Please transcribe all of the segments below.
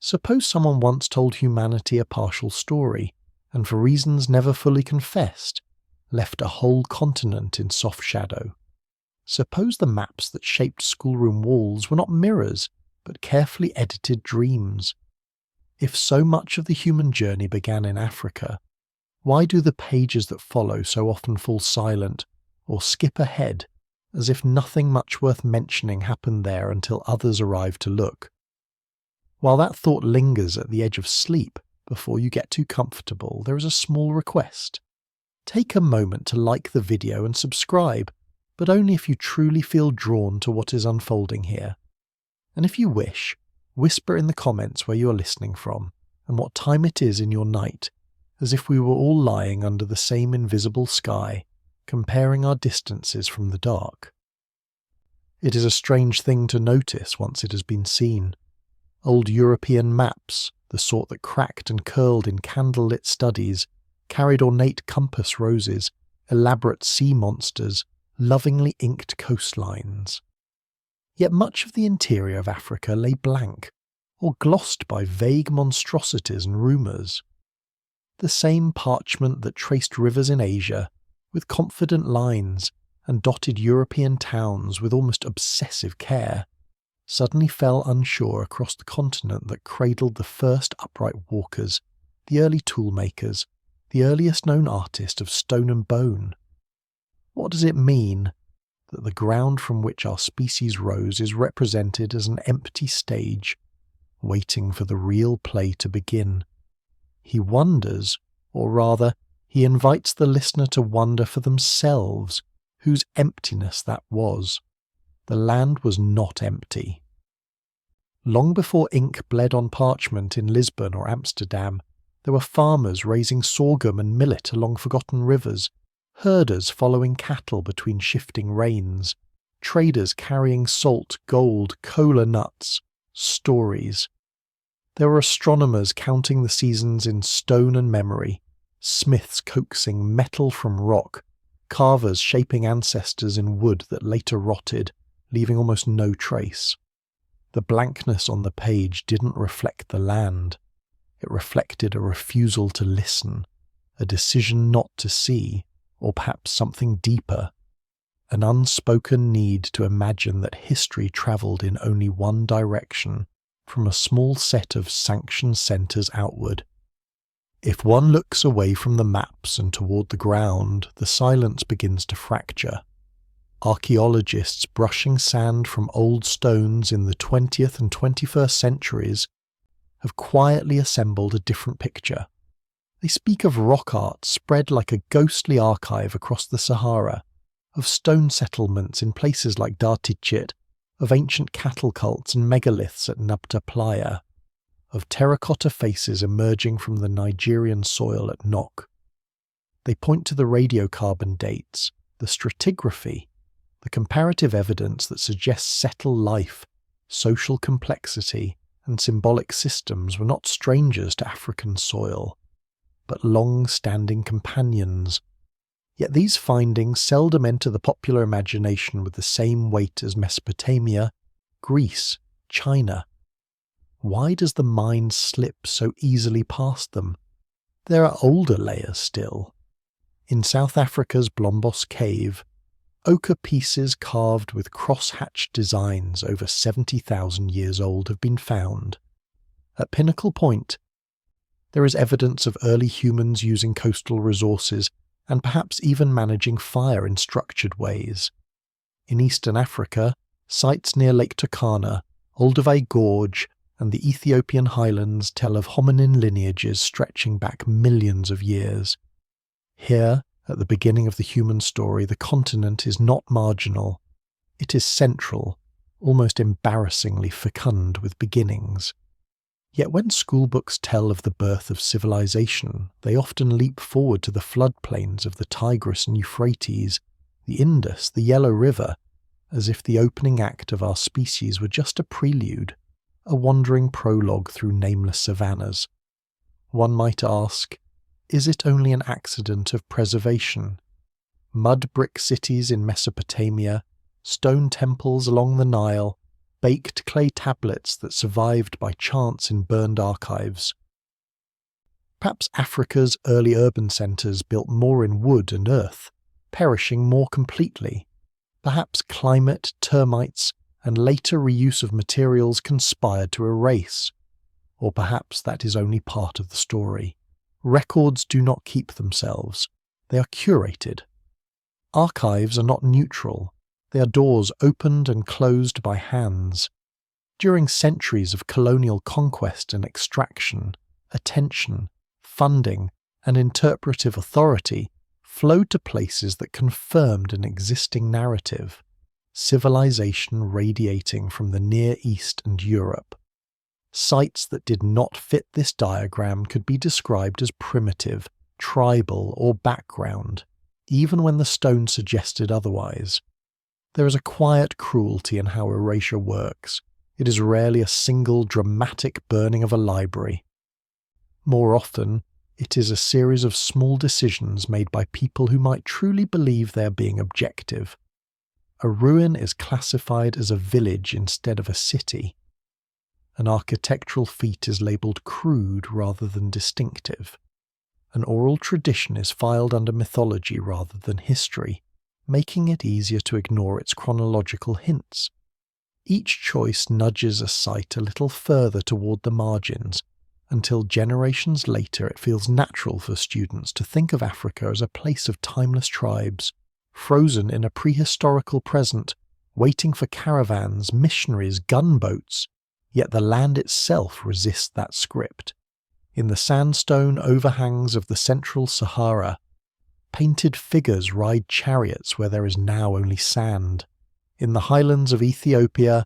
Suppose someone once told humanity a partial story, and for reasons never fully confessed, left a whole continent in soft shadow. Suppose the maps that shaped schoolroom walls were not mirrors, but carefully edited dreams. If so much of the human journey began in Africa, why do the pages that follow so often fall silent or skip ahead, as if nothing much worth mentioning happened there until others arrive to look? While that thought lingers at the edge of sleep before you get too comfortable, there is a small request. Take a moment to like the video and subscribe, but only if you truly feel drawn to what is unfolding here. And if you wish, whisper in the comments where you are listening from and what time it is in your night, as if we were all lying under the same invisible sky, comparing our distances from the dark. It is a strange thing to notice once it has been seen. Old European maps, the sort that cracked and curled in candlelit studies, carried ornate compass roses, elaborate sea monsters, lovingly inked coastlines. Yet much of the interior of Africa lay blank, or glossed by vague monstrosities and rumours. The same parchment that traced rivers in Asia, with confident lines, and dotted European towns with almost obsessive care, suddenly fell unsure across the continent that cradled the first upright walkers, the early toolmakers, the earliest known artist of stone and bone. What does it mean that the ground from which our species rose is represented as an empty stage, waiting for the real play to begin? He wonders, or rather, he invites the listener to wonder for themselves whose emptiness that was. The land was not empty. Long before ink bled on parchment in Lisbon or Amsterdam, there were farmers raising sorghum and millet along forgotten rivers, herders following cattle between shifting rains, traders carrying salt, gold, cola nuts, stories. There were astronomers counting the seasons in stone and memory, smiths coaxing metal from rock, carvers shaping ancestors in wood that later rotted, leaving almost no trace. The blankness on the page didn't reflect the land. It reflected a refusal to listen, a decision not to see, or perhaps something deeper, an unspoken need to imagine that history travelled in only one direction, from a small set of sanctioned centres outward. If one looks away from the maps and toward the ground, the silence begins to fracture. Archaeologists brushing sand from old stones in the 20th and 21st centuries have quietly assembled a different picture. They speak of rock art spread like a ghostly archive across the Sahara, of stone settlements in places like Dartichit, of ancient cattle cults and megaliths at Nabta Playa, of terracotta faces emerging from the Nigerian soil at Nok. They point to the radiocarbon dates, the stratigraphy, the comparative evidence that suggests settled life, social complexity, and symbolic systems were not strangers to African soil, but long-standing companions. Yet these findings seldom enter the popular imagination with the same weight as Mesopotamia, Greece, China. Why does the mind slip so easily past them? There are older layers still. In South Africa's Blombos Cave, ochre pieces carved with cross-hatched designs over 70,000 years old have been found. At Pinnacle Point, there is evidence of early humans using coastal resources and perhaps even managing fire in structured ways. In eastern Africa, sites near Lake Turkana, Olduvai Gorge, and the Ethiopian highlands tell of hominin lineages stretching back millions of years. Here, at the beginning of the human story, the continent is not marginal. It is central, almost embarrassingly fecund with beginnings. Yet when schoolbooks tell of the birth of civilization, they often leap forward to the floodplains of the Tigris and Euphrates, the Indus, the Yellow River, as if the opening act of our species were just a prelude, a wandering prologue through nameless savannas. One might ask, is it only an accident of preservation? Mud brick cities in Mesopotamia, stone temples along the Nile, baked clay tablets that survived by chance in burned archives. Perhaps Africa's early urban centres built more in wood and earth, perishing more completely. Perhaps climate, termites, and later reuse of materials conspired to erase. Or perhaps that is only part of the story. Records do not keep themselves. They are curated. Archives are not neutral. They are doors opened and closed by hands. During centuries of colonial conquest and extraction, attention, funding, and interpretive authority flowed to places that confirmed an existing narrative, civilization radiating from the Near East and Europe. Sites that did not fit this diagram could be described as primitive, tribal, or background, even when the stone suggested otherwise. There is a quiet cruelty in how erasure works. It is rarely a single dramatic burning of a library. More often, it is a series of small decisions made by people who might truly believe they are being objective. A ruin is classified as a village instead of a city. An architectural feat is labelled crude rather than distinctive. An oral tradition is filed under mythology rather than history, making it easier to ignore its chronological hints. Each choice nudges a site a little further toward the margins, until generations later it feels natural for students to think of Africa as a place of timeless tribes, frozen in a prehistorical present, waiting for caravans, missionaries, gunboats. Yet the land itself resists that script. In the sandstone overhangs of the central Sahara, painted figures ride chariots where there is now only sand. In the highlands of Ethiopia,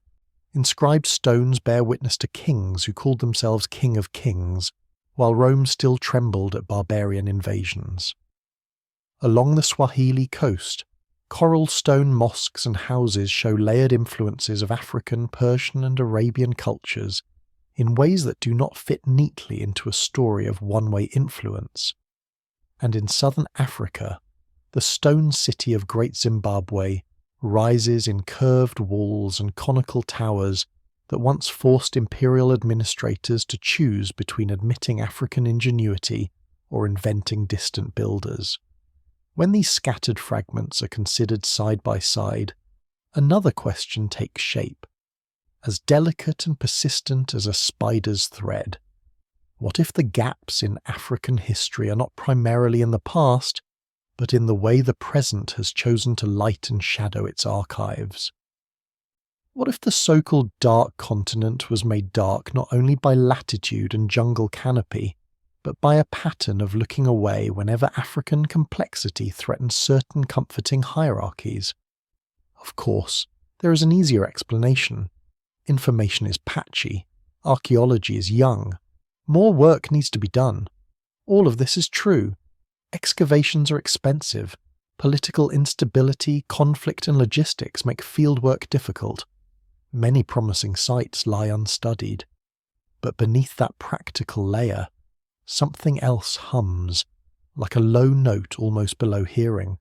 inscribed stones bear witness to kings who called themselves King of Kings, while Rome still trembled at barbarian invasions. Along the Swahili coast, coral stone mosques and houses show layered influences of African, Persian, and Arabian cultures in ways that do not fit neatly into a story of one-way influence. And in southern Africa, the stone city of Great Zimbabwe rises in curved walls and conical towers that once forced imperial administrators to choose between admitting African ingenuity or inventing distant builders. When these scattered fragments are considered side by side, another question takes shape. As delicate and persistent as a spider's thread, what if the gaps in African history are not primarily in the past, but in the way the present has chosen to light and shadow its archives? What if the so-called dark continent was made dark not only by latitude and jungle canopy, but by a pattern of looking away whenever African complexity threatens certain comforting hierarchies? Of course, there is an easier explanation. Information is patchy, archaeology is young, more work needs to be done. All of this is true. Excavations are expensive. Political instability, conflict and logistics make fieldwork difficult. Many promising sites lie unstudied. But beneath that practical layer, something else hums, like a low note almost below hearing.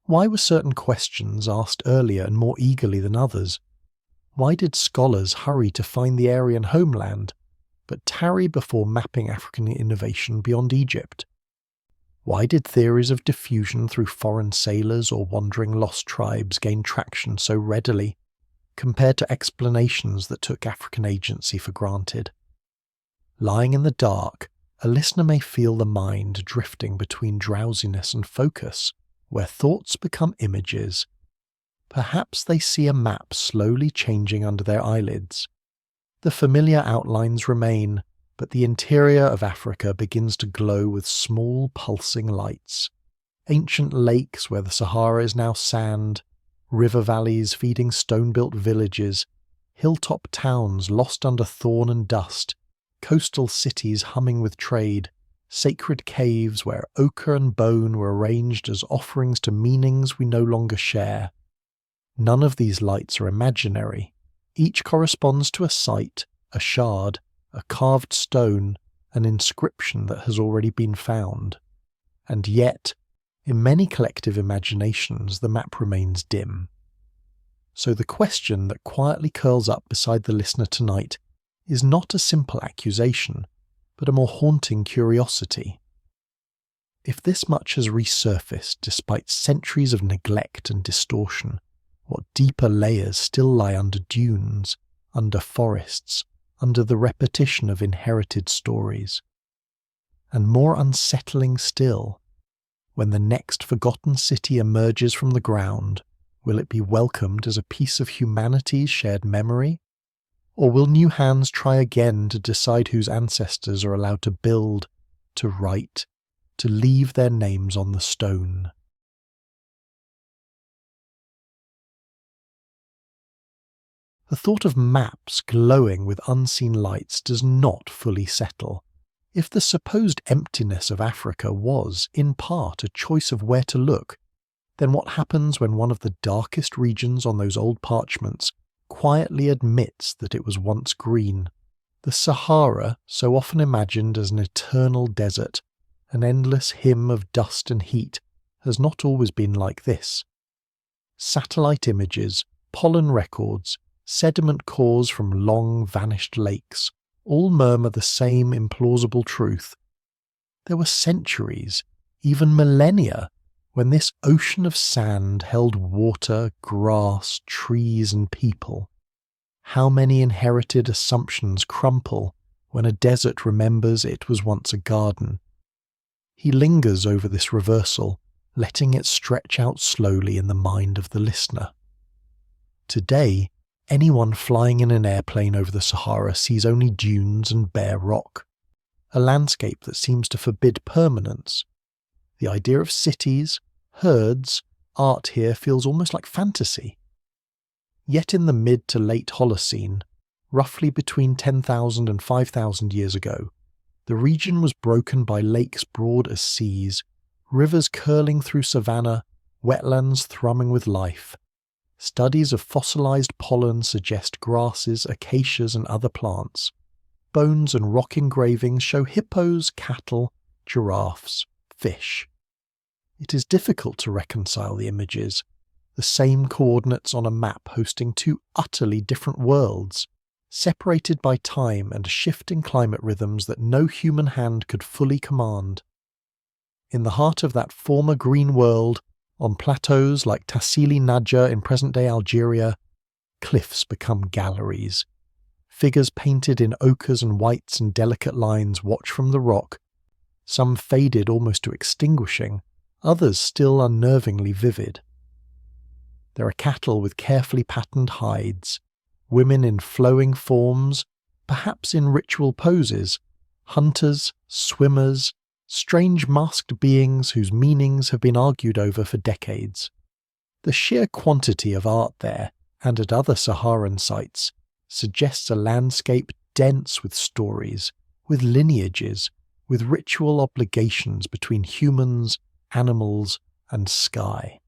Why were certain questions asked earlier and more eagerly than others? Why did scholars hurry to find the Aryan homeland, but tarry before mapping African innovation beyond Egypt? Why did theories of diffusion through foreign sailors or wandering lost tribes gain traction so readily, compared to explanations that took African agency for granted? Lying in the dark, a listener may feel the mind drifting between drowsiness and focus, where thoughts become images. Perhaps they see a map slowly changing under their eyelids. The familiar outlines remain, but the interior of Africa begins to glow with small pulsing lights. Ancient lakes where the Sahara is now sand, river valleys feeding stone-built villages, hilltop towns lost under thorn and dust, coastal cities humming with trade, sacred caves where ochre and bone were arranged as offerings to meanings we no longer share. None of these lights are imaginary. Each corresponds to a site, a shard, a carved stone, an inscription that has already been found. And yet, in many collective imaginations, the map remains dim. So the question that quietly curls up beside the listener tonight is not a simple accusation, but a more haunting curiosity. If this much has resurfaced despite centuries of neglect and distortion, what deeper layers still lie under dunes, under forests, under the repetition of inherited stories? And more unsettling still, when the next forgotten city emerges from the ground, will it be welcomed as a piece of humanity's shared memory? Or will new hands try again to decide whose ancestors are allowed to build, to write, to leave their names on the stone? The thought of maps glowing with unseen lights does not fully settle. If the supposed emptiness of Africa was, in part, a choice of where to look, then what happens when one of the darkest regions on those old parchments quietly admits that it was once green? The Sahara, so often imagined as an eternal desert, an endless hymn of dust and heat, has not always been like this. Satellite images, pollen records, sediment cores from long vanished lakes, all murmur the same implausible truth. There were centuries, even millennia, when this ocean of sand held water, grass, trees, and people. How many inherited assumptions crumple when a desert remembers it was once a garden? He lingers over this reversal, letting it stretch out slowly in the mind of the listener. Today, anyone flying in an airplane over the Sahara sees only dunes and bare rock, a landscape that seems to forbid permanence. The idea of cities, herds, art here feels almost like fantasy. Yet in the mid to late Holocene, roughly between 10,000 and 5,000 years ago, the region was broken by lakes broad as seas, rivers curling through savanna, wetlands thrumming with life. Studies of fossilized pollen suggest grasses, acacias, and other plants. Bones and rock engravings show hippos, cattle, giraffes, fish. It is difficult to reconcile the images, the same coordinates on a map hosting two utterly different worlds, separated by time and shifting climate rhythms that no human hand could fully command. In the heart of that former green world, on plateaus like Tassili Nadja in present-day Algeria, cliffs become galleries. Figures painted in ochres and whites and delicate lines watch from the rock, some faded almost to extinguishing, others still unnervingly vivid. There are cattle with carefully patterned hides, women in flowing forms, perhaps in ritual poses, hunters, swimmers, strange masked beings whose meanings have been argued over for decades. The sheer quantity of art there, and at other Saharan sites, suggests a landscape dense with stories, with lineages, with ritual obligations between humans, animals, and sky.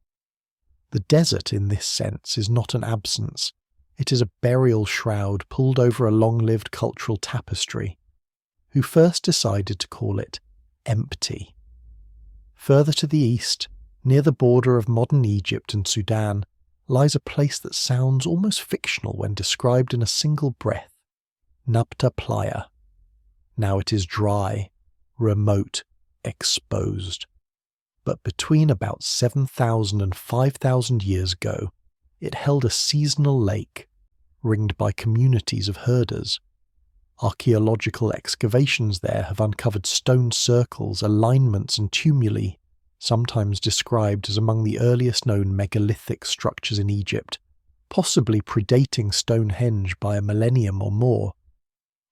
The desert, in this sense, is not an absence. It is a burial shroud pulled over a long-lived cultural tapestry. Who first decided to call it empty? Further to the east, near the border of modern Egypt and Sudan, lies a place that sounds almost fictional when described in a single breath: Nabta Playa. Now it is dry, remote, exposed. But between about 7,000 and 5,000 years ago, it held a seasonal lake, ringed by communities of herders. Archaeological excavations there have uncovered stone circles, alignments, and tumuli, sometimes described as among the earliest known megalithic structures in Egypt, possibly predating Stonehenge by a millennium or more.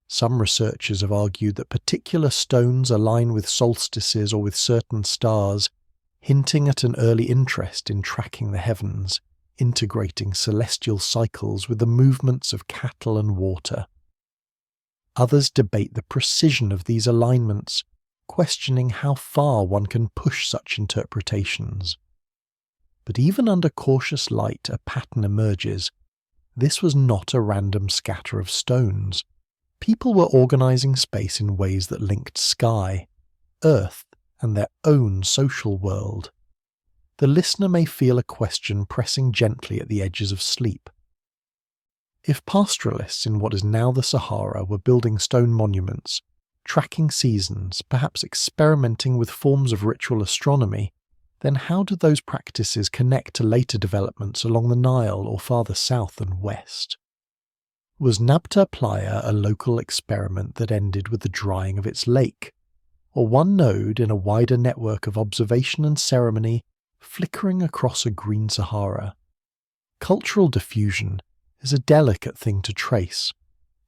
Some researchers have argued that particular stones align with solstices or with certain stars, hinting at an early interest in tracking the heavens, integrating celestial cycles with the movements of cattle and water. Others debate the precision of these alignments, questioning how far one can push such interpretations. But even under cautious light, a pattern emerges. This was not a random scatter of stones. People were organizing space in ways that linked sky, earth, and their own social world. the listener may feel a question pressing gently at the edges of sleep. If pastoralists in what is now the Sahara were building stone monuments, tracking seasons, perhaps experimenting with forms of ritual astronomy, then how do those practices connect to later developments along the Nile or farther south and west? Was Nabta Playa a local experiment that ended with the drying of its lake, or one node in a wider network of observation and ceremony flickering across a Green Sahara? Cultural diffusion is a delicate thing to trace.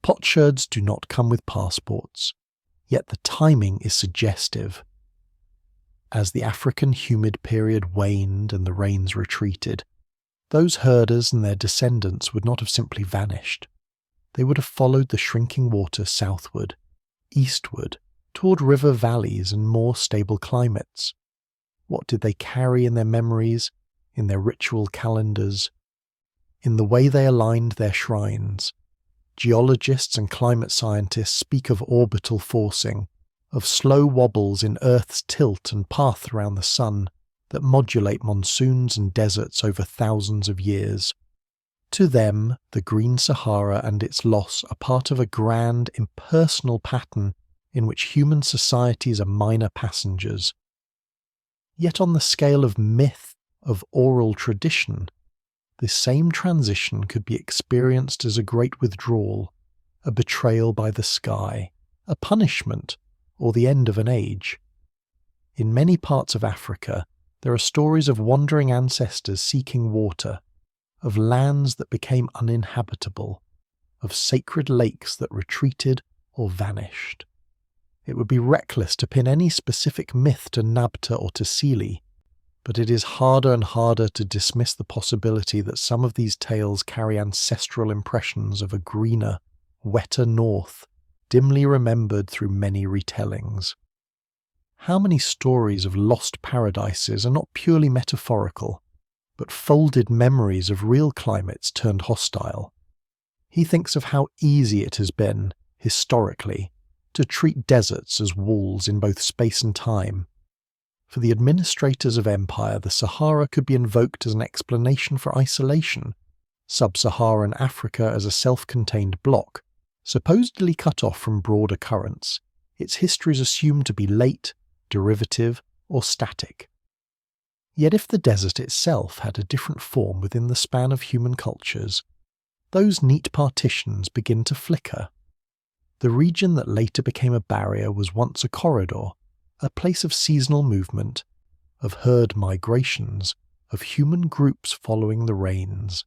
Potsherds do not come with passports, yet the timing is suggestive. As the African humid period waned and the rains retreated, those herders and their descendants would not have simply vanished. They would have followed the shrinking water southward, eastward, toward river valleys and more stable climates. What did they carry in their memories, in their ritual calendars, in the way they aligned their shrines? Geologists and climate scientists speak of orbital forcing, of slow wobbles in Earth's tilt and path around the sun that modulate monsoons and deserts over thousands of years. To them, the Green Sahara and its loss are part of a grand, impersonal pattern in which human societies are minor passengers. Yet on the scale of myth, of oral tradition, this same transition could be experienced as a great withdrawal, a betrayal by the sky, a punishment, or the end of an age. In many parts of Africa, there are stories of wandering ancestors seeking water, of lands that became uninhabitable, of sacred lakes that retreated or vanished. It would be reckless to pin any specific myth to Nabta or to Seti, but it is harder and harder to dismiss the possibility that some of these tales carry ancestral impressions of a greener, wetter north, dimly remembered through many retellings. How many stories of lost paradises are not purely metaphorical, but folded memories of real climates turned hostile? He thinks of how easy it has been, historically, to treat deserts as walls in both space and time. For the administrators of empire, the Sahara could be invoked as an explanation for isolation, sub-Saharan Africa as a self-contained bloc, supposedly cut off from broader currents, its history is assumed to be late, derivative, or static. Yet if the desert itself had a different form within the span of human cultures, those neat partitions begin to flicker. The region that later became a barrier was once a corridor, a place of seasonal movement, of herd migrations, of human groups following the rains.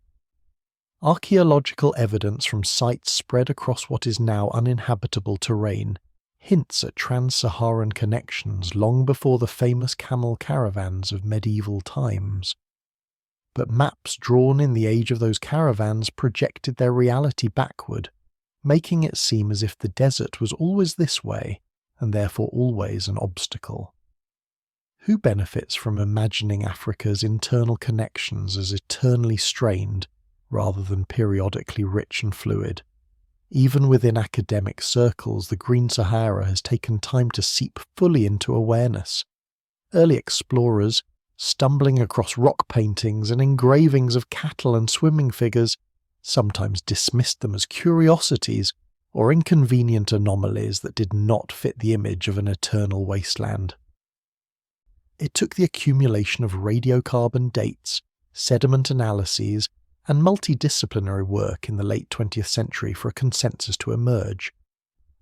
Archaeological evidence from sites spread across what is now uninhabitable terrain hints at trans-Saharan connections long before the famous camel caravans of medieval times. But maps drawn in the age of those caravans projected their reality backward, making it seem as if the desert was always this way, and therefore always an obstacle. Who benefits from imagining Africa's internal connections as eternally strained, rather than periodically rich and fluid? Even within academic circles, the Green Sahara has taken time to seep fully into awareness. Early explorers, stumbling across rock paintings and engravings of cattle and swimming figures, sometimes dismissed them as curiosities or inconvenient anomalies that did not fit the image of an eternal wasteland. It took the accumulation of radiocarbon dates, sediment analyses, and multidisciplinary work in the late 20th century for a consensus to emerge.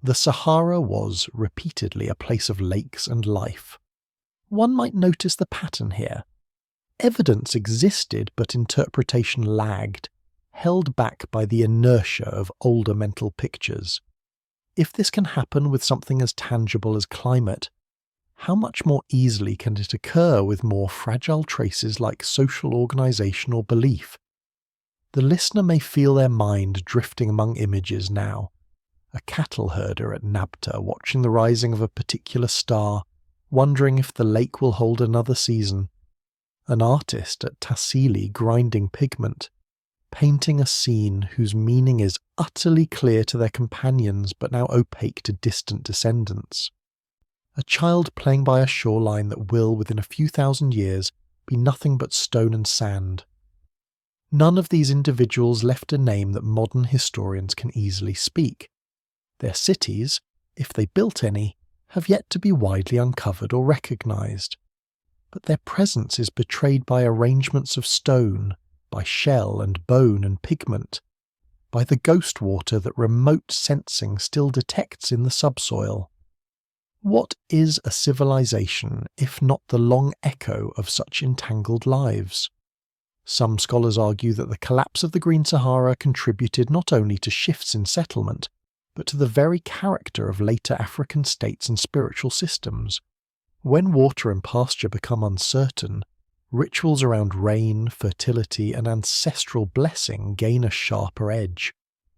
The Sahara was, repeatedly, a place of lakes and life. One might notice the pattern here. Evidence existed, but interpretation lagged, held back by the inertia of older mental pictures. If this can happen with something as tangible as climate, how much more easily can it occur with more fragile traces like social organisation or belief? The listener may feel their mind drifting among images now. A cattle herder at Nabta watching the rising of a particular star, wondering if the lake will hold another season. An artist at Tassili grinding pigment, painting a scene whose meaning is utterly clear to their companions but now opaque to distant descendants. A child playing by a shoreline that will, within a few thousand years, be nothing but stone and sand. None of these individuals left a name that modern historians can easily speak. Their cities, if they built any, have yet to be widely uncovered or recognised. But their presence is betrayed by arrangements of stone, by shell and bone and pigment, by the ghost water that remote sensing still detects in the subsoil. What is a civilization if not the long echo of such entangled lives? Some scholars argue that the collapse of the Green Sahara contributed not only to shifts in settlement, but to the very character of later African states and spiritual systems. When water and pasture become uncertain, rituals around rain, fertility, and ancestral blessing gain a sharper edge.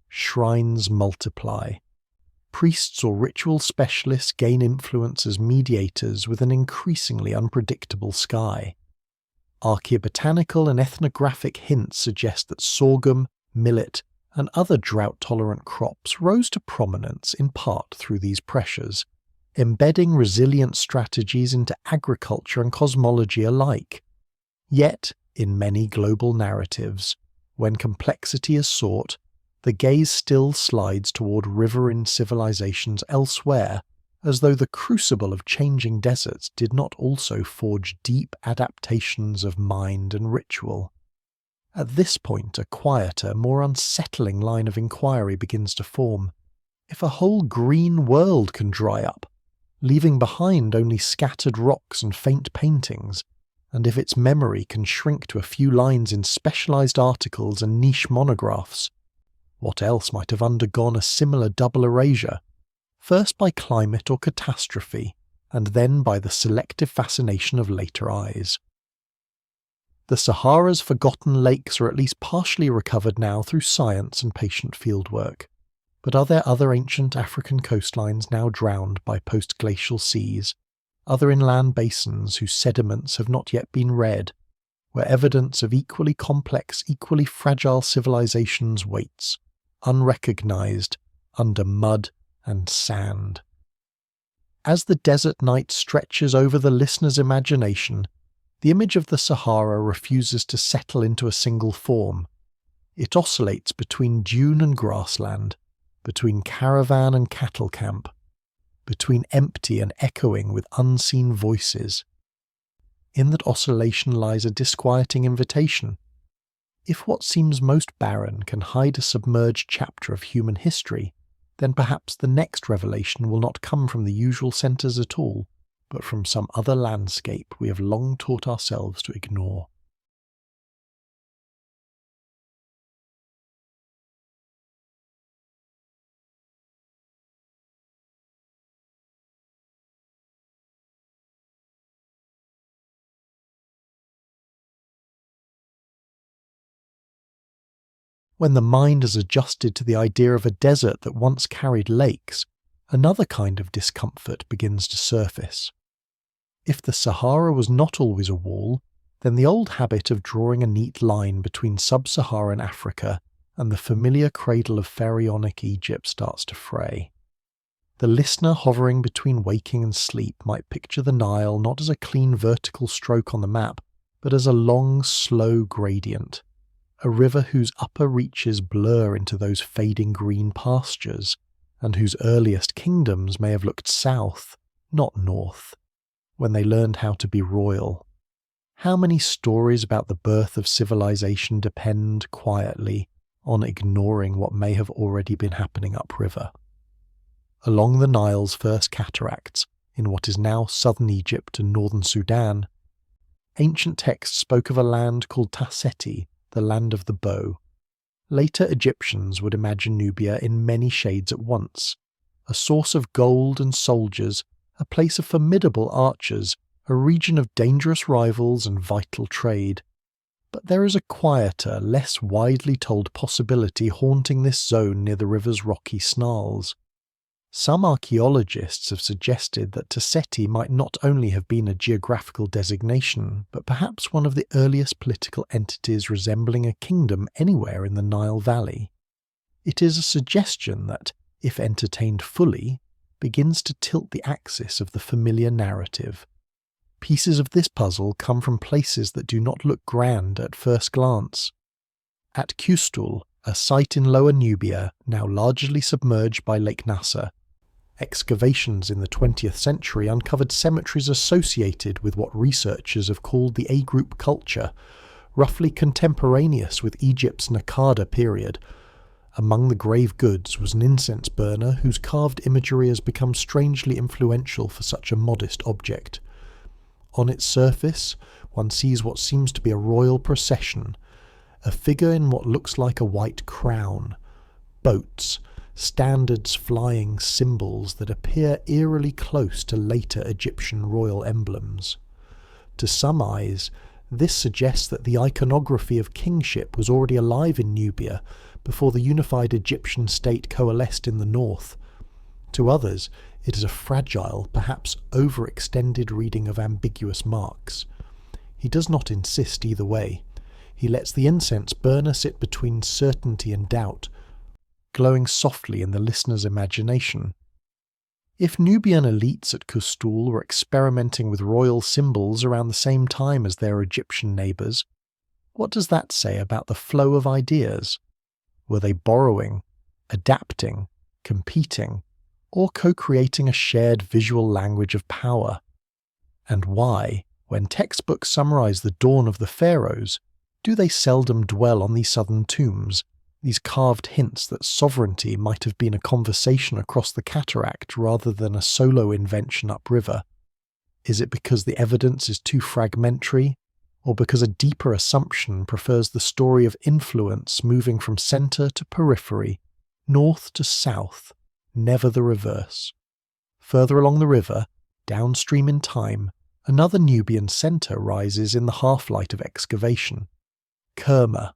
Shrines multiply. Priests or ritual specialists gain influence as mediators with an increasingly unpredictable sky. Archaeobotanical and ethnographic hints suggest that sorghum, millet, and other drought-tolerant crops rose to prominence in part through these pressures, embedding resilient strategies into agriculture and cosmology alike. Yet, in many global narratives, when complexity is sought, the gaze still slides toward riverine civilizations elsewhere, as though the crucible of changing deserts did not also forge deep adaptations of mind and ritual. At this point, a quieter, more unsettling line of inquiry begins to form. If a whole green world can dry up, leaving behind only scattered rocks and faint paintings, and if its memory can shrink to a few lines in specialized articles and niche monographs, what else might have undergone a similar double erasure, first by climate or catastrophe, and then by the selective fascination of later eyes? The Sahara's forgotten lakes are at least partially recovered now through science and patient fieldwork. But are there other ancient African coastlines now drowned by post-glacial seas, other inland basins whose sediments have not yet been read, where evidence of equally complex, equally fragile civilizations waits, unrecognised, under mud and sand? As the desert night stretches over the listener's imagination, the image of the Sahara refuses to settle into a single form. It oscillates between dune and grassland, between caravan and cattle camp, between empty and echoing with unseen voices. In that oscillation lies a disquieting invitation. If what seems most barren can hide a submerged chapter of human history, then perhaps the next revelation will not come from the usual centres at all, but from some other landscape we have long taught ourselves to ignore. When the mind is adjusted to the idea of a desert that once carried lakes, another kind of discomfort begins to surface. If the Sahara was not always a wall, then the old habit of drawing a neat line between sub-Saharan Africa and the familiar cradle of pharaonic Egypt starts to fray. The listener hovering between waking and sleep might picture the Nile not as a clean vertical stroke on the map, but as a long, slow gradient, a river whose upper reaches blur into those fading green pastures, and whose earliest kingdoms may have looked south, not north, when they learned how to be royal. How many stories about the birth of civilization depend, quietly, on ignoring what may have already been happening upriver? Along the Nile's first cataracts, in what is now southern Egypt and northern Sudan, ancient texts spoke of a land called Seti, the land of the bow. Later Egyptians would imagine Nubia in many shades at once, a source of gold and soldiers, a place of formidable archers, a region of dangerous rivals and vital trade. But there is a quieter, less widely told possibility haunting this zone near the river's rocky snarls. Some archaeologists have suggested that Seti might not only have been a geographical designation, but perhaps one of the earliest political entities resembling a kingdom anywhere in the Nile Valley. It is a suggestion that, if entertained fully, begins to tilt the axis of the familiar narrative. Pieces of this puzzle come from places that do not look grand at first glance. At Qustul, a site in Lower Nubia, now largely submerged by Lake Nasser, excavations in the 20th century uncovered cemeteries associated with what researchers have called the A-group culture, roughly contemporaneous with Egypt's Nakada period. Among the grave goods was an incense burner whose carved imagery has become strangely influential for such a modest object. On its surface, one sees what seems to be a royal procession, a figure in what looks like a white crown, boats, standards flying symbols that appear eerily close to later Egyptian royal emblems. To some eyes, this suggests that the iconography of kingship was already alive in Nubia before the unified Egyptian state coalesced in the north. To others, it is a fragile, perhaps overextended reading of ambiguous marks. He does not insist either way. He lets the incense burner sit between certainty and doubt, glowing softly in the listener's imagination. If Nubian elites at Qustul were experimenting with royal symbols around the same time as their Egyptian neighbours, what does that say about the flow of ideas? Were they borrowing, adapting, competing, or co-creating a shared visual language of power? And why, when textbooks summarize the dawn of the pharaohs, do they seldom dwell on these southern tombs, these carved hints that sovereignty might have been a conversation across the cataract rather than a solo invention upriver? Is it because the evidence is too fragmentary, or because a deeper assumption prefers the story of influence moving from centre to periphery, north to south, never the reverse? Further along the river, downstream in time, another Nubian centre rises in the half-light of excavation. Kerma.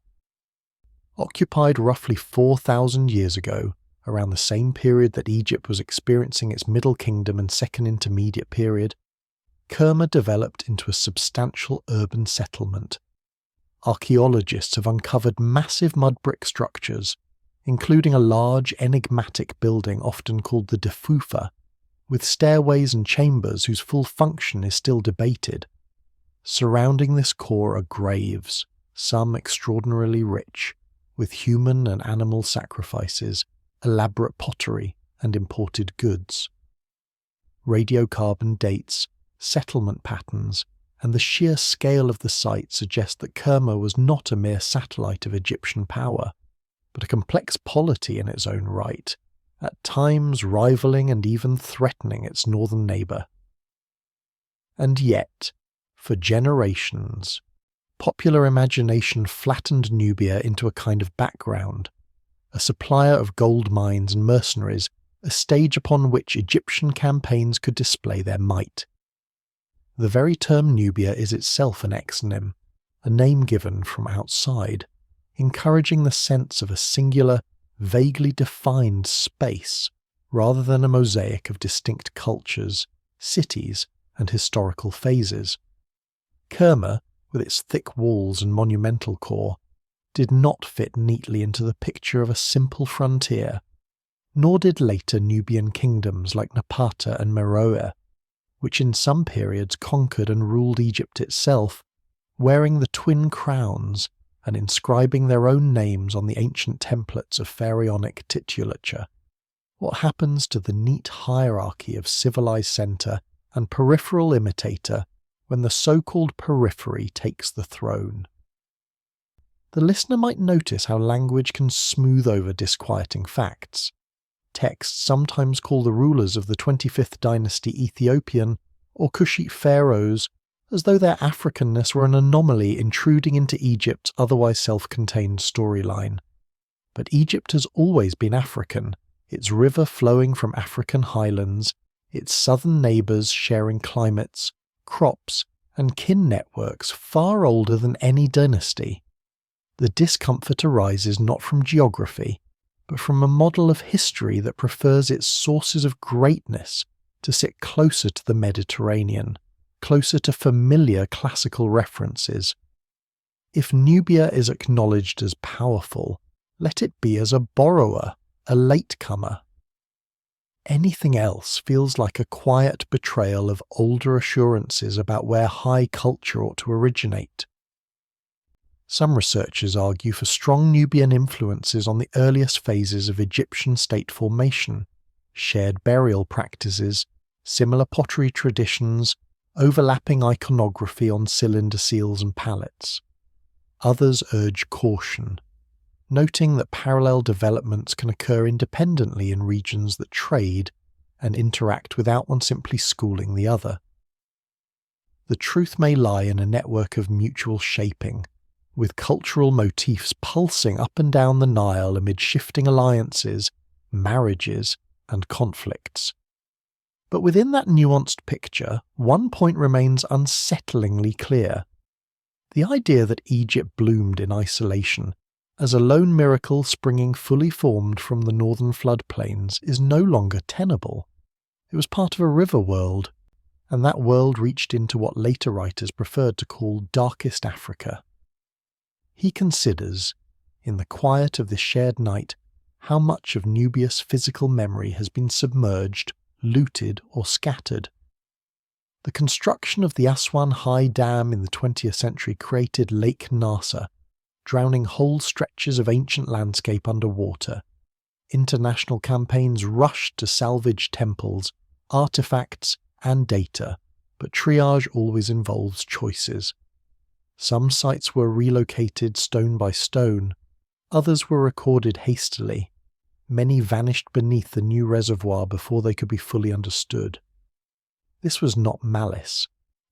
Occupied roughly 4,000 years ago, around the same period that Egypt was experiencing its Middle Kingdom and Second Intermediate period, Kerma developed into a substantial urban settlement. Archaeologists have uncovered massive mud brick structures, including a large, enigmatic building often called the Defufa, with stairways and chambers whose full function is still debated. Surrounding this core are graves, some extraordinarily rich, with human and animal sacrifices, elaborate pottery, and imported goods. Radiocarbon dates, settlement patterns, and the sheer scale of the site suggest that Kerma was not a mere satellite of Egyptian power, but a complex polity in its own right, at times rivaling and even threatening its northern neighbour. And yet, for generations, popular imagination flattened Nubia into a kind of background, a supplier of gold mines and mercenaries, a stage upon which Egyptian campaigns could display their might. The very term Nubia is itself an exonym, a name given from outside, encouraging the sense of a singular, vaguely defined space, rather than a mosaic of distinct cultures, cities, and historical phases. Kerma, with its thick walls and monumental core, did not fit neatly into the picture of a simple frontier, nor did later Nubian kingdoms like Napata and Meroë, which in some periods conquered and ruled Egypt itself, wearing the twin crowns and inscribing their own names on the ancient templates of pharaonic titulature. What happens to the neat hierarchy of civilized centre and peripheral imitator when the so-called periphery takes the throne? The listener might notice how language can smooth over disquieting facts. Texts sometimes call the rulers of the 25th dynasty Ethiopian or Kushite pharaohs, as though their Africanness were an anomaly intruding into Egypt's otherwise self-contained storyline. But Egypt has always been African, its river flowing from African highlands, its southern neighbours sharing climates, crops, and kin networks far older than any dynasty. The discomfort arises not from geography, but from a model of history that prefers its sources of greatness to sit closer to the Mediterranean, closer to familiar classical references. If Nubia is acknowledged as powerful, let it be as a borrower, a latecomer. Anything else feels like a quiet betrayal of older assurances about where high culture ought to originate. Some researchers argue for strong Nubian influences on the earliest phases of Egyptian state formation, shared burial practices, similar pottery traditions, overlapping iconography on cylinder seals and pallets. Others urge caution, noting that parallel developments can occur independently in regions that trade and interact without one simply schooling the other. The truth may lie in a network of mutual shaping, with cultural motifs pulsing up and down the Nile amid shifting alliances, marriages, and conflicts. But within that nuanced picture, one point remains unsettlingly clear. The idea that Egypt bloomed in isolation, as a lone miracle springing fully formed from the northern floodplains, is no longer tenable. It was part of a river world, and that world reached into what later writers preferred to call darkest Africa. He considers, in the quiet of this shared night, how much of Nubia's physical memory has been submerged, looted, or scattered. The construction of the Aswan High Dam in the 20th century created Lake Nasser, drowning whole stretches of ancient landscape under water. International campaigns rushed to salvage temples, artifacts, and data, but triage always involves choices. Some sites were relocated stone by stone, others were recorded hastily. Many vanished beneath the new reservoir before they could be fully understood. This was not malice.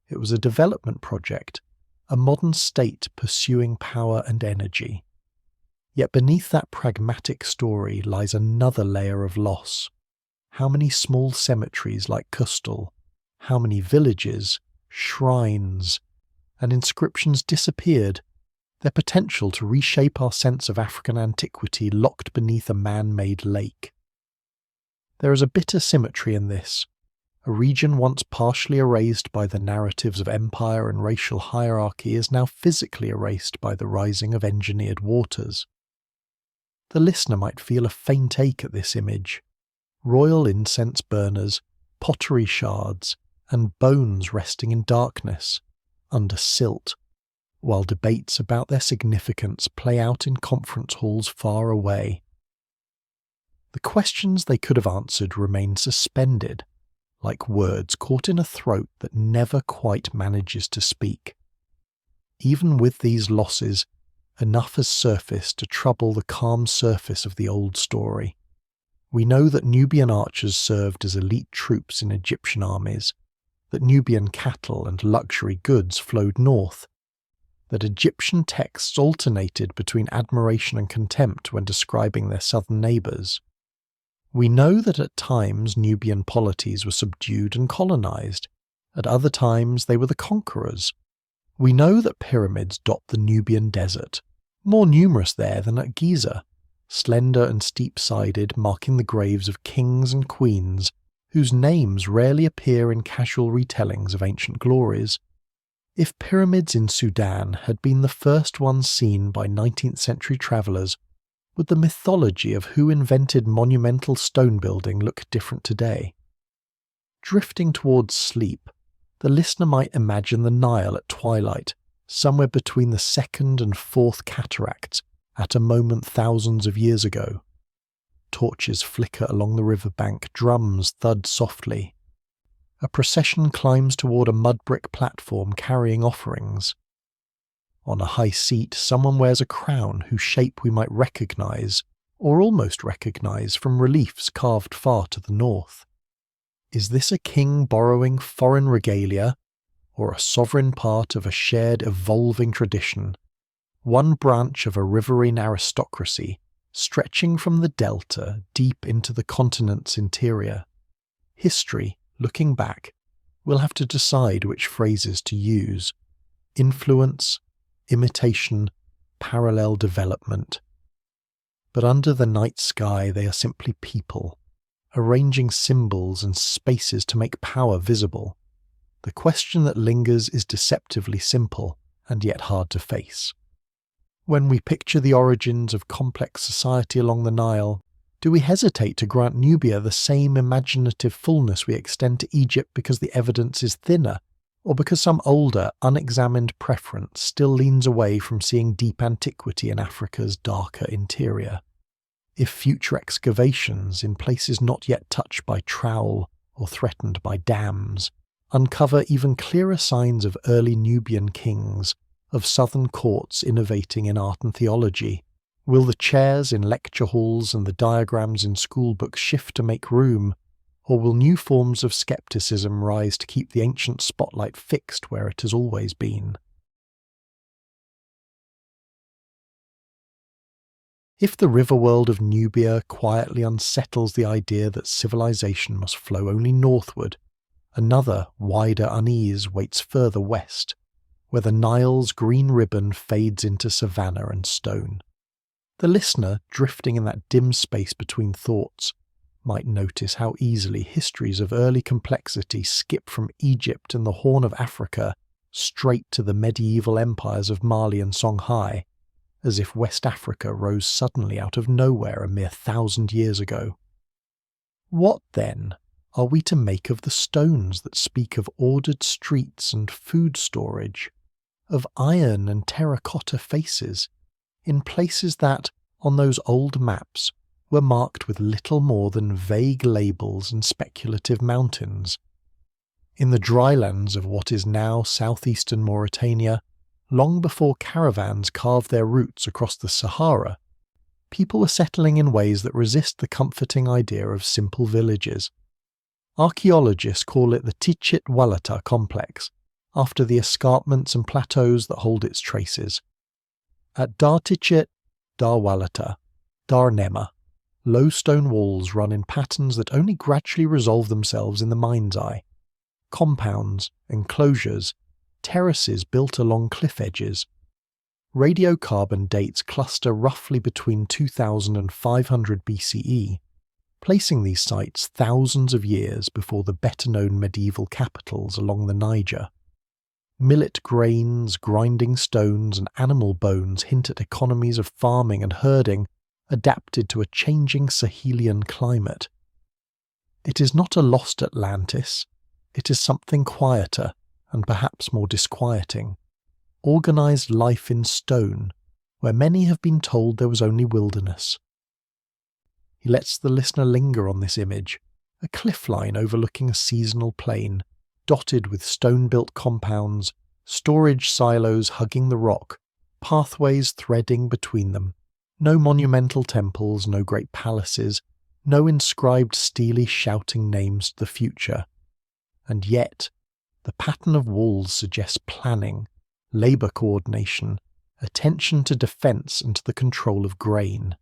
It was a development project, a modern state pursuing power and energy. Yet beneath that pragmatic story lies another layer of loss. How many small cemeteries like Kustal, how many villages, shrines, and inscriptions disappeared, their potential to reshape our sense of African antiquity locked beneath a man-made lake. There is a bitter symmetry in this. A region once partially erased by the narratives of empire and racial hierarchy is now physically erased by the rising of engineered waters. The listener might feel a faint ache at this image. Royal incense burners, pottery shards, and bones resting in darkness, under silt, while debates about their significance play out in conference halls far away. The questions they could have answered remain suspended, like words caught in a throat that never quite manages to speak. Even with these losses, enough has surfaced to trouble the calm surface of the old story. We know that Nubian archers served as elite troops in Egyptian armies, that Nubian cattle and luxury goods flowed north, that Egyptian texts alternated between admiration and contempt when describing their southern neighbours. We know that at times Nubian polities were subdued and colonized, at other times they were the conquerors. We know that pyramids dot the Nubian desert, more numerous there than at Giza, slender and steep-sided, marking the graves of kings and queens whose names rarely appear in casual retellings of ancient glories. If pyramids in Sudan had been the first ones seen by 19th century travellers, would the mythology of who invented monumental stone building look different today? Drifting towards sleep, the listener might imagine the Nile at twilight, somewhere between the second and fourth cataracts, at a moment thousands of years ago. Torches flicker along the riverbank, drums thud softly. A procession climbs toward a mud brick platform carrying offerings. On a high seat, someone wears a crown whose shape we might recognise, or almost recognise, from reliefs carved far to the north. Is this a king borrowing foreign regalia, or a sovereign part of a shared evolving tradition, one branch of a riverine aristocracy, stretching from the delta deep into the continent's interior? History, looking back, will have to decide which phrases to use. Influence, imitation, parallel development. But under the night sky they are simply people, arranging symbols and spaces to make power visible. The question that lingers is deceptively simple, and yet hard to face. When we picture the origins of complex society along the Nile, Do we hesitate to grant Nubia the same imaginative fullness we extend to Egypt because the evidence is thinner, or because some older, unexamined preference still leans away from seeing deep antiquity in Africa's darker interior? If future excavations in places not yet touched by trowel or threatened by dams uncover even clearer signs of early Nubian kings, of southern courts innovating in art and theology, will the chairs in lecture halls and the diagrams in schoolbooks shift to make room, or will new forms of skepticism rise to keep the ancient spotlight fixed where it has always been? If the river world of Nubia quietly unsettles the idea that civilization must flow only northward, another, wider unease waits further west, where the Nile's green ribbon fades into savanna and stone. The listener, drifting in that dim space between thoughts, might notice how easily histories of early complexity skip from Egypt and the Horn of Africa straight to the medieval empires of Mali and Songhai, as if West Africa rose suddenly out of nowhere a mere 1,000 years ago. What, then, are we to make of the stones that speak of ordered streets and food storage, of iron and terracotta faces, in places that, on those old maps, were marked with little more than vague labels and speculative mountains? In the drylands of what is now southeastern Mauritania, long before caravans carved their routes across the Sahara, people were settling in ways that resist the comforting idea of simple villages. Archaeologists call it the Tichit Walata complex, after the escarpments and plateaus that hold its traces. At Dar Tichit, Dar Walata, Dar Nema, low stone walls run in patterns that only gradually resolve themselves in the mind's eye. Compounds, enclosures, terraces built along cliff edges. Radiocarbon dates cluster roughly between 2000 and 500 BCE, placing these sites thousands of years before the better-known medieval capitals along the Niger. Millet grains, grinding stones, and animal bones hint at economies of farming and herding adapted to a changing Sahelian climate. It is not a lost Atlantis, it is something quieter and perhaps more disquieting. Organised life in stone, where many have been told there was only wilderness. He lets the listener linger on this image, a cliff line overlooking a seasonal plain, dotted with stone-built compounds, storage silos hugging the rock, pathways threading between them. No monumental temples, no great palaces, no inscribed steely shouting names to the future. And yet, the pattern of walls suggests planning, labour coordination, attention to defence and to the control of grain.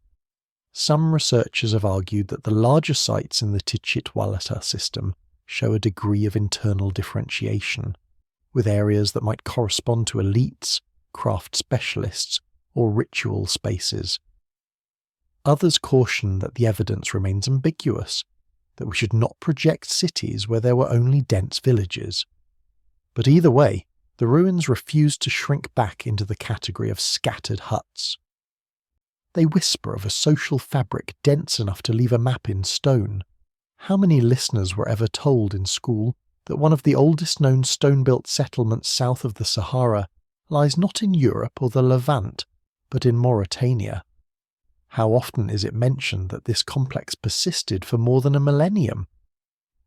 Some researchers have argued that the larger sites in the Tichit Walata system show a degree of internal differentiation, with areas that might correspond to elites, craft specialists, or ritual spaces. Others caution that the evidence remains ambiguous, that we should not project cities where there were only dense villages. But either way, the ruins refuse to shrink back into the category of scattered huts. They whisper of a social fabric dense enough to leave a map in stone. How many listeners were ever told in school that one of the oldest known stone-built settlements south of the Sahara lies not in Europe or the Levant, but in Mauritania? How often is it mentioned that this complex persisted for more than a millennium,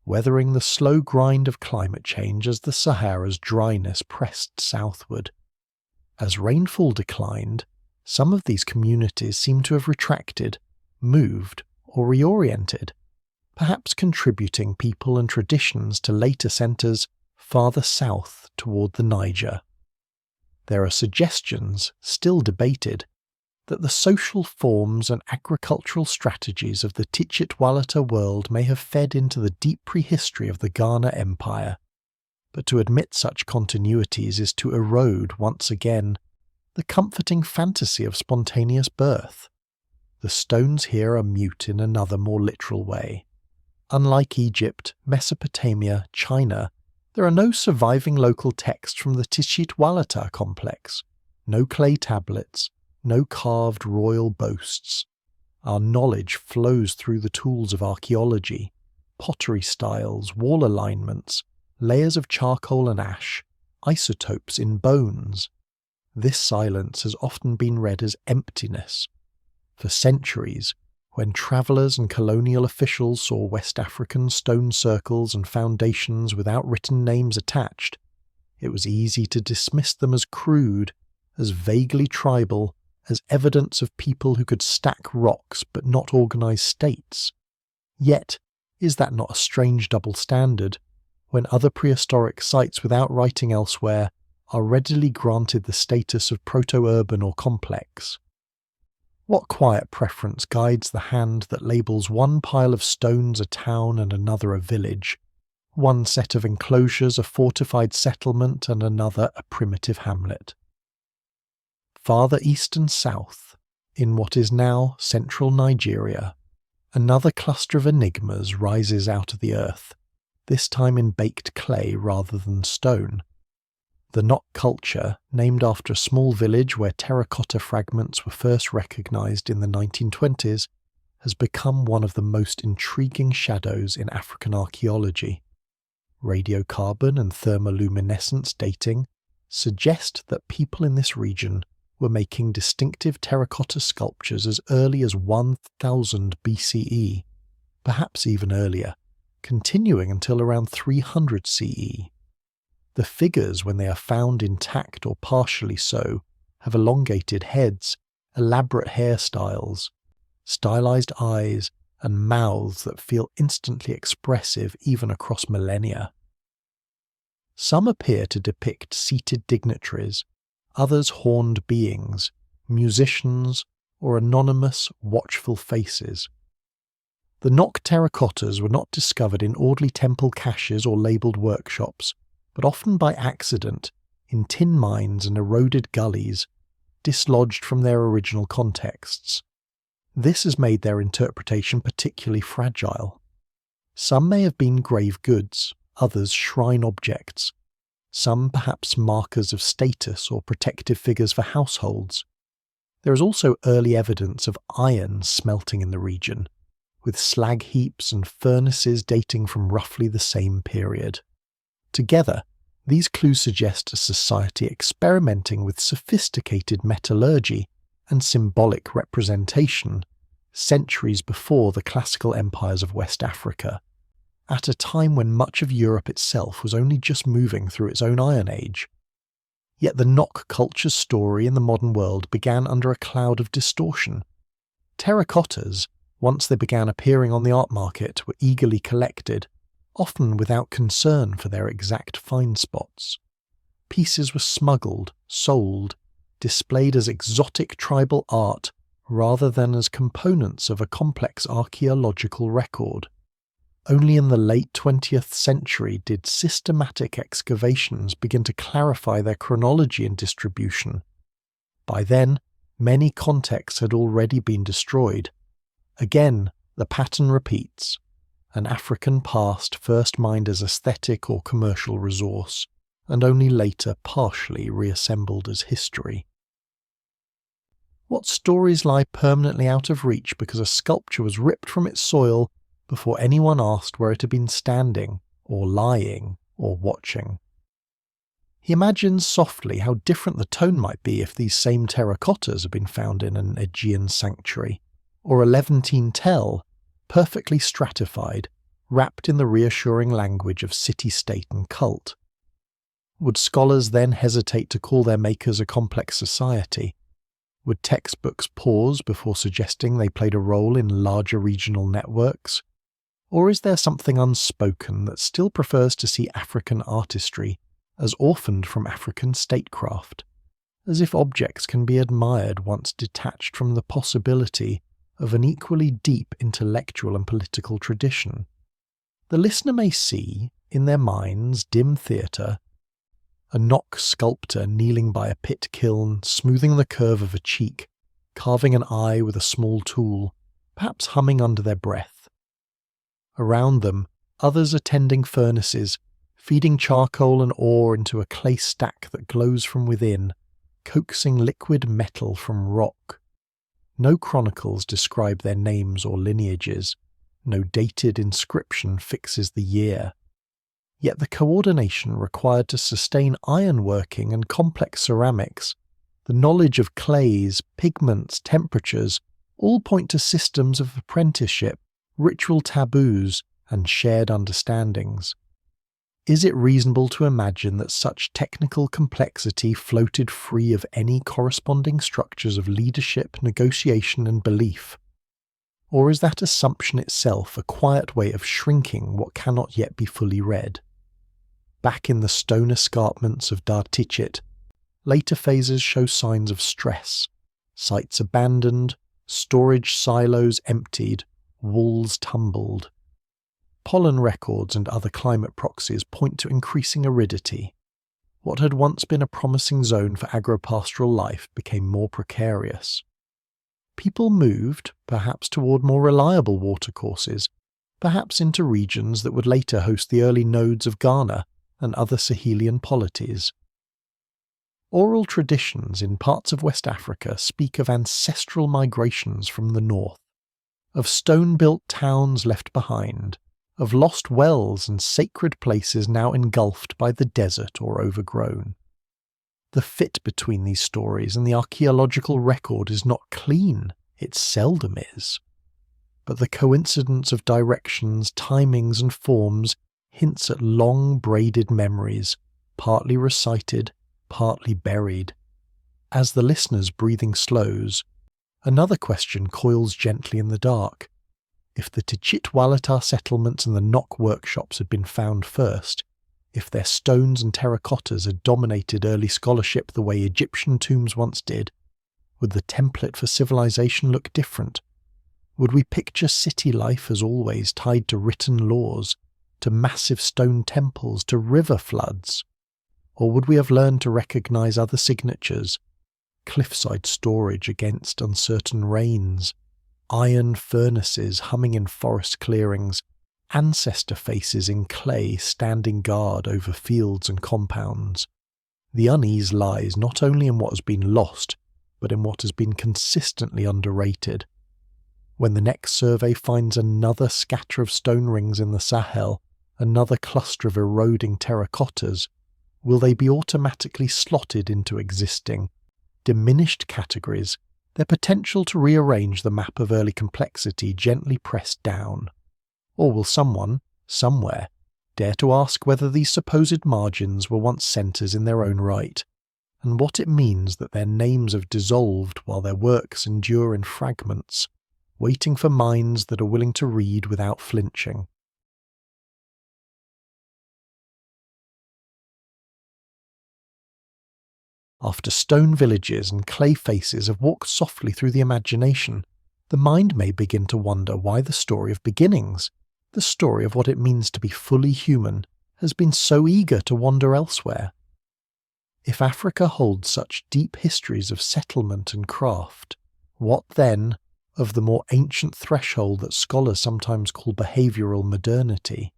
weathering the slow grind of climate change as the Sahara's dryness pressed southward? As rainfall declined, some of these communities seem to have retracted, moved, or reoriented, perhaps contributing people and traditions to later centres farther south toward the Niger. There are suggestions, still debated, that the social forms and agricultural strategies of the Tichit Walata world may have fed into the deep prehistory of the Ghana Empire, but to admit such continuities is to erode, once again, the comforting fantasy of spontaneous birth. The stones here are mute in another more literal way. Unlike Egypt, Mesopotamia, China, there are no surviving local texts from the Tichit Walata complex, no clay tablets, no carved royal boasts. our knowledge flows through the tools of archaeology, pottery styles, wall alignments, layers of charcoal and ash, isotopes in bones. This silence has often been read as emptiness. For centuries, when travellers and colonial officials saw West African stone circles and foundations without written names attached, it was easy to dismiss them as crude, as vaguely tribal, as evidence of people who could stack rocks but not organise states. Yet, is that not a strange double standard, when other prehistoric sites without writing elsewhere are readily granted the status of proto-urban or complex? What quiet preference guides the hand that labels one pile of stones a town and another a village, one set of enclosures a fortified settlement and another a primitive hamlet? Farther east and south, in what is now central Nigeria, another cluster of enigmas rises out of the earth, this time in baked clay rather than stone. The Nok culture, named after a small village where terracotta fragments were first recognised in the 1920s, has become one of the most intriguing shadows in African archaeology. Radiocarbon and thermoluminescence dating suggest that people in this region were making distinctive terracotta sculptures as early as 1000 BCE, perhaps even earlier, continuing until around 300 CE. The figures, when they are found intact or partially so, have elongated heads, elaborate hairstyles, stylized eyes, and mouths that feel instantly expressive even across millennia. Some appear to depict seated dignitaries, others horned beings, musicians, or anonymous, watchful faces. The Nok terracottas were not discovered in orderly temple caches or labelled workshops, but often by accident, in tin mines and eroded gullies, dislodged from their original contexts. This has made their interpretation particularly fragile. Some may have been grave goods, others shrine objects, some perhaps markers of status or protective figures for households. There is also early evidence of iron smelting in the region, with slag heaps and furnaces dating from roughly the same period. Together, these clues suggest a society experimenting with sophisticated metallurgy and symbolic representation centuries before the classical empires of West Africa, at a time when much of Europe itself was only just moving through its own Iron Age. Yet the Nok culture's story in the modern world began under a cloud of distortion. Terracottas, once they began appearing on the art market, were eagerly collected, often without concern for their exact find spots. Pieces were smuggled, sold, displayed as exotic tribal art rather than as components of a complex archaeological record. Only in the late 20th century did systematic excavations begin to clarify their chronology and distribution. By then, many contexts had already been destroyed. Again, the pattern repeats. An African past first mined as aesthetic or commercial resource, and only later partially reassembled as history. What stories lie permanently out of reach because a sculpture was ripped from its soil before anyone asked where it had been standing, or lying, or watching? He imagines softly how different the tone might be if these same terracottas had been found in an Aegean sanctuary, or a Levantine tell, perfectly stratified, wrapped in the reassuring language of city-state and cult. Would scholars then hesitate to call their makers a complex society? Would textbooks pause before suggesting they played a role in larger regional networks? Or is there something unspoken that still prefers to see African artistry as orphaned from African statecraft, as if objects can be admired once detached from the possibility of an equally deep intellectual and political tradition? The listener may see, in their mind's dim theatre, a Nok sculptor kneeling by a pit kiln, smoothing the curve of a cheek, carving an eye with a small tool, perhaps humming under their breath. Around them, others attending furnaces, feeding charcoal and ore into a clay stack that glows from within, coaxing liquid metal from rock. No chronicles describe their names or lineages. No dated inscription fixes the year. Yet the coordination required to sustain ironworking and complex ceramics, the knowledge of clays, pigments, temperatures, all point to systems of apprenticeship, ritual taboos, and shared understandings. Is it reasonable to imagine that such technical complexity floated free of any corresponding structures of leadership, negotiation, and belief? Or is that assumption itself a quiet way of shrinking what cannot yet be fully read? Back in the stone escarpments of Dartichit, later phases show signs of stress, sites abandoned, storage silos emptied, walls tumbled. Pollen records and other climate proxies point to increasing aridity. What had once been a promising zone for agropastoral life became more precarious. People moved, perhaps toward more reliable watercourses, perhaps into regions that would later host the early nodes of Ghana and other Sahelian polities. Oral traditions in parts of West Africa speak of ancestral migrations from the north, of stone-built towns left behind, of lost wells and sacred places now engulfed by the desert or overgrown. The fit between these stories and the archaeological record is not clean, it seldom is. But the coincidence of directions, timings, and forms hints at long braided memories, partly recited, partly buried. As the listener's breathing slows, another question coils gently in the dark. If the Tchit-Walata settlements and the Nok workshops had been found first, if their stones and terracottas had dominated early scholarship the way Egyptian tombs once did, would the template for civilization look different? Would we picture city life as always tied to written laws, to massive stone temples, to river floods? Or would we have learned to recognize other signatures, cliffside storage against uncertain rains, iron furnaces humming in forest clearings, ancestor faces in clay standing guard over fields and compounds? The unease lies not only in what has been lost, but in what has been consistently underrated. When the next survey finds another scatter of stone rings in the Sahel, another cluster of eroding terracottas, will they be automatically slotted into existing, diminished categories, their potential to rearrange the map of early complexity gently pressed down? Or will someone, somewhere, dare to ask whether these supposed margins were once centres in their own right, and what it means that their names have dissolved while their works endure in fragments, waiting for minds that are willing to read without flinching? After stone villages and clay faces have walked softly through the imagination, the mind may begin to wonder why the story of beginnings, the story of what it means to be fully human, has been so eager to wander elsewhere. If Africa holds such deep histories of settlement and craft, what then of the more ancient threshold that scholars sometimes call behavioural modernity?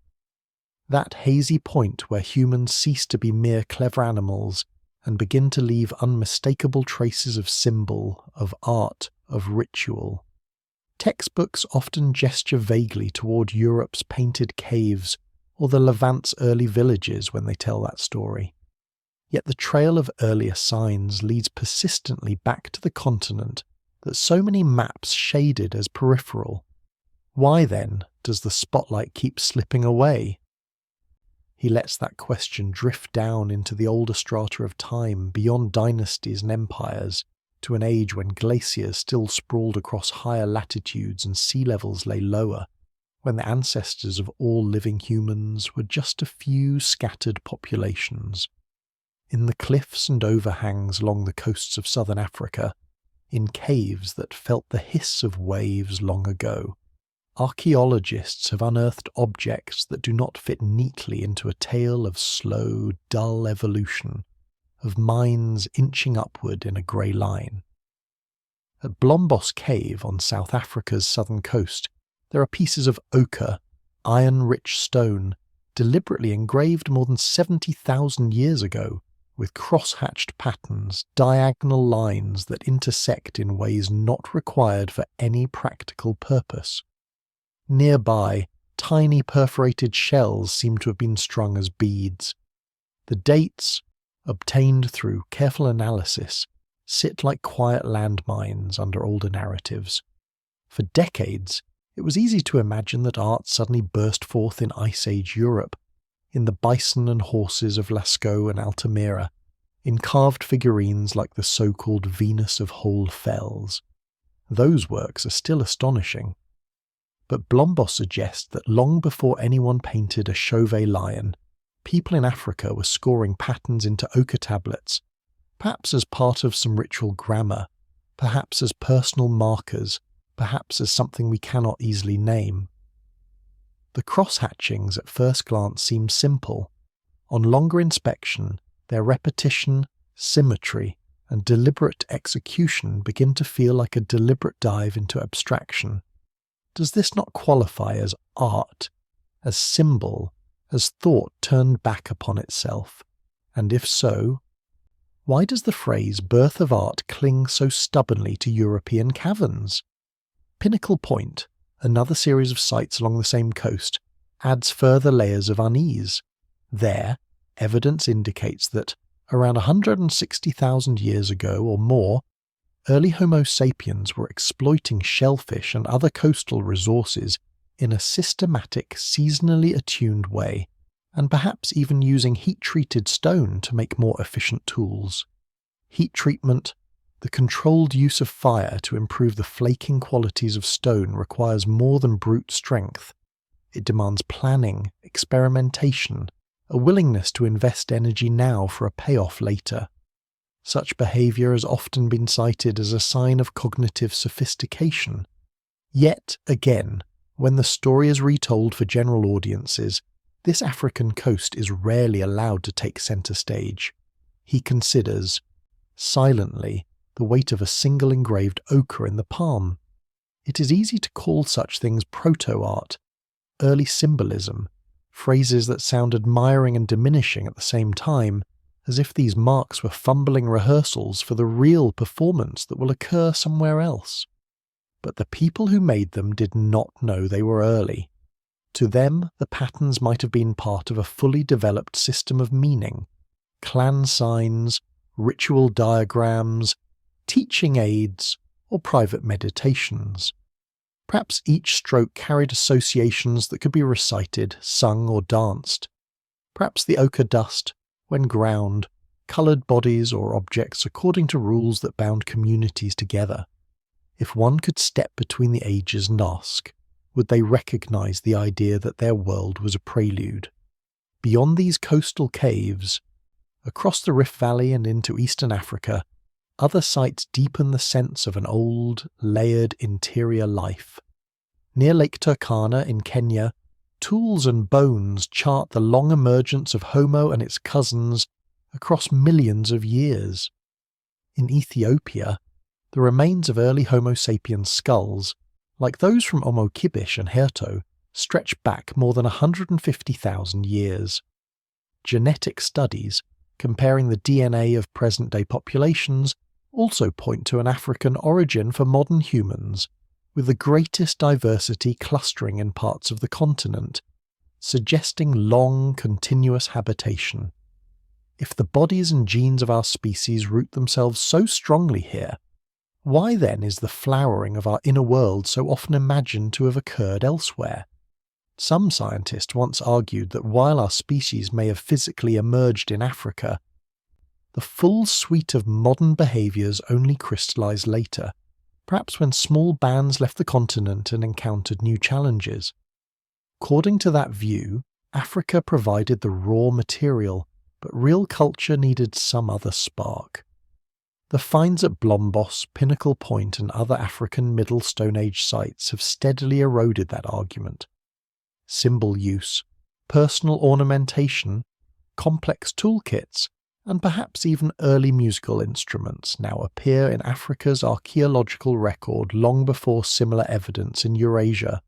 That hazy point where humans cease to be mere clever animals and begin to leave unmistakable traces of symbol, of art, of ritual. Textbooks often gesture vaguely toward Europe's painted caves or the Levant's early villages when they tell that story. Yet the trail of earlier signs leads persistently back to the continent that so many maps shaded as peripheral. Why then does the spotlight keep slipping away? He lets that question drift down into the older strata of time beyond dynasties and empires, to an age when glaciers still sprawled across higher latitudes and sea levels lay lower, when the ancestors of all living humans were just a few scattered populations. In the cliffs and overhangs along the coasts of southern Africa, in caves that felt the hiss of waves long ago, archaeologists have unearthed objects that do not fit neatly into a tale of slow, dull evolution, of minds inching upward in a grey line. At Blombos Cave on South Africa's southern coast, there are pieces of ochre, iron-rich stone, deliberately engraved more than 70,000 years ago, with cross-hatched patterns, diagonal lines that intersect in ways not required for any practical purpose. Nearby, tiny perforated shells seem to have been strung as beads. The dates, obtained through careful analysis, sit like quiet landmines under older narratives. For decades, it was easy to imagine that art suddenly burst forth in Ice Age Europe, in the bison and horses of Lascaux and Altamira, in carved figurines like the so-called Venus of Whole Fells. Those works are still astonishing. But Blombos suggests that long before anyone painted a Chauvet lion, people in Africa were scoring patterns into ochre tablets, perhaps as part of some ritual grammar, perhaps as personal markers, perhaps as something we cannot easily name. The cross-hatchings at first glance seem simple. On longer inspection, their repetition, symmetry, and deliberate execution begin to feel like a deliberate dive into abstraction. Does this not qualify as art, as symbol, as thought turned back upon itself? And if so, why does the phrase birth of art cling so stubbornly to European caverns? Pinnacle Point, another series of sites along the same coast, adds further layers of unease. There, evidence indicates that, around 160,000 years ago or more, early Homo sapiens were exploiting shellfish and other coastal resources in a systematic, seasonally attuned way, and perhaps even using heat-treated stone to make more efficient tools. Heat treatment, the controlled use of fire to improve the flaking qualities of stone, requires more than brute strength. It demands planning, experimentation, a willingness to invest energy now for a payoff later. Such behavior has often been cited as a sign of cognitive sophistication. Yet, again, when the story is retold for general audiences, this African coast is rarely allowed to take centre stage. He considers, silently, the weight of a single engraved ochre in the palm. It is easy to call such things proto-art, early symbolism, phrases that sound admiring and diminishing at the same time, as if these marks were fumbling rehearsals for the real performance that will occur somewhere else. But the people who made them did not know they were early. To them, the patterns might have been part of a fully developed system of meaning, clan signs, ritual diagrams, teaching aids, or private meditations. Perhaps each stroke carried associations that could be recited, sung, or danced. Perhaps the ochre dust, when ground, coloured bodies or objects according to rules that bound communities together. If one could step between the ages and ask, would they recognise the idea that their world was a prelude? Beyond these coastal caves, across the Rift Valley and into eastern Africa, other sites deepen the sense of an old, layered interior life. Near Lake Turkana in Kenya, tools and bones chart the long emergence of Homo and its cousins across millions of years. In Ethiopia, the remains of early Homo sapiens skulls, like those from Omo Kibish and Herto, stretch back more than 150,000 years. Genetic studies, comparing the DNA of present-day populations, also point to an African origin for modern humans, with the greatest diversity clustering in parts of the continent, suggesting long, continuous habitation. If the bodies and genes of our species root themselves so strongly here, why then is the flowering of our inner world so often imagined to have occurred elsewhere? Some scientists once argued that while our species may have physically emerged in Africa, the full suite of modern behaviours only crystallised later, perhaps when small bands left the continent and encountered new challenges. According to that view, Africa provided the raw material, but real culture needed some other spark. The finds at Blombos, Pinnacle Point and other African Middle Stone Age sites have steadily eroded that argument. Symbol use, personal ornamentation, complex toolkits, and perhaps even early musical instruments now appear in Africa's archaeological record long before similar evidence in Eurasia.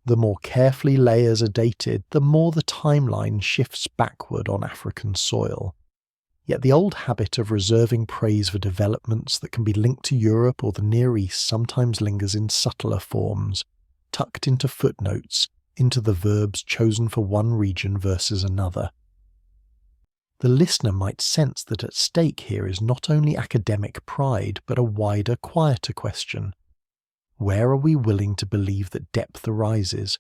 The more carefully layers are dated, the more the timeline shifts backward on African soil. Yet the old habit of reserving praise for developments that can be linked to Europe or the Near East sometimes lingers in subtler forms, tucked into footnotes, into the verbs chosen for one region versus another. The listener might sense that at stake here is not only academic pride, but a wider, quieter question. Where are we willing to believe that depth arises?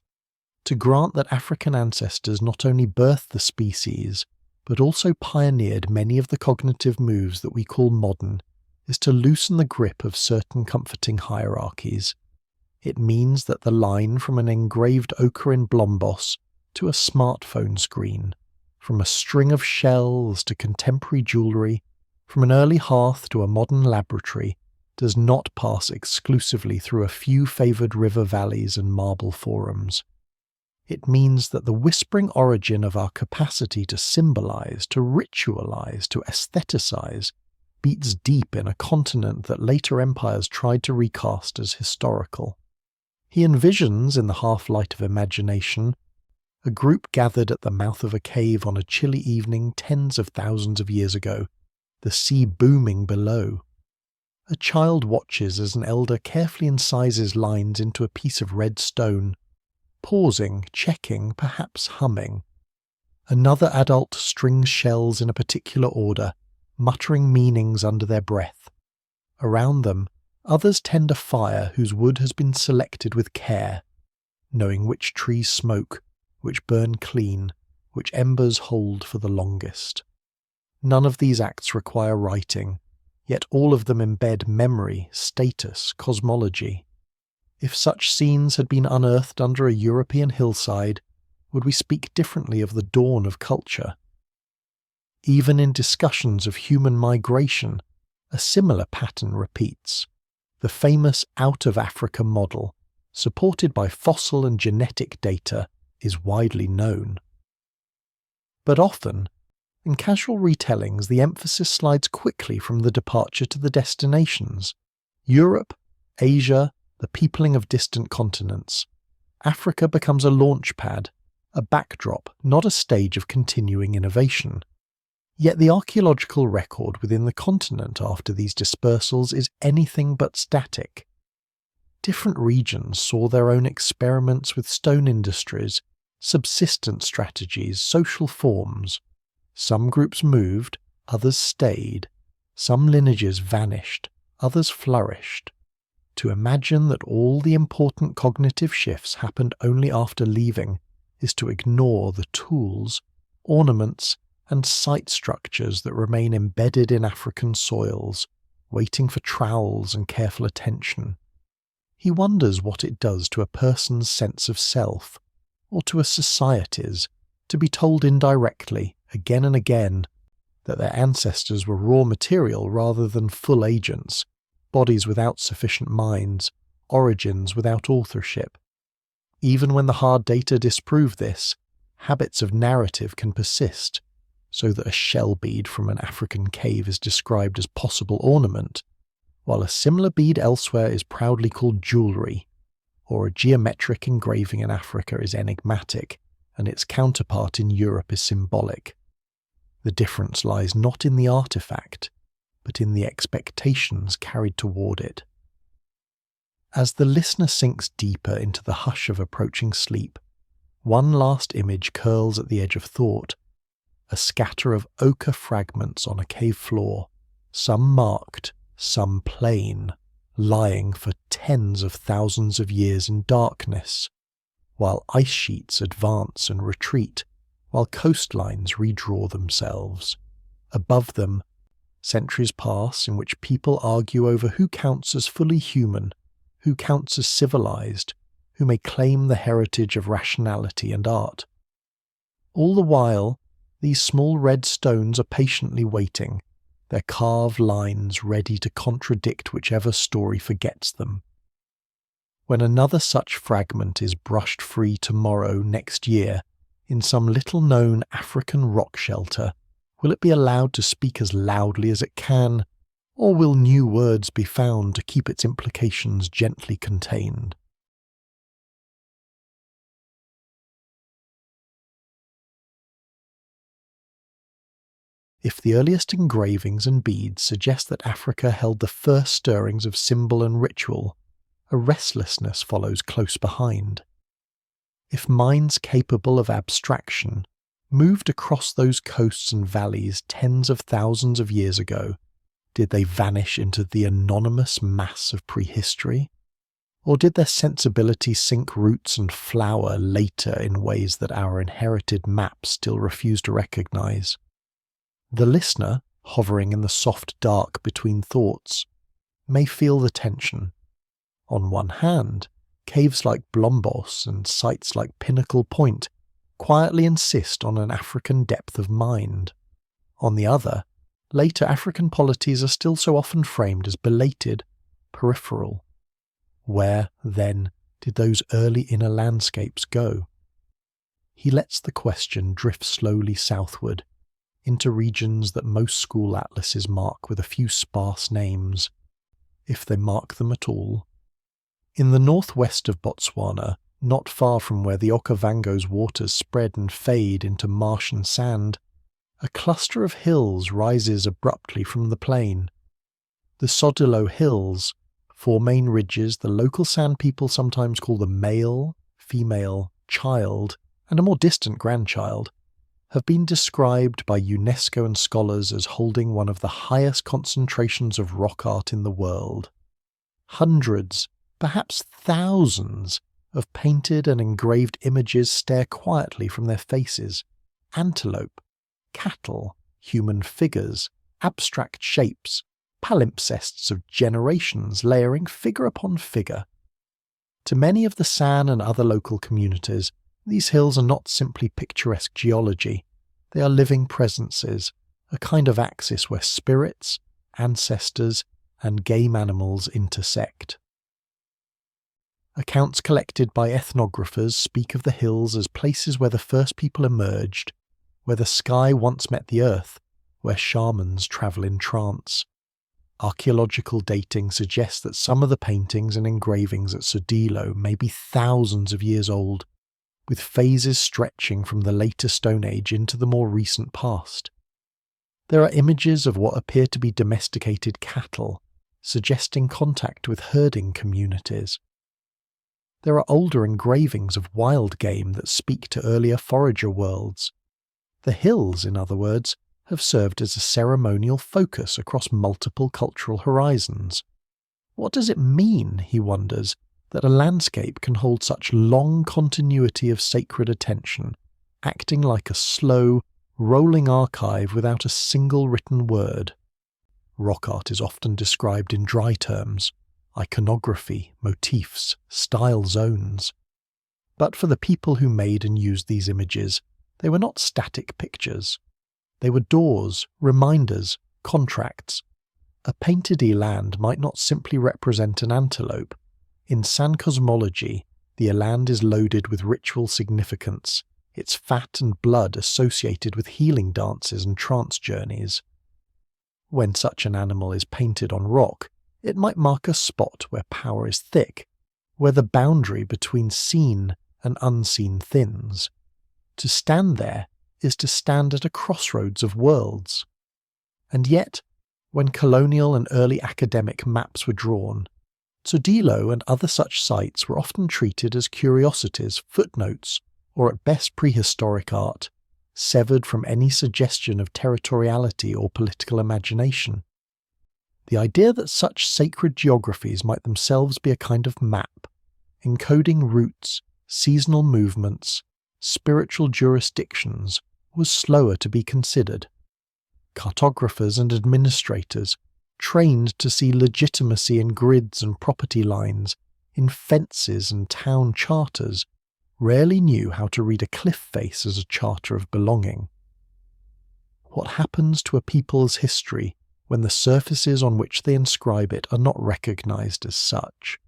To grant that African ancestors not only birthed the species, but also pioneered many of the cognitive moves that we call modern, is to loosen the grip of certain comforting hierarchies. It means that the line from an engraved ochre in Blombos to a smartphone screen, from a string of shells to contemporary jewellery, from an early hearth to a modern laboratory, does not pass exclusively through a few favoured river valleys and marble forums. It means that the whispering origin of our capacity to symbolise, to ritualise, to aestheticize, beats deep in a continent that later empires tried to recast as historical. He envisions, in the half-light of imagination, a group gathered at the mouth of a cave on a chilly evening tens of thousands of years ago, the sea booming below. A child watches as an elder carefully incises lines into a piece of red stone, pausing, checking, perhaps humming. Another adult strings shells in a particular order, muttering meanings under their breath. Around them, others tend a fire whose wood has been selected with care, knowing which trees smoke, which burn clean, which embers hold for the longest. None of these acts require writing, yet all of them embed memory, status, cosmology. If such scenes had been unearthed under a European hillside, would we speak differently of the dawn of culture? Even in discussions of human migration, a similar pattern repeats. The famous out-of-Africa model, supported by fossil and genetic data, is widely known. But often, in casual retellings, the emphasis slides quickly from the departure to the destinations. Europe, Asia, the peopling of distant continents. Africa becomes a launch pad, a backdrop, not a stage of continuing innovation. Yet the archaeological record within the continent after these dispersals is anything but static. Different regions saw their own experiments with stone industries, subsistence strategies, social forms. Some groups moved, others stayed. Some lineages vanished, others flourished. To imagine that all the important cognitive shifts happened only after leaving is to ignore the tools, ornaments, and site structures that remain embedded in African soils, waiting for trowels and careful attention. He wonders what it does to a person's sense of self, or to a society's, to be told indirectly, again and again, that their ancestors were raw material rather than full agents, bodies without sufficient minds, origins without authorship. Even when the hard data disprove this, habits of narrative can persist, so that a shell bead from an African cave is described as possible ornament, while a similar bead elsewhere is proudly called jewellery, or a geometric engraving in Africa is enigmatic, and its counterpart in Europe is symbolic. The difference lies not in the artefact, but in the expectations carried toward it. As the listener sinks deeper into the hush of approaching sleep, one last image curls at the edge of thought, a scatter of ochre fragments on a cave floor, some marked, some plain, lying for tens of thousands of years in darkness, while ice sheets advance and retreat, while coastlines redraw themselves. Above them, centuries pass in which people argue over who counts as fully human, who counts as civilized, who may claim the heritage of rationality and art. All the while, these small red stones are patiently waiting, their carved lines ready to contradict whichever story forgets them. When another such fragment is brushed free tomorrow, next year, in some little-known African rock shelter, will it be allowed to speak as loudly as it can, or will new words be found to keep its implications gently contained? If the earliest engravings and beads suggest that Africa held the first stirrings of symbol and ritual, a restlessness follows close behind. If minds capable of abstraction moved across those coasts and valleys tens of thousands of years ago, did they vanish into the anonymous mass of prehistory? Or did their sensibility sink roots and flower later in ways that our inherited maps still refuse to recognize? The listener, hovering in the soft dark between thoughts, may feel the tension. On one hand, caves like Blombos and sites like Pinnacle Point quietly insist on an African depth of mind. On the other, later African polities are still so often framed as belated, peripheral. Where, then, did those early inner landscapes go? He lets the question drift slowly southward, into regions that most school atlases mark with a few sparse names, if they mark them at all. In the northwest of Botswana, not far from where the Okavango's waters spread and fade into marsh and sand, a cluster of hills rises abruptly from the plain. The Sodilo Hills, 4 main ridges the local San people sometimes call the male, female, child, and a more distant grandchild, have been described by UNESCO and scholars as holding one of the highest concentrations of rock art in the world. Hundreds, perhaps thousands, of painted and engraved images stare quietly from their faces. Antelope, cattle, human figures, abstract shapes, palimpsests of generations layering figure upon figure. To many of the San and other local communities, these hills are not simply picturesque geology. They are living presences, a kind of axis where spirits, ancestors, and game animals intersect. Accounts collected by ethnographers speak of the hills as places where the first people emerged, where the sky once met the earth, where shamans travel in trance. Archaeological dating suggests that some of the paintings and engravings at Sodilo may be thousands of years old, with phases stretching from the later Stone Age into the more recent past. There are images of what appear to be domesticated cattle, suggesting contact with herding communities. There are older engravings of wild game that speak to earlier forager worlds. The hills, in other words, have served as a ceremonial focus across multiple cultural horizons. What does it mean, he wonders, that a landscape can hold such long continuity of sacred attention, acting like a slow, rolling archive without a single written word? Rock art is often described in dry terms: iconography, motifs, style zones. But for the people who made and used these images, they were not static pictures. They were doors, reminders, contracts. A painted eland might not simply represent an antelope. In San cosmology, the eland is loaded with ritual significance, its fat and blood associated with healing dances and trance journeys. When such an animal is painted on rock, it might mark a spot where power is thick, where the boundary between seen and unseen thins. To stand there is to stand at a crossroads of worlds. And yet, when colonial and early academic maps were drawn, Sodilo and other such sites were often treated as curiosities, footnotes, or at best prehistoric art, severed from any suggestion of territoriality or political imagination. The idea that such sacred geographies might themselves be a kind of map, encoding routes, seasonal movements, spiritual jurisdictions, was slower to be considered. Cartographers and administrators, trained to see legitimacy in grids and property lines, in fences and town charters, rarely knew how to read a cliff face as a charter of belonging. What happens to a people's history when the surfaces on which they inscribe it are not recognized as such?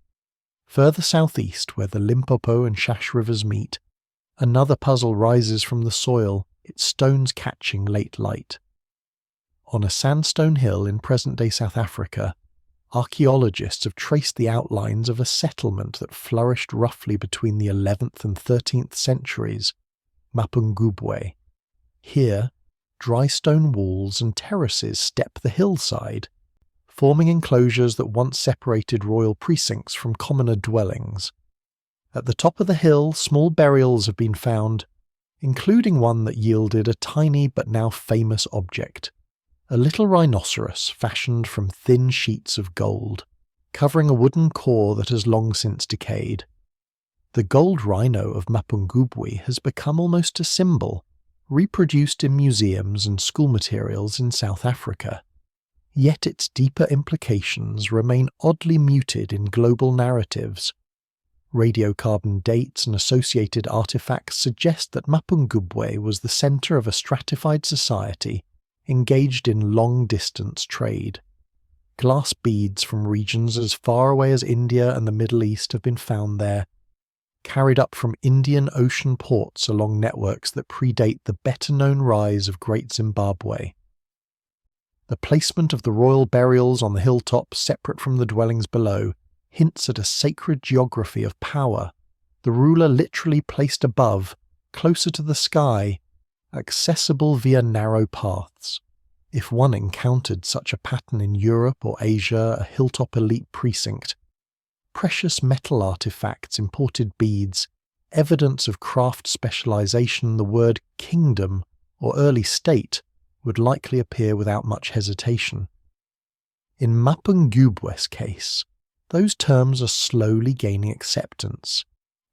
Further southeast, where the Limpopo and Shash rivers meet, another puzzle rises from the soil, its stones catching late light. On a sandstone hill in present-day South Africa, archaeologists have traced the outlines of a settlement that flourished roughly between the 11th and 13th centuries, Mapungubwe. Here, dry stone walls and terraces step the hillside, forming enclosures that once separated royal precincts from commoner dwellings. At the top of the hill, small burials have been found, including one that yielded a tiny but now famous object, a little rhinoceros fashioned from thin sheets of gold, covering a wooden core that has long since decayed. The gold rhino of Mapungubwe has become almost a symbol, reproduced in museums and school materials in South Africa. Yet its deeper implications remain oddly muted in global narratives. Radiocarbon dates and associated artifacts suggest that Mapungubwe was the centre of a stratified society engaged in long-distance trade. Glass beads from regions as far away as India and the Middle East have been found there, carried up from Indian Ocean ports along networks that predate the better-known rise of Great Zimbabwe. The placement of the royal burials on the hilltop, separate from the dwellings below, hints at a sacred geography of power, the ruler literally placed above, closer to the sky, accessible via narrow paths. If one encountered such a pattern in Europe or Asia, a hilltop elite precinct, precious metal artifacts, imported beads, evidence of craft specialization, the word kingdom or early state would likely appear without much hesitation. In Mapungubwe's case, those terms are slowly gaining acceptance,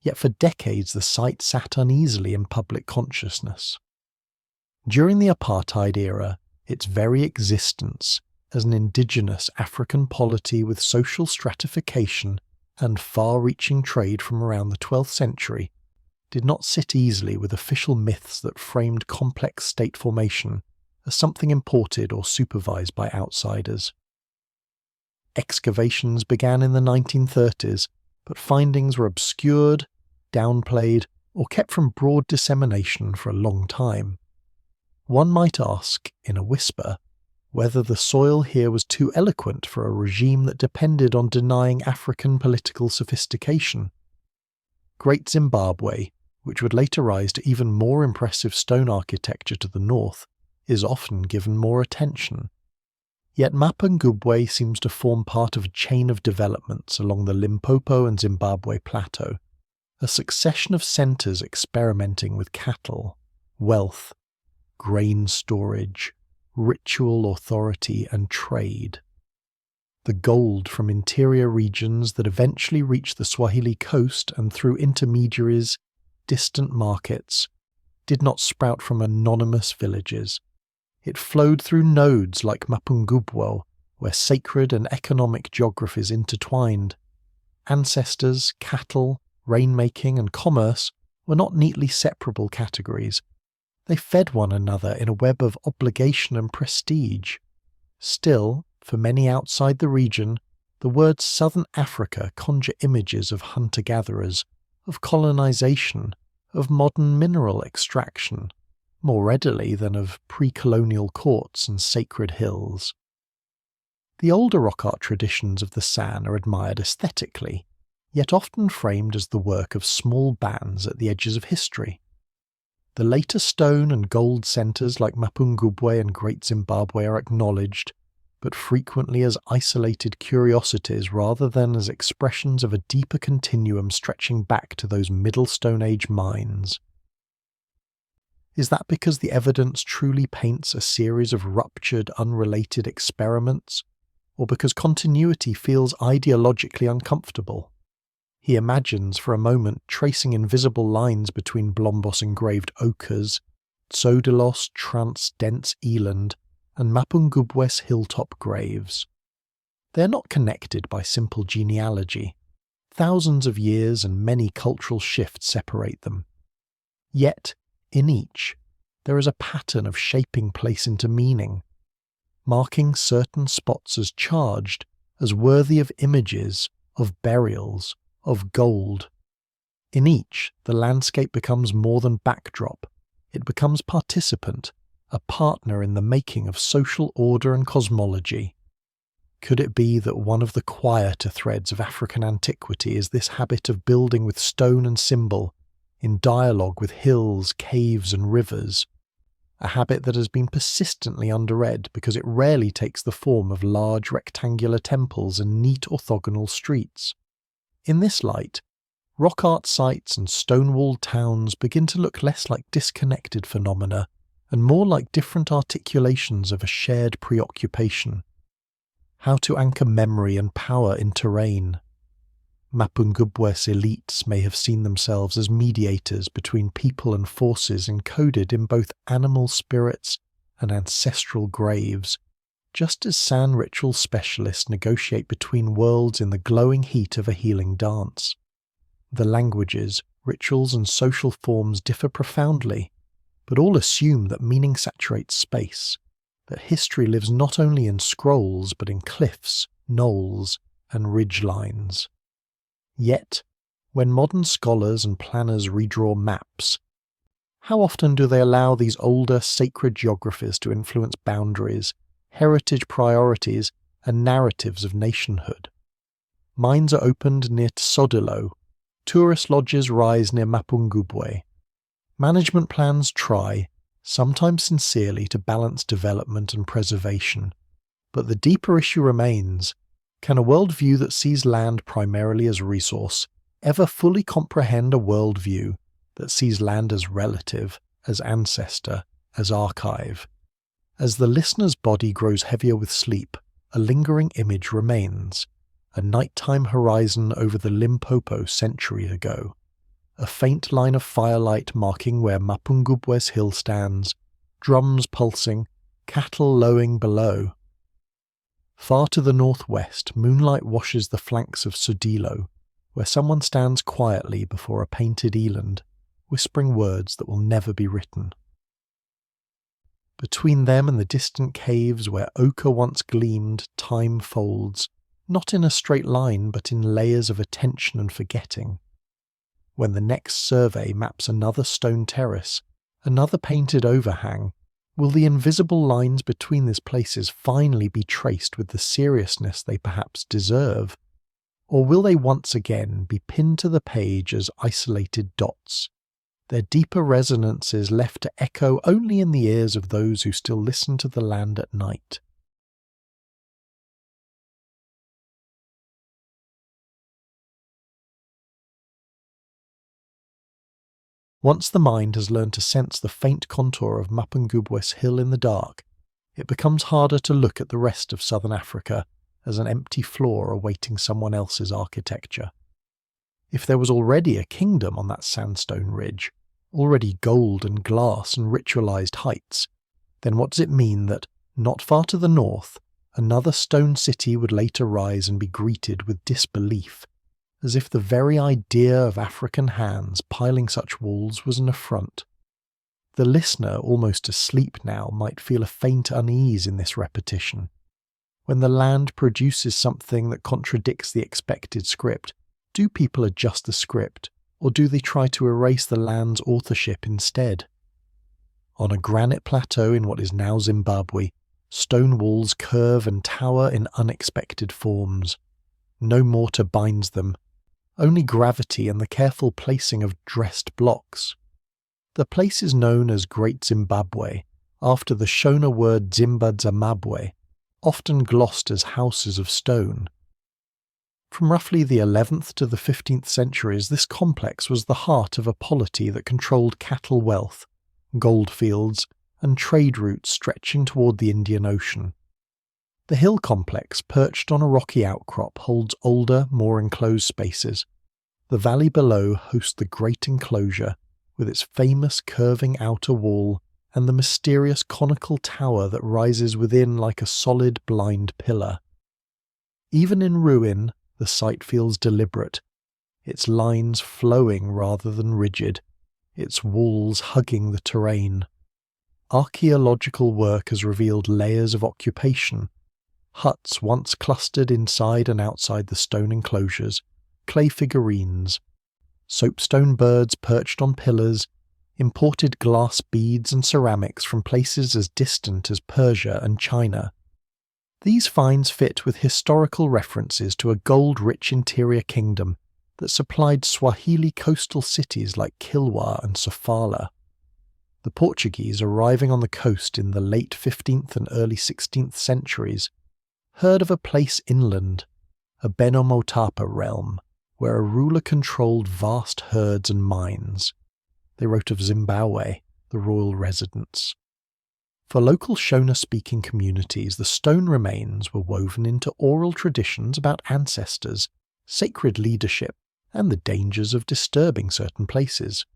yet for decades the site sat uneasily in public consciousness. During the apartheid era, its very existence as an indigenous African polity with social stratification and far-reaching trade from around the 12th century did not sit easily with official myths that framed complex state formation as something imported or supervised by outsiders. Excavations began in the 1930s, but findings were obscured, downplayed, or kept from broad dissemination for a long time. One might ask, in a whisper, whether the soil here was too eloquent for a regime that depended on denying African political sophistication. Great Zimbabwe, which would later rise to even more impressive stone architecture to the north, is often given more attention. Yet Mapungubwe seems to form part of a chain of developments along the Limpopo and Zimbabwe plateau, a succession of centres experimenting with cattle, wealth, grain storage, ritual authority and trade. The gold from interior regions that eventually reached the Swahili coast and through intermediaries, distant markets, did not sprout from anonymous villages. It flowed through nodes like Mapungubwe, where sacred and economic geographies intertwined. Ancestors, cattle, rainmaking and commerce were not neatly separable categories. They fed one another in a web of obligation and prestige. Still, for many outside the region, the words Southern Africa conjure images of hunter-gatherers, of colonization, of modern mineral extraction, more readily than of pre-colonial courts and sacred hills. The older rock art traditions of the San are admired aesthetically, yet often framed as the work of small bands at the edges of history. The later stone and gold centres like Mapungubwe and Great Zimbabwe are acknowledged, but frequently as isolated curiosities rather than as expressions of a deeper continuum stretching back to those Middle Stone Age mines. Is that because the evidence truly paints a series of ruptured, unrelated experiments, or because continuity feels ideologically uncomfortable? He imagines for a moment tracing invisible lines between Blombos engraved ochres, Tsodelos trans-dense eland, and Mapungubwe's hilltop graves. They are not connected by simple genealogy. Thousands of years and many cultural shifts separate them. Yet, in each, there is a pattern of shaping place into meaning, marking certain spots as charged, as worthy of images, of burials, of gold. In each, the landscape becomes more than backdrop. It becomes participant, a partner in the making of social order and cosmology. Could it be that one of the quieter threads of African antiquity is this habit of building with stone and symbol, in dialogue with hills, caves and rivers, a habit that has been persistently underread because it rarely takes the form of large rectangular temples and neat orthogonal streets. In this light, rock art sites and stone-walled towns begin to look less like disconnected phenomena and more like different articulations of a shared preoccupation. How to anchor memory and power in terrain. Mapungubwe's elites may have seen themselves as mediators between people and forces encoded in both animal spirits and ancestral graves, just as San ritual specialists negotiate between worlds in the glowing heat of a healing dance. The languages, rituals, and social forms differ profoundly, but all assume that meaning saturates space, that history lives not only in scrolls but in cliffs, knolls, and ridgelines. Yet, when modern scholars and planners redraw maps, how often do they allow these older sacred geographies to influence boundaries, heritage priorities, and narratives of nationhood? Mines are opened near Tsodilo, tourist lodges rise near Mapungubwe. Management plans try, sometimes sincerely, to balance development and preservation, but the deeper issue remains: can a worldview that sees land primarily as a resource ever fully comprehend a worldview that sees land as relative, as ancestor, as archive? As the listener's body grows heavier with sleep, a lingering image remains: a nighttime horizon over the Limpopo century ago, a faint line of firelight marking where Mapungubwe's hill stands, drums pulsing, cattle lowing below. Far to the northwest, moonlight washes the flanks of Sodilo, where someone stands quietly before a painted eland, whispering words that will never be written. Between them and the distant caves where ochre once gleamed, time folds, not in a straight line but in layers of attention and forgetting. When the next survey maps another stone terrace, another painted overhang, will the invisible lines between these places finally be traced with the seriousness they perhaps deserve? Or will they once again be pinned to the page as isolated dots, their deeper resonances left to echo only in the ears of those who still listen to the land at night? Once the mind has learned to sense the faint contour of Mapungubwe's hill in the dark, it becomes harder to look at the rest of southern Africa as an empty floor awaiting someone else's architecture. If there was already a kingdom on that sandstone ridge, already gold and glass and ritualized heights, then what does it mean that, not far to the north, another stone city would later rise and be greeted with disbelief, as if the very idea of African hands piling such walls was an affront? The listener, almost asleep now, might feel a faint unease in this repetition. When the land produces something that contradicts the expected script, do people adjust the script, or do they try to erase the land's authorship instead? On a granite plateau in what is now Zimbabwe, stone walls curve and tower in unexpected forms. No mortar binds them, only gravity and the careful placing of dressed blocks. The place is known as Great Zimbabwe, after the Shona word Zimbadzamabwe, often glossed as houses of stone. From roughly the 11th to the 15th centuries, this complex was the heart of a polity that controlled cattle wealth, goldfields, and trade routes stretching toward the Indian Ocean. The hill complex, perched on a rocky outcrop, holds older, more enclosed spaces. The valley below hosts the great enclosure, with its famous curving outer wall and the mysterious conical tower that rises within like a solid blind pillar. Even in ruin, the site feels deliberate, its lines flowing rather than rigid, its walls hugging the terrain. Archaeological work has revealed layers of occupation, huts once clustered inside and outside the stone enclosures, clay figurines, soapstone birds perched on pillars, imported glass beads and ceramics from places as distant as Persia and China. These finds fit with historical references to a gold-rich interior kingdom that supplied Swahili coastal cities like Kilwa and Sofala. The The Portuguese, arriving on the coast in the late 15th and early 16th centuries, heard of a place inland, a Mesopotamia realm, where a ruler controlled vast herds and mines. They wrote of Zimbabwe, the royal residence. For local Shona-speaking communities, the stone remains were woven into oral traditions about ancestors, sacred leadership, and the dangers of disturbing certain places.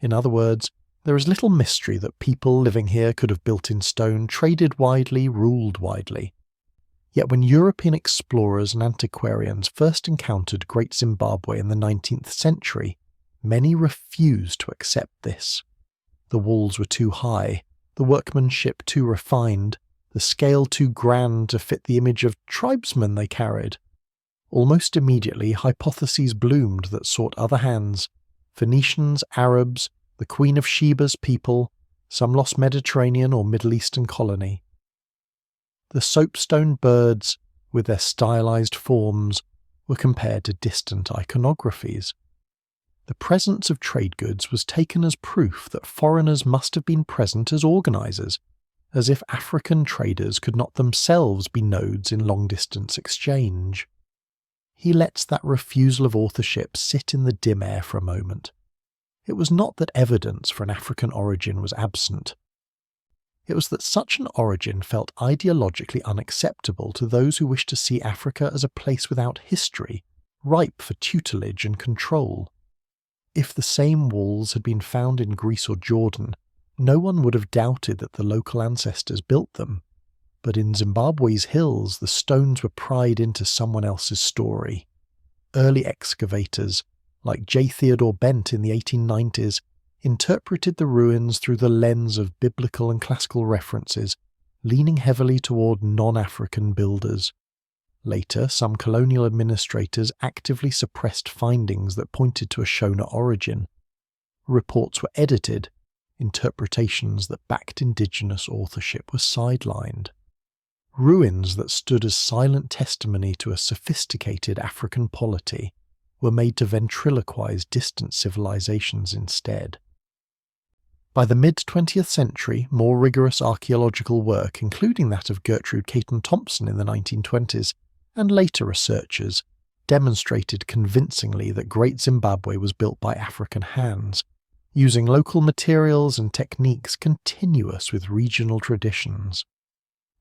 In other words, there is little mystery that people living here could have built in stone, traded widely, ruled widely. Yet when European explorers and antiquarians first encountered Great Zimbabwe in the 19th century, many refused to accept this. The walls were too high, the workmanship too refined, the scale too grand to fit the image of tribesmen they carried. Almost immediately, hypotheses bloomed that sought other hands: Phoenicians, Arabs, the Queen of Sheba's people, some lost Mediterranean or Middle Eastern colony. The soapstone birds, with their stylized forms, were compared to distant iconographies. The presence of trade goods was taken as proof that foreigners must have been present as organizers, as if African traders could not themselves be nodes in long-distance exchange. He lets that refusal of authorship sit in the dim air for a moment. It was not that evidence for an African origin was absent. It was that such an origin felt ideologically unacceptable to those who wished to see Africa as a place without history, ripe for tutelage and control. If the same walls had been found in Greece or Jordan, no one would have doubted that the local ancestors built them. But in Zimbabwe's hills, the stones were pried into someone else's story. Early excavators, like J. Theodore Bent in the 1890s, interpreted the ruins through the lens of biblical and classical references, leaning heavily toward non-African builders. Later, some colonial administrators actively suppressed findings that pointed to a Shona origin. Reports were edited, interpretations that backed indigenous authorship were sidelined. Ruins that stood as silent testimony to a sophisticated African polity were made to ventriloquize distant civilizations instead. By the mid-20th century, more rigorous archaeological work, including that of Gertrude Caton Thompson in the 1920s, and later researchers, demonstrated convincingly that Great Zimbabwe was built by African hands, using local materials and techniques continuous with regional traditions.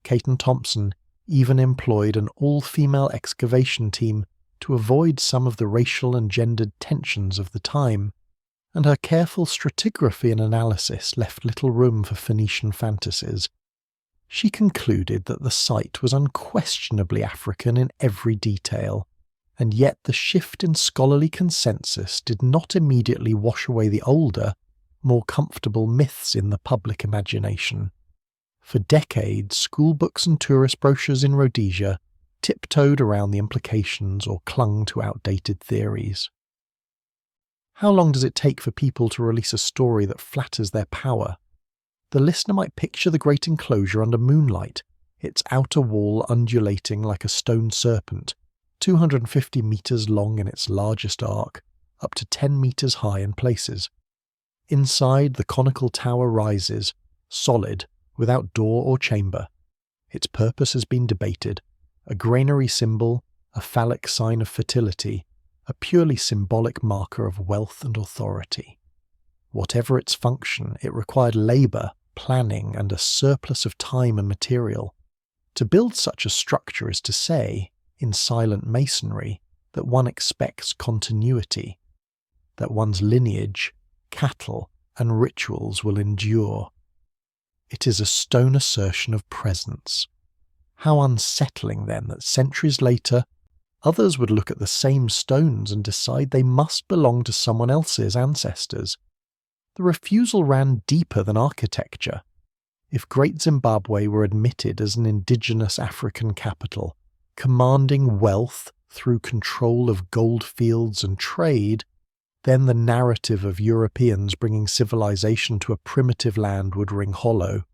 Caton Thompson even employed an all-female excavation team to avoid some of the racial and gendered tensions of the time, and her careful stratigraphy and analysis left little room for Phoenician fantasies. She concluded that the site was unquestionably African in every detail, and yet the shift in scholarly consensus did not immediately wash away the older, more comfortable myths in the public imagination. For decades, schoolbooks and tourist brochures in Rhodesia tiptoed around the implications or clung to outdated theories. How long does it take for people to release a story that flatters their power? The listener might picture the great enclosure under moonlight, its outer wall undulating like a stone serpent, 250 metres long in its largest arc, up to 10 metres high in places. Inside, the conical tower rises, solid, without door or chamber. Its purpose has been debated: a granary symbol, a phallic sign of fertility, a purely symbolic marker of wealth and authority. Whatever its function, it required labour, planning, and a surplus of time and material. To build such a structure is to say, in silent masonry, that one expects continuity, that one's lineage, cattle, and rituals will endure. It is a stone assertion of presence. How unsettling, then, that centuries later, others would look at the same stones and decide they must belong to someone else's ancestors. The refusal ran deeper than architecture. If Great Zimbabwe were admitted as an indigenous African capital, commanding wealth through control of gold fields and trade, then the narrative of Europeans bringing civilization to a primitive land would ring hollow.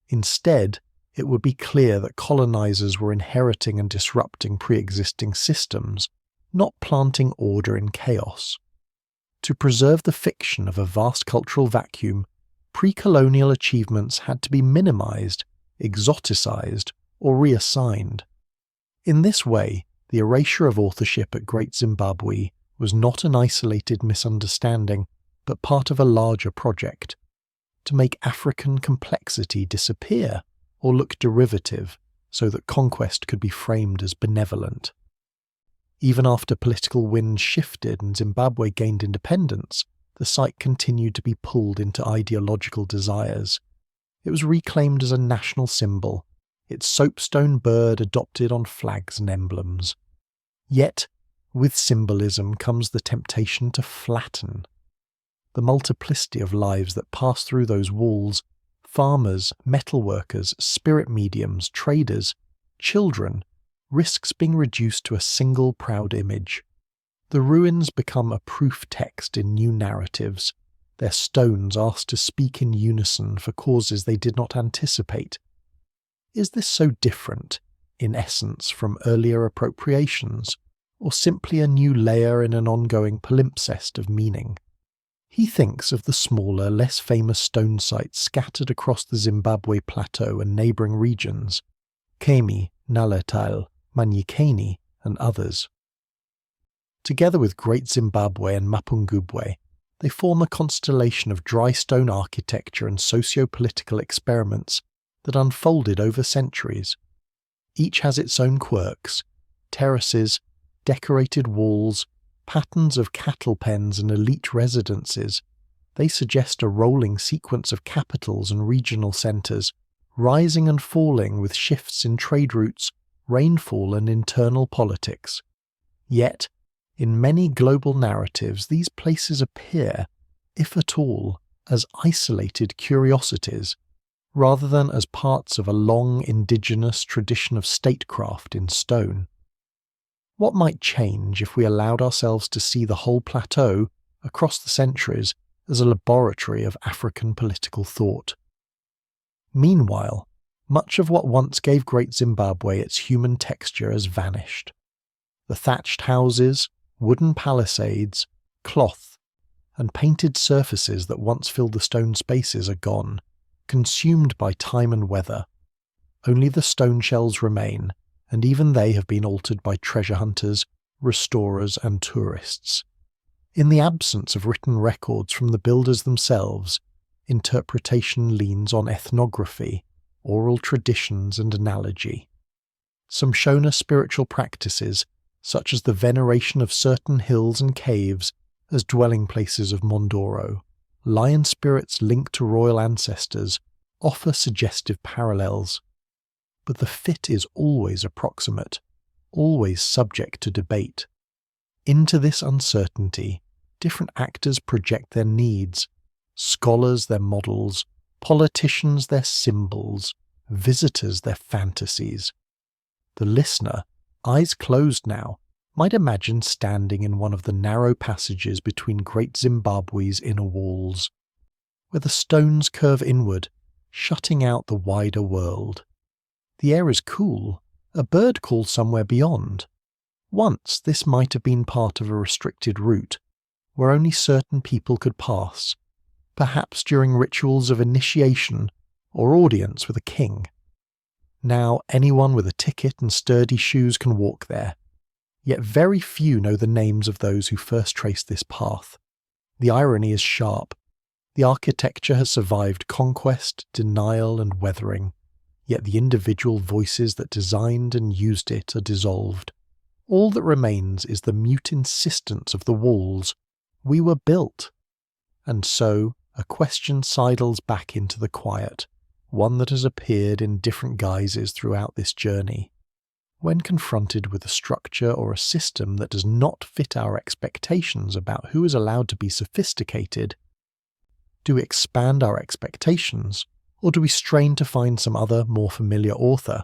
Instead, it would be clear that colonizers were inheriting and disrupting pre-existing systems, not planting order in chaos. To preserve the fiction of a vast cultural vacuum, pre-colonial achievements had to be minimized, exoticized, or reassigned. In this way, the erasure of authorship at Great Zimbabwe was not an isolated misunderstanding, but part of a larger project to make African complexity disappear or look derivative so that conquest could be framed as benevolent. Even after political winds shifted and Zimbabwe gained independence, the site continued to be pulled into ideological desires. It was reclaimed as a national symbol, its soapstone bird adopted on flags and emblems. Yet, with symbolism comes the temptation to flatten. The multiplicity of lives that pass through those walls, farmers, metalworkers, spirit mediums, traders, children, risks being reduced to a single proud image. The ruins become a proof text in new narratives, their stones asked to speak in unison for causes they did not anticipate. Is this so different, in essence, from earlier appropriations, or simply a new layer in an ongoing palimpsest of meaning? He thinks of the smaller, less famous stone sites scattered across the Zimbabwe plateau and neighbouring regions, Kemi, Natal, Manyikeni, and others. Together with Great Zimbabwe and Mapungubwe, they form a constellation of dry stone architecture and socio-political experiments that unfolded over centuries. Each has its own quirks: terraces, decorated walls, patterns of cattle pens and elite residences. They suggest a rolling sequence of capitals and regional centres, rising and falling with shifts in trade routes, rainfall and internal politics. Yet, in many global narratives, these places appear, if at all, as isolated curiosities, rather than as parts of a long indigenous tradition of statecraft in stone. What might change if we allowed ourselves to see the whole plateau, across the centuries, as a laboratory of African political thought? Meanwhile, much of what once gave Great Zimbabwe its human texture has vanished. The thatched houses, wooden palisades, cloth, and painted surfaces that once filled the stone spaces are gone, consumed by time and weather. Only the stone shells remain, and even they have been altered by treasure hunters, restorers, and tourists. In the absence of written records from the builders themselves, interpretation leans on ethnography, oral traditions, and analogy. Some Shona spiritual practices, such as the veneration of certain hills and caves as dwelling places of Mondoro, lion spirits linked to royal ancestors, offer suggestive parallels. But the fit is always approximate, always subject to debate. Into this uncertainty, different actors project their needs, scholars their models, politicians their symbols, visitors their fantasies. The listener, eyes closed now, might imagine standing in one of the narrow passages between Great Zimbabwe's inner walls, where the stones curve inward, shutting out the wider world. The air is cool, a bird calls somewhere beyond. Once this might have been part of a restricted route, where only certain people could pass, perhaps during rituals of initiation or audience with a king. Now anyone with a ticket and sturdy shoes can walk there, yet very few know the names of those who first traced this path. The irony is sharp. The architecture has survived conquest, denial, and weathering, yet the individual voices that designed and used it are dissolved. All that remains is the mute insistence of the walls. We were built. And so, a question sidles back into the quiet, one that has appeared in different guises throughout this journey. When confronted with a structure or a system that does not fit our expectations about who is allowed to be sophisticated, do we expand our expectations, or do we strain to find some other, more familiar author?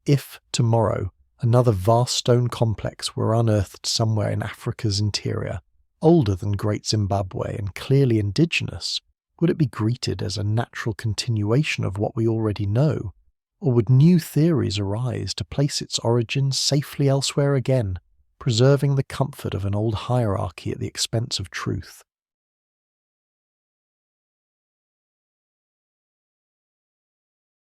If, tomorrow, another vast stone complex were unearthed somewhere in Africa's interior, older than Great Zimbabwe and clearly indigenous, would it be greeted as a natural continuation of what we already know? Or would new theories arise to place its origins safely elsewhere again, preserving the comfort of an old hierarchy at the expense of truth?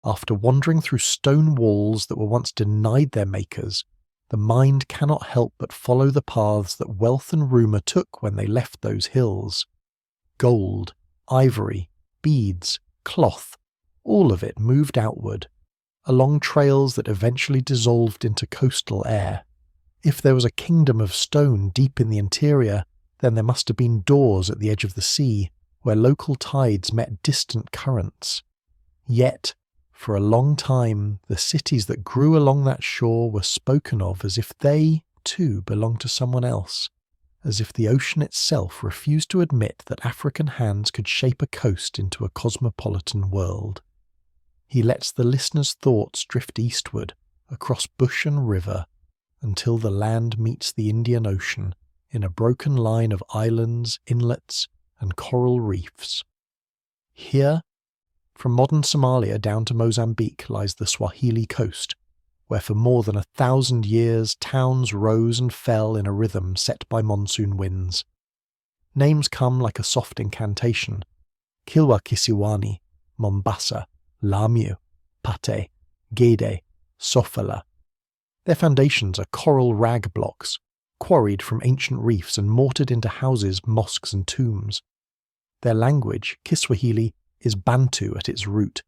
After wandering through stone walls that were once denied their makers, the mind cannot help but follow the paths that wealth and rumour took when they left those hills. Gold, ivory, beads, cloth, all of it moved outward, along trails that eventually dissolved into coastal air. If there was a kingdom of stone deep in the interior, then there must have been doors at the edge of the sea, where local tides met distant currents. Yet, for a long time, the cities that grew along that shore were spoken of as if they, too, belonged to someone else, as if the ocean itself refused to admit that African hands could shape a coast into a cosmopolitan world. He lets the listener's thoughts drift eastward, across bush and river, until the land meets the Indian Ocean in a broken line of islands, inlets, and coral reefs. Here, from modern Somalia down to Mozambique, lies the Swahili coast, where for more than 1,000 years towns rose and fell in a rhythm set by monsoon winds. Names come like a soft incantation: Kilwa Kisiwani, Mombasa, Lamu, Pate, Gede, Sofala. Their foundations are coral rag blocks, quarried from ancient reefs and mortared into houses, mosques and tombs. Their language, Kiswahili, is Bantu at its root,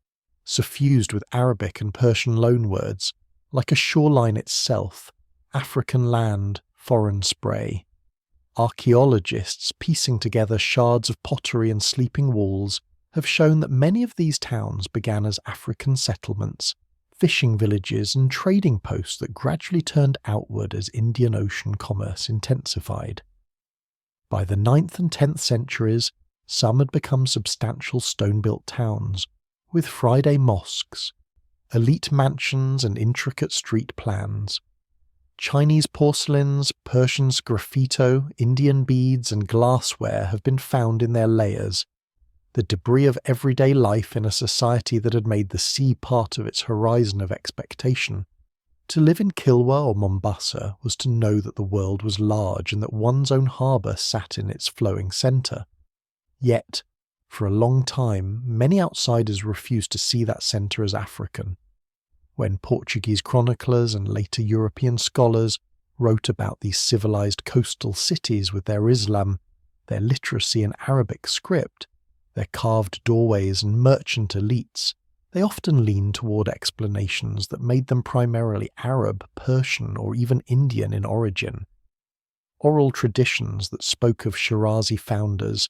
suffused with Arabic and Persian loanwords, like a shoreline itself, African land, foreign spray. Archaeologists, piecing together shards of pottery and sleeping walls, have shown that many of these towns began as African settlements, fishing villages and trading posts that gradually turned outward as Indian Ocean commerce intensified. By the 9th and 10th centuries, some had become substantial stone-built towns, with Friday mosques, elite mansions and intricate street plans. Chinese porcelains, Persian sgraffito, Indian beads and glassware have been found in their layers, the debris of everyday life in a society that had made the sea part of its horizon of expectation. To live in Kilwa or Mombasa was to know that the world was large and that one's own harbour sat in its flowing centre. Yet, for a long time, many outsiders refused to see that centre as African. When Portuguese chroniclers and later European scholars wrote about these civilized coastal cities with their Islam, their literacy in Arabic script, their carved doorways and merchant elites, they often leaned toward explanations that made them primarily Arab, Persian, or even Indian in origin. Oral traditions that spoke of Shirazi founders,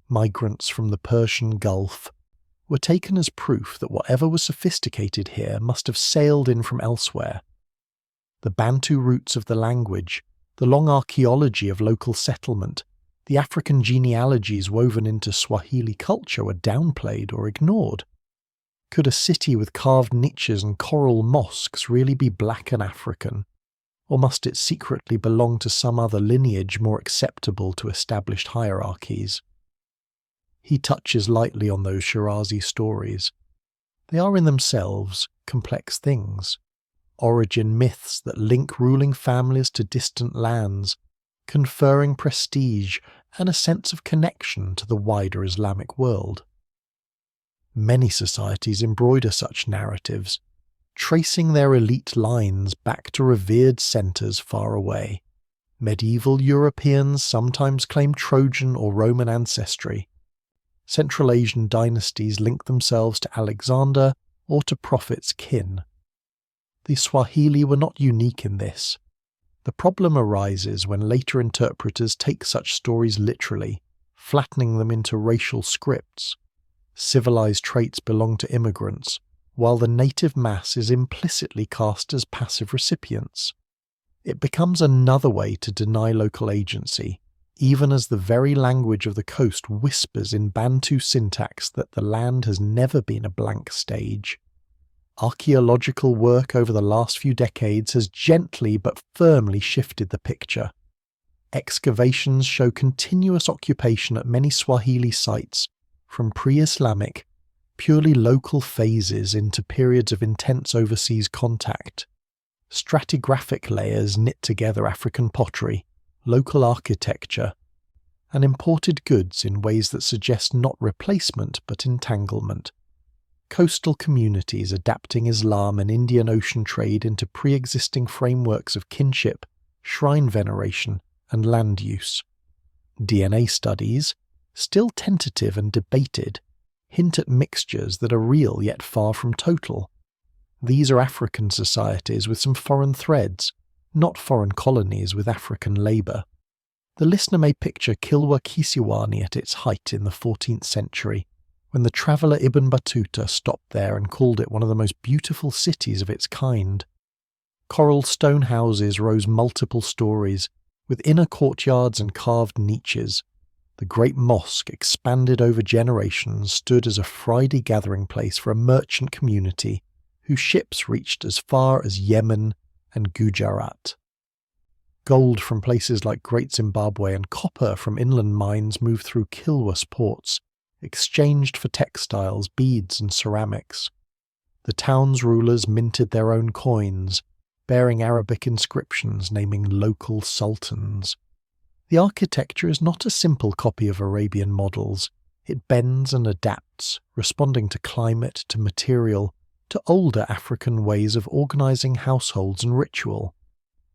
migrants from the Persian Gulf, were taken as proof that whatever was sophisticated here must have sailed in from elsewhere. The Bantu roots of the language, the long archaeology of local settlement, the African genealogies woven into Swahili culture were downplayed or ignored. Could a city with carved niches and coral mosques really be black and African? Or must it secretly belong to some other lineage more acceptable to established hierarchies? He touches lightly on those Shirazi stories. They are in themselves complex things, origin myths that link ruling families to distant lands, conferring prestige and a sense of connection to the wider Islamic world. Many societies embroider such narratives, tracing their elite lines back to revered centres far away. Medieval Europeans sometimes claim Trojan or Roman ancestry. Central Asian dynasties link themselves to Alexander or to prophets' kin. The Swahili were not unique in this. The problem arises when later interpreters take such stories literally, flattening them into racial scripts. Civilized traits belong to immigrants, while the native mass is implicitly cast as passive recipients. It becomes another way to deny local agency, even as the very language of the coast whispers in Bantu syntax that the land has never been a blank stage. Archaeological work over the last few decades has gently but firmly shifted the picture. Excavations show continuous occupation at many Swahili sites, from pre-Islamic, purely local phases into periods of intense overseas contact. Stratigraphic layers knit together African pottery, local architecture, and imported goods in ways that suggest not replacement but entanglement. coastal communities adapting Islam and Indian Ocean trade into pre-existing frameworks of kinship, shrine veneration, and land use. DNA studies, still tentative and debated, hint at mixtures that are real yet far from total. These are African societies with some foreign threads, not foreign colonies with African labour. The listener may picture Kilwa Kisiwani at its height in the 14th century, when the traveller Ibn Battuta stopped there and called it one of the most beautiful cities of its kind. Coral stone houses rose multiple stories, with inner courtyards and carved niches. The great mosque, expanded over generations, stood as a Friday gathering place for a merchant community whose ships reached as far as Yemen and Gujarat. Gold from places like Great Zimbabwe and copper from inland mines moved through Kilwa's ports, exchanged for textiles, beads and ceramics. The town's rulers minted their own coins, bearing Arabic inscriptions naming local sultans. The architecture is not a simple copy of Arabian models. It bends and adapts, responding to climate, to material, to older African ways of organising households and ritual.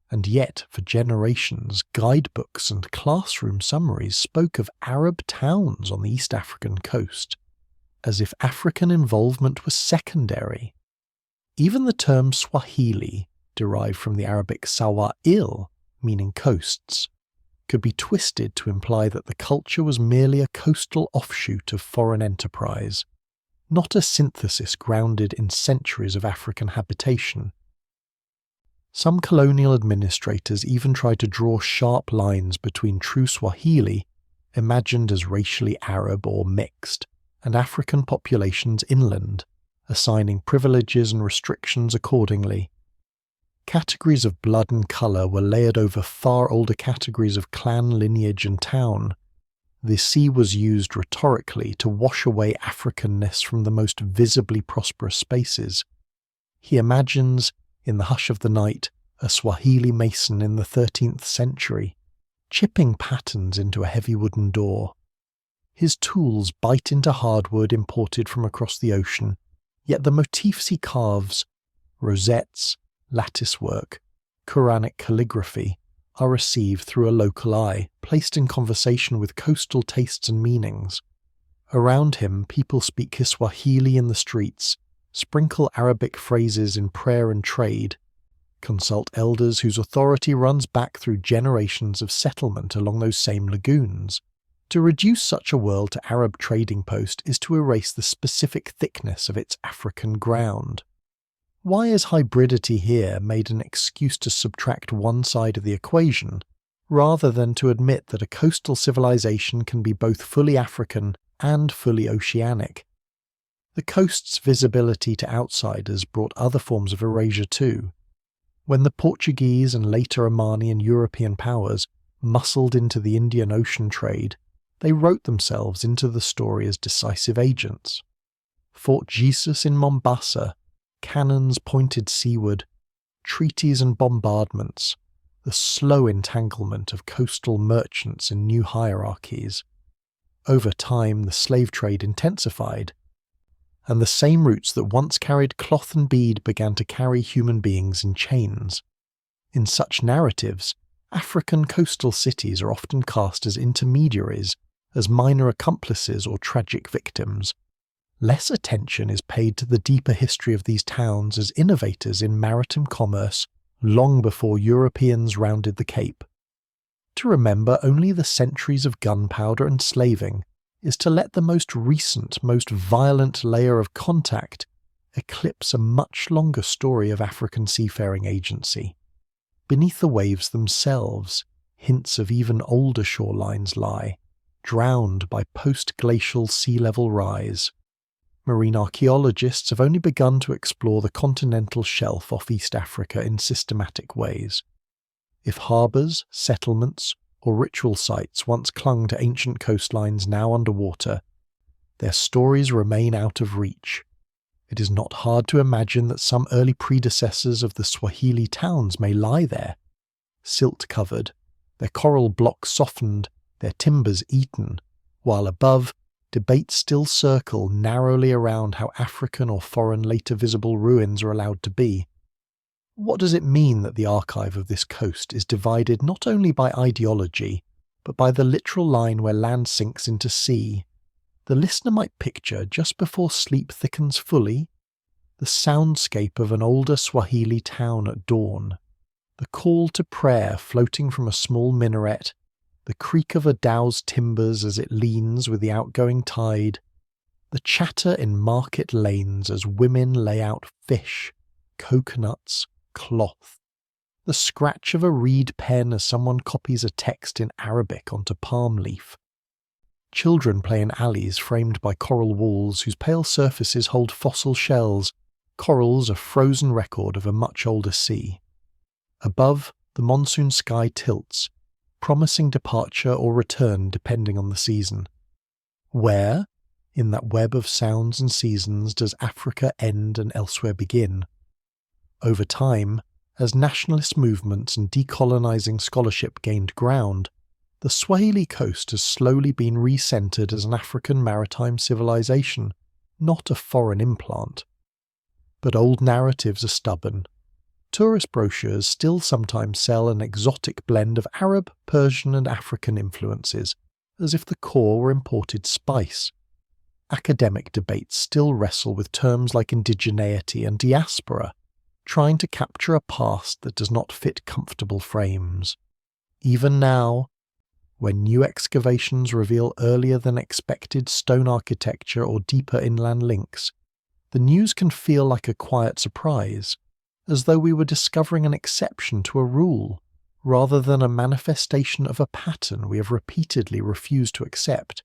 And yet, for generations, guidebooks and classroom summaries spoke of Arab towns on the East African coast, as if African involvement was secondary. Even the term Swahili, derived from the Arabic sawa'il, meaning coasts, could be twisted to imply that the culture was merely a coastal offshoot of foreign enterprise, not a synthesis grounded in centuries of African habitation. Some colonial administrators even tried to draw sharp lines between true Swahili, imagined as racially Arab or mixed, and African populations inland, assigning privileges and restrictions accordingly. Categories of blood and colour were layered over far older categories of clan lineage and town. The sea was used rhetorically to wash away Africanness from the most visibly prosperous spaces. He imagines, in the hush of the night, a Swahili mason in the 13th century, chipping patterns into a heavy wooden door. His tools bite into hardwood imported from across the ocean, yet the motifs he carves, rosettes, lattice work, Quranic calligraphy, are received through a local eye, placed in conversation with coastal tastes and meanings. Around him, people speak Kiswahili in the streets, sprinkle Arabic phrases in prayer and trade, consult elders whose authority runs back through generations of settlement along those same lagoons. To reduce such a world to Arab trading post is to erase the specific thickness of its African ground. Why is hybridity here made an excuse to subtract one side of the equation, rather than to admit that a coastal civilization can be both fully African and fully oceanic? The coast's visibility to outsiders brought other forms of erasure too. When the Portuguese and later Omani and European powers muscled into the Indian Ocean trade, they wrote themselves into the story as decisive agents. Fort Jesus in Mombasa, cannons pointed seaward, treaties and bombardments, the slow entanglement of coastal merchants in new hierarchies. Over time, the slave trade intensified, and the same routes that once carried cloth and bead began to carry human beings in chains. In such narratives, African coastal cities are often cast as intermediaries, as minor accomplices or tragic victims. Less attention is paid to the deeper history of these towns as innovators in maritime commerce long before Europeans rounded the Cape. To remember only the centuries of gunpowder and slaving is to let the most recent, most violent layer of contact eclipse a much longer story of African seafaring agency. Beneath the waves themselves, hints of even older shorelines lie, drowned by post-glacial sea level rise. Marine archaeologists have only begun to explore the continental shelf off East Africa in systematic ways. If harbours, settlements, or ritual sites once clung to ancient coastlines now underwater, their stories remain out of reach. It is not hard to imagine that some early predecessors of the Swahili towns may lie there, silt-covered, their coral blocks softened, their timbers eaten, while above, debates still circle narrowly around how African or foreign later visible ruins are allowed to be. What does it mean that the archive of this coast is divided not only by ideology, but by the literal line where land sinks into sea? The listener might picture, just before sleep thickens fully, the soundscape of an older Swahili town at dawn, the call to prayer floating from a small minaret, the creak of a dhow's timbers as it leans with the outgoing tide, the chatter in market lanes as women lay out fish, coconuts, cloth, the scratch of a reed pen as someone copies a text in Arabic onto palm leaf. Children play in alleys framed by coral walls whose pale surfaces hold fossil shells, corals a frozen record of a much older sea. Above, the monsoon sky tilts, promising departure or return depending on the season. Where, in that web of sounds and seasons, does Africa end and elsewhere begin? Over time, as nationalist movements and decolonising scholarship gained ground, the Swahili coast has slowly been recentered as an African maritime civilization, not a foreign implant. But old narratives are stubborn. Tourist brochures still sometimes sell an exotic blend of Arab, Persian and African influences, as if the core were imported spice. Academic debates still wrestle with terms like indigeneity and diaspora, trying to capture a past that does not fit comfortable frames. Even now, when new excavations reveal earlier than expected stone architecture or deeper inland links, the news can feel like a quiet surprise, as though we were discovering an exception to a rule, rather than a manifestation of a pattern we have repeatedly refused to accept.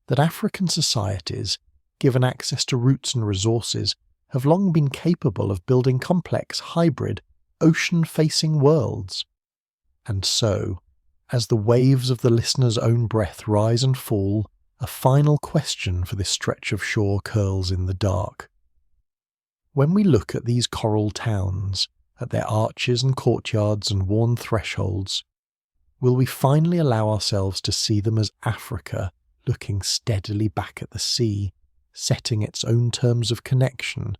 That African societies, given access to roots and resources, have long been capable of building complex, hybrid, ocean-facing worlds. And so, as the waves of the listener's own breath rise and fall, a final question for this stretch of shore curls in the dark. When we look at these coral towns, at their arches and courtyards and worn thresholds, will we finally allow ourselves to see them as Africa looking steadily back at the sea, setting its own terms of connection?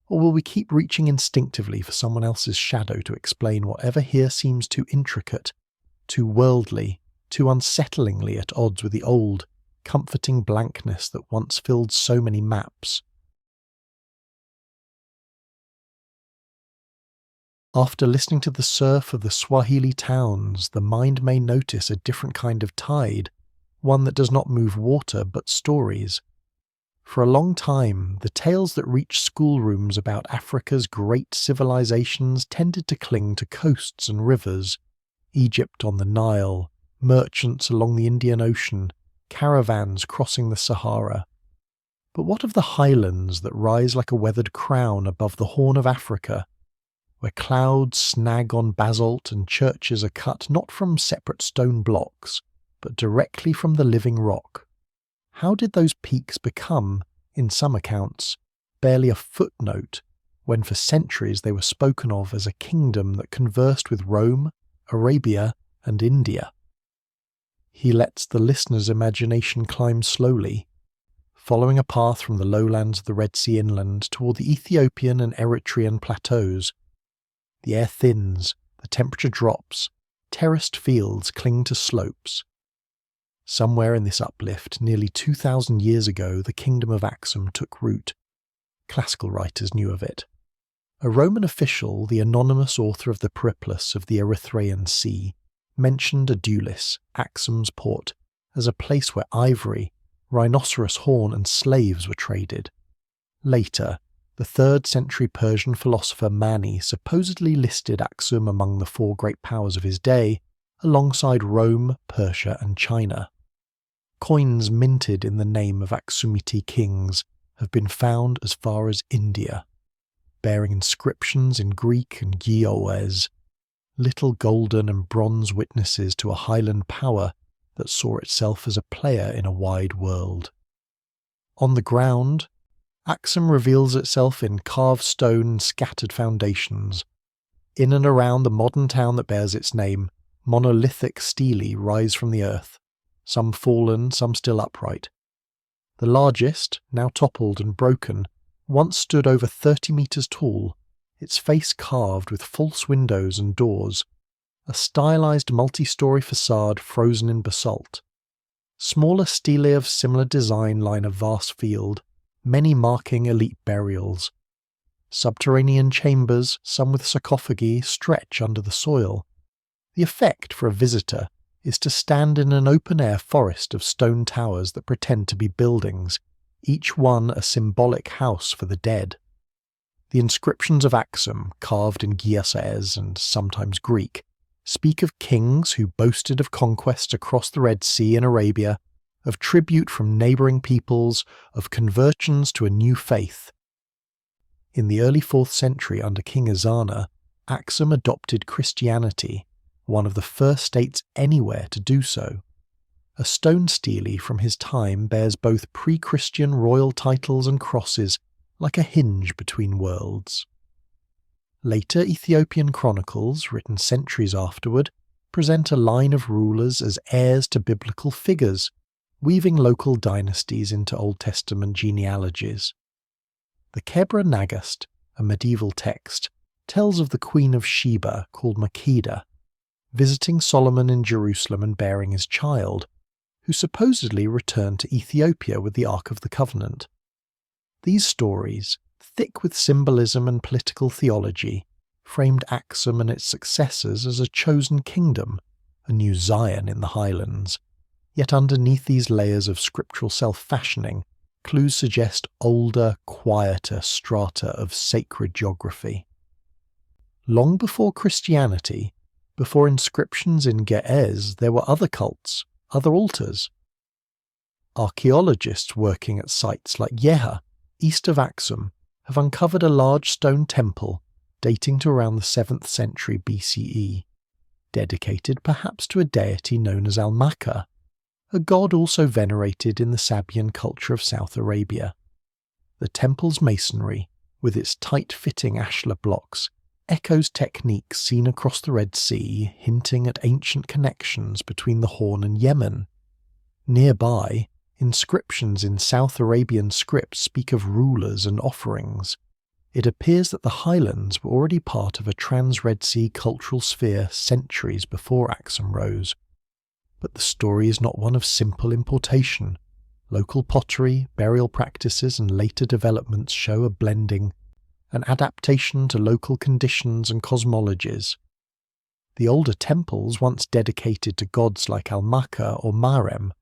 Or will we keep reaching instinctively for someone else's shadow to explain whatever here seems too intricate, too worldly, too unsettlingly at odds with the old, comforting blankness that once filled so many maps? After listening to the surf of the Swahili towns, the mind may notice a different kind of tide, one that does not move water but stories. For a long time, the tales that reached schoolrooms about Africa's great civilizations tended to cling to coasts and rivers, Egypt on the Nile, merchants along the Indian Ocean, caravans crossing the Sahara. But what of the highlands that rise like a weathered crown above the Horn of Africa, where clouds snag on basalt and churches are cut not from separate stone blocks, but directly from the living rock? How did those peaks become, in some accounts, barely a footnote, when for centuries they were spoken of as a kingdom that conversed with Rome, Arabia, and India? He lets the listener's imagination climb slowly, following a path from the lowlands of the Red Sea inland toward the Ethiopian and Eritrean plateaus. The air thins, the temperature drops, terraced fields cling to slopes. Somewhere in this uplift, nearly 2,000 years ago, the kingdom of Aksum took root. Classical writers knew of it. A Roman official, the anonymous author of the Periplus of the Erythraean Sea, mentioned Adulis, Aksum's port, as a place where ivory, rhinoceros horn and slaves were traded. Later, the 3rd century Persian philosopher Mani supposedly listed Aksum among the 4 great powers of his day, alongside Rome, Persia and China. Coins minted in the name of Aksumite kings have been found as far as India, bearing inscriptions in Greek and Gioes, little golden and bronze witnesses to a highland power that saw itself as a player in a wide world. On the ground, Aksum reveals itself in carved stone and scattered foundations. In and around the modern town that bears its name, monolithic stelae rise from the earth, some fallen, some still upright. The largest, now toppled and broken, once stood over 30 metres tall, its face carved with false windows and doors, a stylised multi-storey facade frozen in basalt. Smaller stelae of similar design line a vast field, many marking elite burials. Subterranean chambers, some with sarcophagi, stretch under the soil. The effect for a visitor is to stand in an open-air forest of stone towers that pretend to be buildings, each one a symbolic house for the dead. The inscriptions of Aksum, carved in Giasaez and sometimes Greek, speak of kings who boasted of conquest across the Red Sea in Arabia, of tribute from neighbouring peoples, of conversions to a new faith. In the early 4th century under King Ezana, Aksum adopted Christianity, one of the first states anywhere to do so. A stone stele from his time bears both pre-Christian royal titles and crosses, like a hinge between worlds. Later Ethiopian chronicles, written centuries afterward, present a line of rulers as heirs to biblical figures, weaving local dynasties into Old Testament genealogies. The Kebra Nagast, a medieval text, tells of the Queen of Sheba, called Makeda, visiting Solomon in Jerusalem and bearing his child, who supposedly returned to Ethiopia with the Ark of the Covenant. These stories, thick with symbolism and political theology, framed Aksum and its successors as a chosen kingdom, a new Zion in the highlands. Yet underneath these layers of scriptural self-fashioning, clues suggest older, quieter strata of sacred geography. Long before Christianity, before inscriptions in Ge'ez, there were other cults, other altars. Archaeologists working at sites like Yeha, east of Aksum, have uncovered a large stone temple dating to around the 7th century BCE, dedicated perhaps to a deity known as Almaka, a god also venerated in the Sabian culture of South Arabia. The temple's masonry, with its tight-fitting ashlar blocks, echoes techniques seen across the Red Sea, hinting at ancient connections between the Horn and Yemen. Nearby, inscriptions in South Arabian script speak of rulers and offerings. It appears that the highlands were already part of a trans-Red Sea cultural sphere centuries before Aksum rose. But the story is not one of simple importation. Local pottery, burial practices and later developments show a blending, an adaptation to local conditions and cosmologies. The older temples, once dedicated to gods like Almaka or Marem,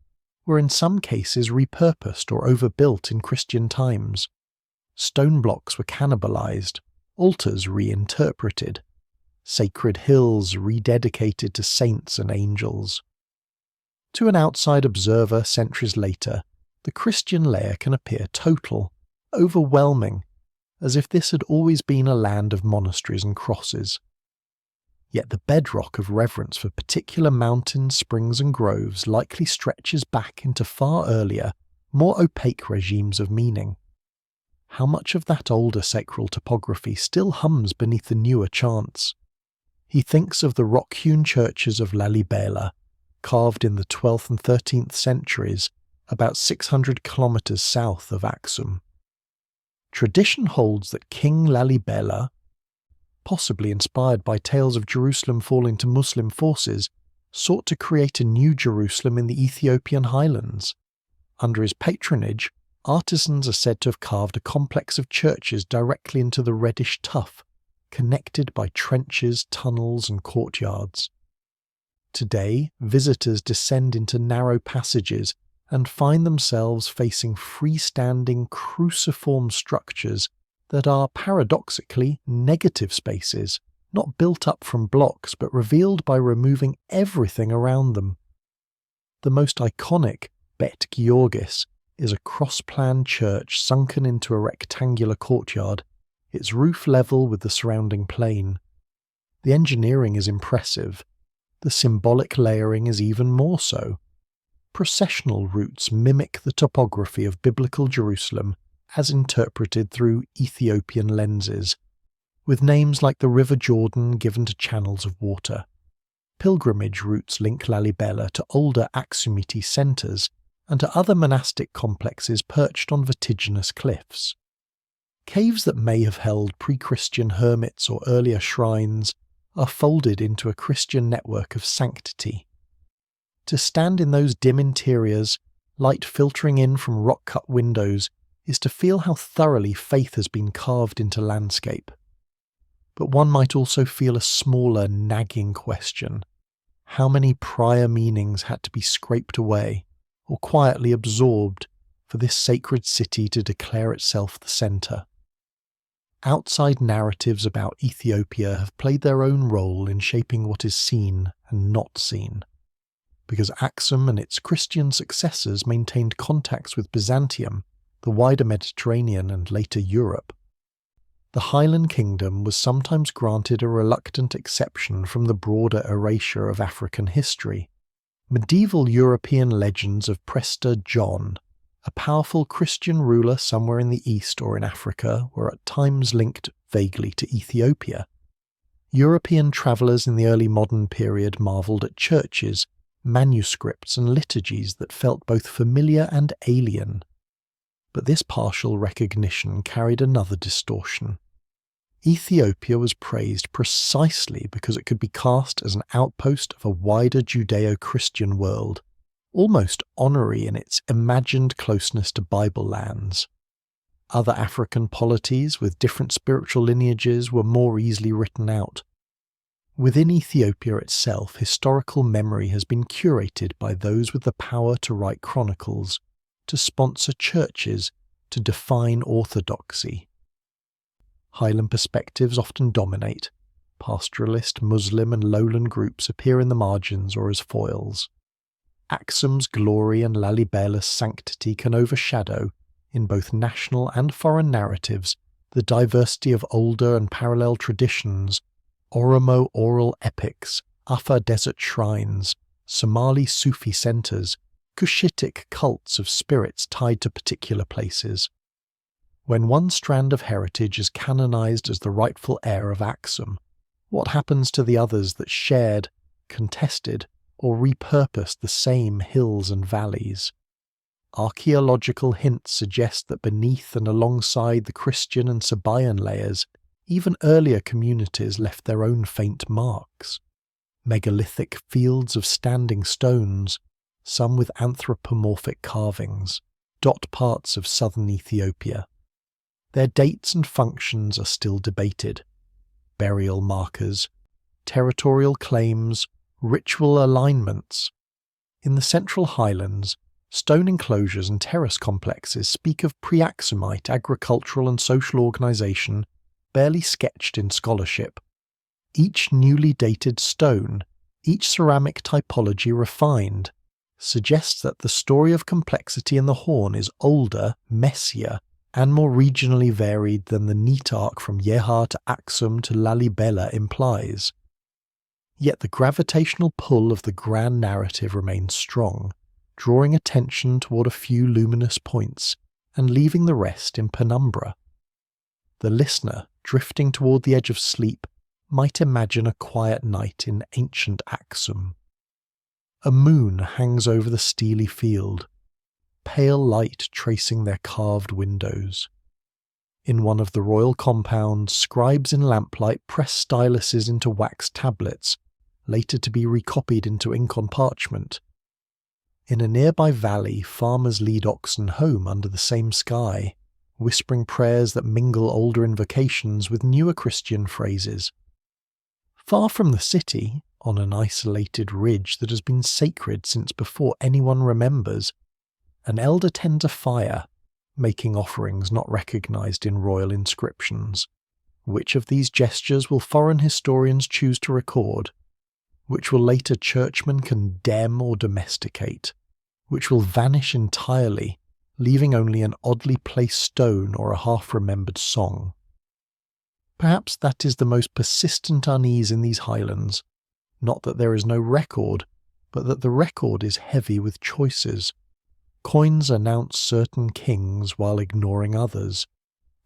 were in some cases repurposed or overbuilt in Christian times. Stone blocks were cannibalized, altars reinterpreted, sacred hills rededicated to saints and angels. To an outside observer centuries later, the Christian layer can appear total, overwhelming, as if this had always been a land of monasteries and crosses. Yet the bedrock of reverence for particular mountains, springs and groves likely stretches back into far earlier, more opaque regimes of meaning. How much of that older sacral topography still hums beneath the newer chants? He thinks of the rock-hewn churches of Lalibela, carved in the 12th and 13th centuries, about 600 kilometres south of Aksum. Tradition holds that King Lalibela, possibly inspired by tales of Jerusalem falling to Muslim forces, sought to create a new Jerusalem in the Ethiopian highlands. Under his patronage, artisans are said to have carved a complex of churches directly into the reddish tuff, connected by trenches, tunnels and courtyards. Today, visitors descend into narrow passages and find themselves facing freestanding cruciform structures that are paradoxically negative spaces, not built up from blocks but revealed by removing everything around them. The most iconic, Bet Georgis, is a cross-plan church sunken into a rectangular courtyard, its roof level with the surrounding plain. The engineering is impressive. The symbolic layering is even more so. Processional routes mimic the topography of biblical Jerusalem as interpreted through Ethiopian lenses, with names like the River Jordan given to channels of water. Pilgrimage routes link Lalibela to older Aksumite centres, and to other monastic complexes perched on vertiginous cliffs. Caves that may have held pre-Christian hermits or earlier shrines are folded into a Christian network of sanctity. To stand in those dim interiors, light filtering in from rock-cut windows, is to feel how thoroughly faith has been carved into landscape. But one might also feel a smaller, nagging question. How many prior meanings had to be scraped away, or quietly absorbed, for this sacred city to declare itself the centre? Outside narratives about Ethiopia have played their own role in shaping what is seen and not seen. Because Aksum and its Christian successors maintained contacts with Byzantium, the wider Mediterranean and later Europe, the highland kingdom was sometimes granted a reluctant exception from the broader erasure of African history. Medieval European legends of Prester John, a powerful Christian ruler somewhere in the east or in Africa, were at times linked vaguely to Ethiopia. European travellers in the early modern period marvelled at churches, manuscripts and liturgies that felt both familiar and alien. But this partial recognition carried another distortion. Ethiopia was praised precisely because it could be cast as an outpost of a wider Judeo-Christian world, almost honorary in its imagined closeness to Bible lands. Other African polities with different spiritual lineages were more easily written out. Within Ethiopia itself, historical memory has been curated by those with the power to write chronicles, to sponsor churches, to define orthodoxy. Highland perspectives often dominate. Pastoralist, Muslim and lowland groups appear in the margins or as foils. Aksum's glory and Lalibela's sanctity can overshadow, in both national and foreign narratives, the diversity of older and parallel traditions, Oromo oral epics, Afar desert shrines, Somali Sufi centres, Cushitic cults of spirits tied to particular places. When one strand of heritage is canonized as the rightful heir of Aksum, what happens to the others that shared, contested, or repurposed the same hills and valleys? Archaeological hints suggest that beneath and alongside the Christian and Sabaean layers, even earlier communities left their own faint marks. Megalithic fields of standing stones, some with anthropomorphic carvings, dot parts of southern Ethiopia. Their dates and functions are still debated. Burial markers, territorial claims, ritual alignments. In the central highlands, stone enclosures and terrace complexes speak of pre-Aksumite agricultural and social organisation barely sketched in scholarship. Each newly dated stone, each ceramic typology refined, suggests that the story of complexity in the Horn is older, messier, and more regionally varied than the neat arc from Yeha to Aksum to Lalibela implies. Yet the gravitational pull of the grand narrative remains strong, drawing attention toward a few luminous points and leaving the rest in penumbra. The listener, drifting toward the edge of sleep, might imagine a quiet night in ancient Aksum. A moon hangs over the steely field, pale light tracing their carved windows. In one of the royal compounds, scribes in lamplight press styluses into wax tablets, later to be recopied into ink on parchment. In a nearby valley, farmers lead oxen home under the same sky, whispering prayers that mingle older invocations with newer Christian phrases. Far from the city, on an isolated ridge that has been sacred since before anyone remembers, an elder tends a fire, making offerings not recognized in royal inscriptions. Which of these gestures will foreign historians choose to record? Which will later churchmen condemn or domesticate? Which will vanish entirely, leaving only an oddly placed stone or a half-remembered song? Perhaps that is the most persistent unease in these highlands, not that there is no record, but that the record is heavy with choices. Coins announce certain kings while ignoring others.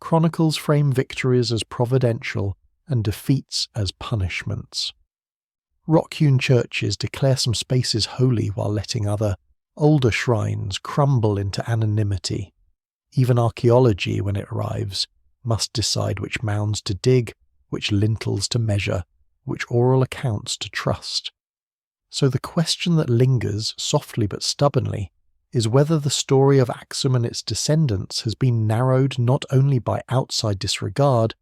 Chronicles frame victories as providential and defeats as punishments. Rock-hewn churches declare some spaces holy while letting other, Older shrines crumble into anonymity. Even archaeology, when it arrives, must decide which mounds to dig, which lintels to measure, which oral accounts to trust. So the question that lingers, softly but stubbornly, is whether the story of Aksum and its descendants has been narrowed not only by outside disregard,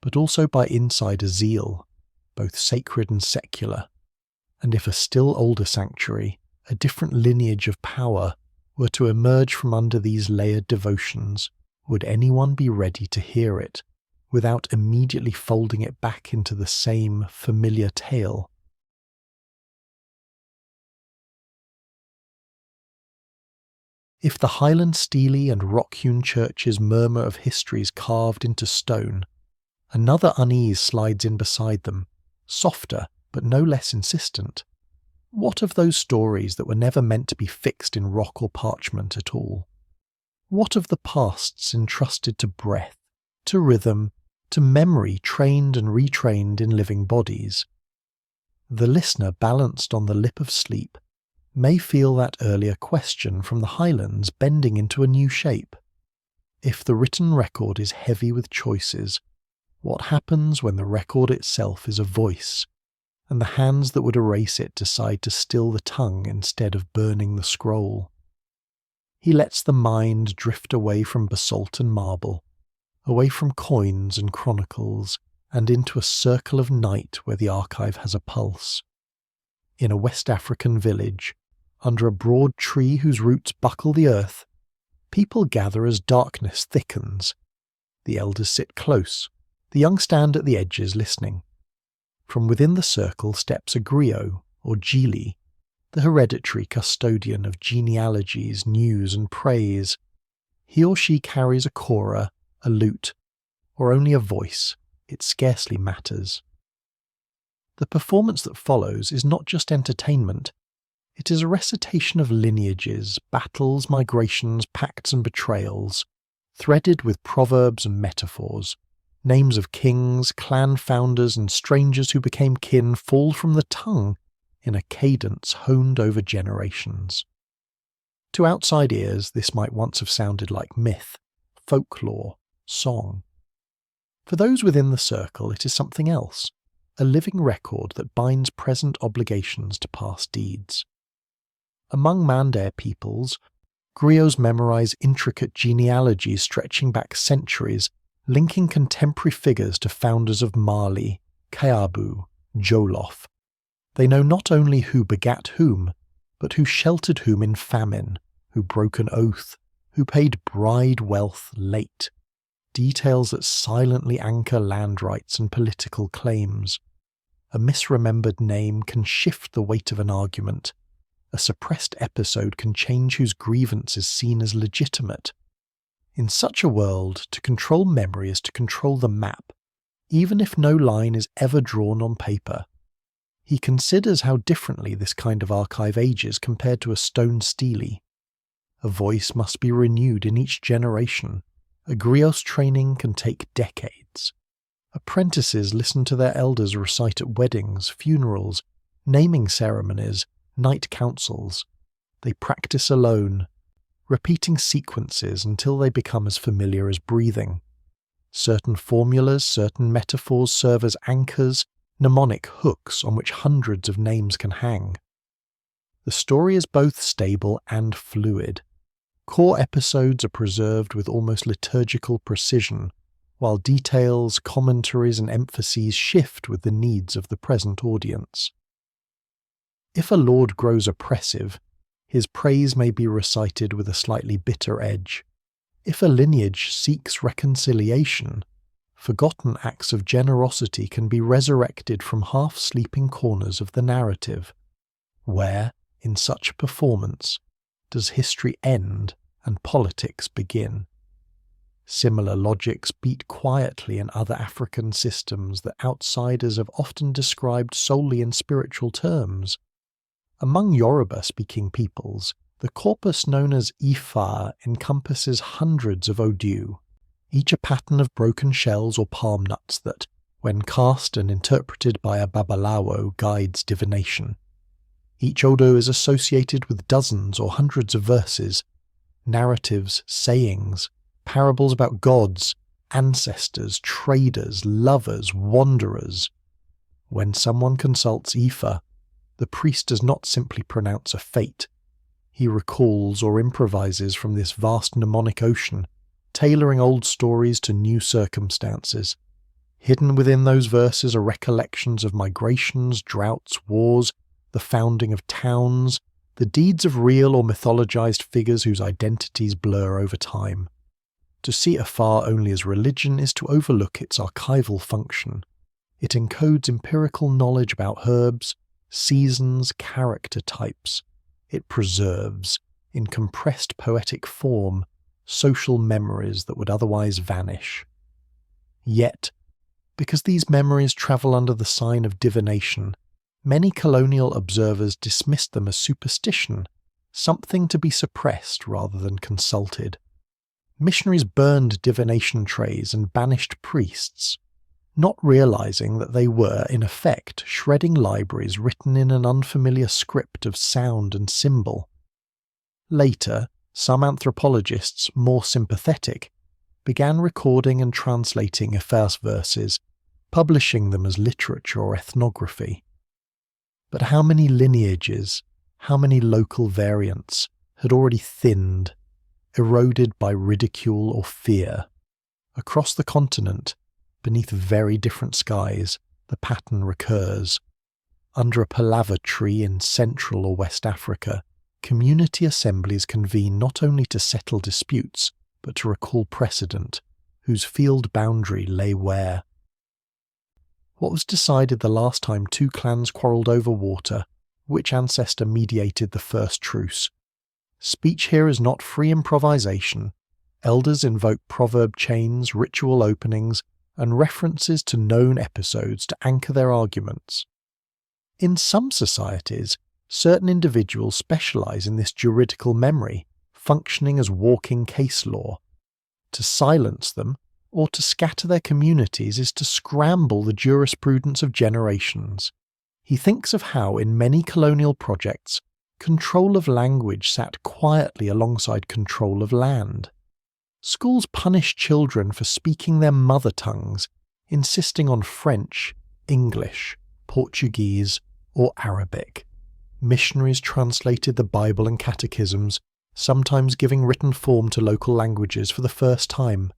but also by insider zeal, both sacred and secular, and if a still older sanctuary, a different lineage of power, were to emerge from under these layered devotions, would anyone be ready to hear it, without immediately folding it back into the same familiar tale? If the highland stele and rock-hewn churches murmur of histories carved into stone, another unease slides in beside them, softer but no less insistent. What of those stories that were never meant to be fixed in rock or parchment at all? What of the pasts entrusted to breath, to rhythm, to memory trained and retrained in living bodies? The listener balanced on the lip of sleep may feel that earlier question from the highlands bending into a new shape. If the written record is heavy with choices, what happens when the record itself is a voice, and the hands that would erase it decide to still the tongue instead of burning the scroll? He lets the mind drift away from basalt and marble, away from coins and chronicles, and into a circle of night where the archive has a pulse. In a West African village, under a broad tree whose roots buckle the earth, people gather as darkness thickens. The elders sit close, the young stand at the edges listening. From within the circle steps a griot, or gili, the hereditary custodian of genealogies, news and praise. He or she carries a kora, a lute, or only a voice. It scarcely matters. The performance that follows is not just entertainment. It is a recitation of lineages, battles, migrations, pacts and betrayals, threaded with proverbs and metaphors. Names of kings, clan founders and strangers who became kin fall from the tongue in a cadence honed over generations. To outside ears, this might once have sounded like myth, folklore, song. For those within the circle, it is something else, a living record that binds present obligations to past deeds. Among Mandé peoples, griots memorize intricate genealogies stretching back centuries, linking contemporary figures to founders of Mali, Kayabu, Jolof. They know not only who begat whom, but who sheltered whom in famine, who broke an oath, who paid bride wealth late. Details that silently anchor land rights and political claims. A misremembered name can shift the weight of an argument. A suppressed episode can change whose grievance is seen as legitimate. In such a world, to control memory is to control the map, even if no line is ever drawn on paper. He considers how differently this kind of archive ages compared to a stone stele. A voice must be renewed in each generation. A griot's training can take decades. Apprentices listen to their elders recite at weddings, funerals, naming ceremonies, night councils. They practice alone, repeating sequences until they become as familiar as breathing. Certain formulas, certain metaphors serve as anchors, mnemonic hooks on which hundreds of names can hang. The story is both stable and fluid. Core episodes are preserved with almost liturgical precision, while details, commentaries and emphases shift with the needs of the present audience. If a lord grows oppressive, his praise may be recited with a slightly bitter edge. If a lineage seeks reconciliation, forgotten acts of generosity can be resurrected from half-sleeping corners of the narrative. Where, in such performance, does history end and politics begin? Similar logics beat quietly in other African systems that outsiders have often described solely in spiritual terms. Among Yoruba-speaking peoples, the corpus known as Ifa encompasses hundreds of odu, each a pattern of broken shells or palm nuts that, when cast and interpreted by a babalawo, guides divination. Each Odo is associated with dozens or hundreds of verses, narratives, sayings, parables about gods, ancestors, traders, lovers, wanderers. When someone consults Ifa, the priest does not simply pronounce a fate. He recalls or improvises from this vast mnemonic ocean, tailoring old stories to new circumstances. Hidden within those verses are recollections of migrations, droughts, wars, the founding of towns, the deeds of real or mythologized figures whose identities blur over time. To see Afar only as religion is to overlook its archival function. It encodes empirical knowledge about herbs, seasons, character types. It preserves, in compressed poetic form, social memories that would otherwise vanish. Yet, because these memories travel under the sign of divination, many colonial observers dismissed them as superstition, something to be suppressed rather than consulted. Missionaries burned divination trays and banished priests, not realizing that they were, in effect, shredding libraries written in an unfamiliar script of sound and symbol. Later, some anthropologists, more sympathetic, began recording and translating Ifa's verses, publishing them as literature or ethnography. But how many lineages, how many local variants, had already thinned, eroded by ridicule or fear? Across the continent, beneath very different skies, the pattern recurs. Under a palaver tree in Central or West Africa, community assemblies convene not only to settle disputes, but to recall precedent, whose field boundary lay where. What was decided the last time two clans quarrelled over water? Which ancestor mediated the first truce? Speech here is not free improvisation. Elders invoke proverb chains, ritual openings, and references to known episodes to anchor their arguments. In some societies, certain individuals specialize in this juridical memory, functioning as walking case law. To silence them, or to scatter their communities, is to scramble the jurisprudence of generations. He thinks of how, in many colonial projects, control of language sat quietly alongside control of land. Schools punish children for speaking their mother tongues, insisting on French, English, Portuguese, or Arabic. Missionaries translated the Bible and catechisms, sometimes giving written form to local languages for the first time,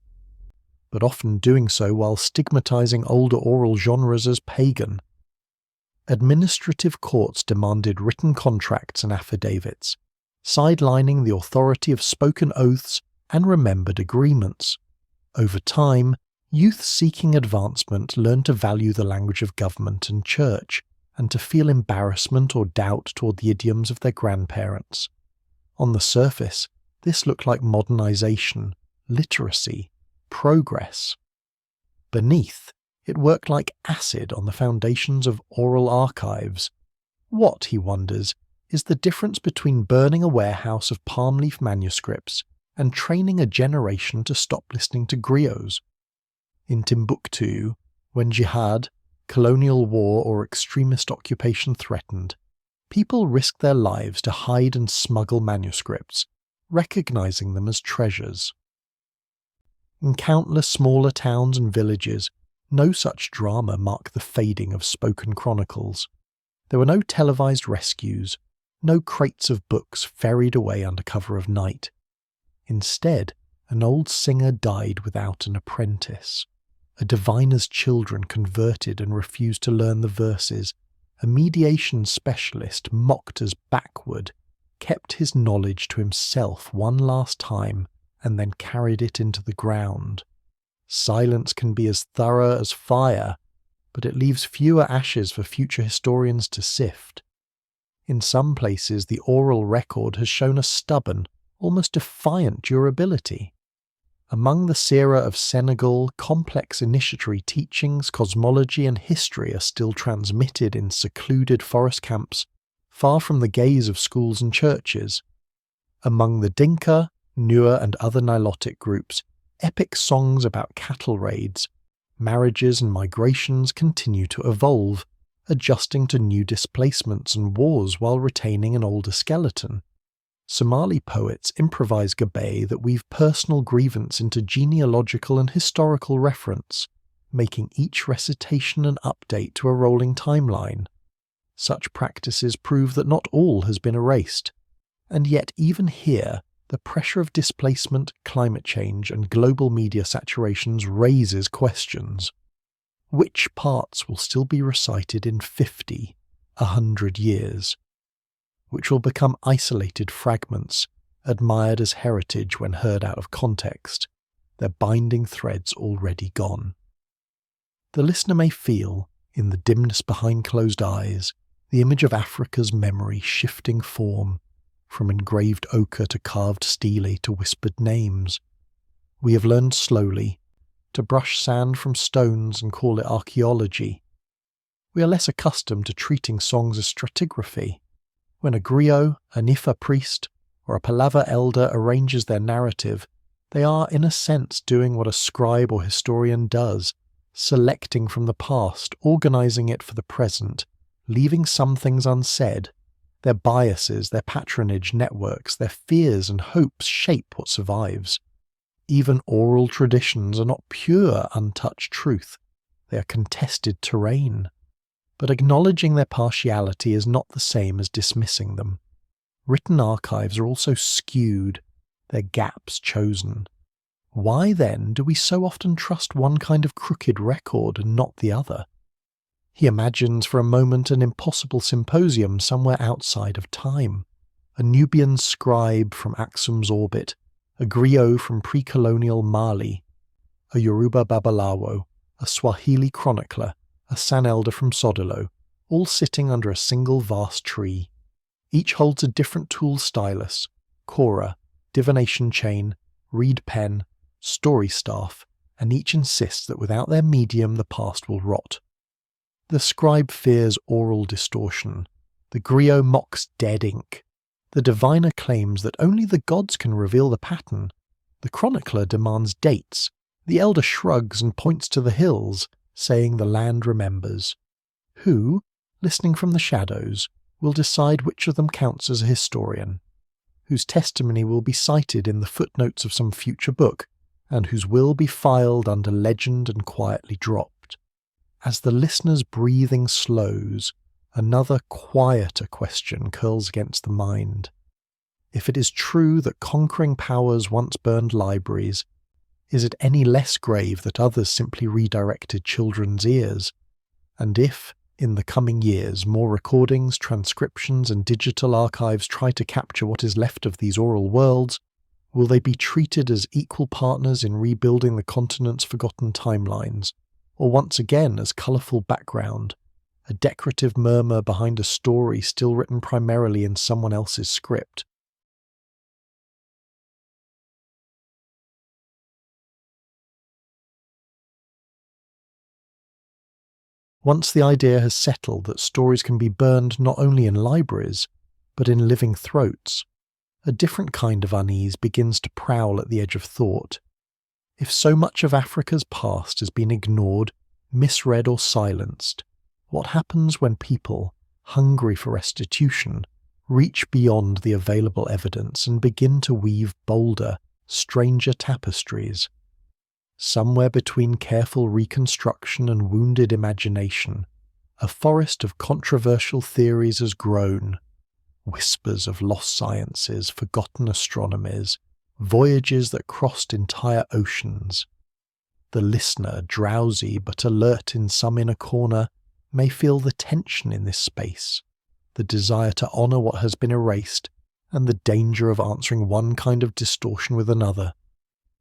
but often doing so while stigmatizing older oral genres as pagan. Administrative courts demanded written contracts and affidavits, sidelining the authority of spoken oaths and remembered agreements. Over time, youth seeking advancement learned to value the language of government and church, and to feel embarrassment or doubt toward the idioms of their grandparents. On the surface, this looked like modernization, literacy, progress. Beneath, it worked like acid on the foundations of oral archives. What, he wonders, is the difference between burning a warehouse of palm leaf manuscripts and training a generation to stop listening to griots? In Timbuktu, when jihad, colonial war or extremist occupation threatened, people risked their lives to hide and smuggle manuscripts, recognizing them as treasures. In countless smaller towns and villages, no such drama marked the fading of spoken chronicles. There were no televised rescues, no crates of books ferried away under cover of night. Instead, an old singer died without an apprentice. A diviner's children converted and refused to learn the verses. A mediation specialist, mocked as backward, kept his knowledge to himself one last time and then carried it into the ground. Silence can be as thorough as fire, but it leaves fewer ashes for future historians to sift. In some places, the oral record has shown a stubborn, almost defiant durability. Among the Sira of Senegal, complex initiatory teachings, cosmology and history are still transmitted in secluded forest camps, far from the gaze of schools and churches. Among the Dinka, Nuer and other Nilotic groups, epic songs about cattle raids, marriages and migrations continue to evolve, adjusting to new displacements and wars while retaining an older skeleton. Somali poets improvise gabay that weave personal grievance into genealogical and historical reference, making each recitation an update to a rolling timeline. Such practices prove that not all has been erased, and yet even here, the pressure of displacement, climate change, and global media saturations raises questions. Which parts will still be recited in 50, 100 years? Which will become isolated fragments, admired as heritage when heard out of context, their binding threads already gone? The listener may feel, in the dimness behind closed eyes, the image of Africa's memory shifting form, from engraved ochre to carved stele to whispered names. We have learned slowly to brush sand from stones and call it archaeology. We are less accustomed to treating songs as stratigraphy. When a griot, a Nifa priest, or a Palava elder arranges their narrative, they are in a sense doing what a scribe or historian does, selecting from the past, organising it for the present, leaving some things unsaid. Their biases, their patronage networks, their fears and hopes shape what survives. Even oral traditions are not pure, untouched truth. They are contested terrain. But acknowledging their partiality is not the same as dismissing them. Written archives are also skewed, their gaps chosen. Why then do we so often trust one kind of crooked record and not the other? He imagines for a moment an impossible symposium somewhere outside of time. A Nubian scribe from Aksum's orbit, a griot from pre-colonial Mali, a Yoruba babalawo, a Swahili chronicler, a San elder from Sodolo, all sitting under a single vast tree. Each holds a different tool stylus, kora, divination chain, reed pen, story staff, and each insists that without their medium the past will rot. The scribe fears oral distortion. The griot mocks dead ink. The diviner claims that only the gods can reveal the pattern. The chronicler demands dates. The elder shrugs and points to the hills, saying the land remembers. Who, listening from the shadows, will decide which of them counts as a historian? Whose testimony will be cited in the footnotes of some future book, and whose will be filed under legend and quietly dropped? As the listener's breathing slows, another quieter question curls against the mind. If it is true that conquering powers once burned libraries, is it any less grave that others simply redirected children's ears? And if, in the coming years, more recordings, transcriptions, and digital archives try to capture what is left of these oral worlds, will they be treated as equal partners in rebuilding the continent's forgotten timelines, or once again as colourful background, a decorative murmur behind a story still written primarily in someone else's script? Once the idea has settled that stories can be burned not only in libraries, but in living throats, a different kind of unease begins to prowl at the edge of thought. If so much of Africa's past has been ignored, misread or silenced, what happens when people, hungry for restitution, reach beyond the available evidence and begin to weave bolder, stranger tapestries? Somewhere between careful reconstruction and wounded imagination, a forest of controversial theories has grown. Whispers of lost sciences, forgotten astronomies, voyages that crossed entire oceans. The listener, drowsy but alert in some inner corner, may feel the tension in this space, the desire to honour what has been erased, and the danger of answering one kind of distortion with another.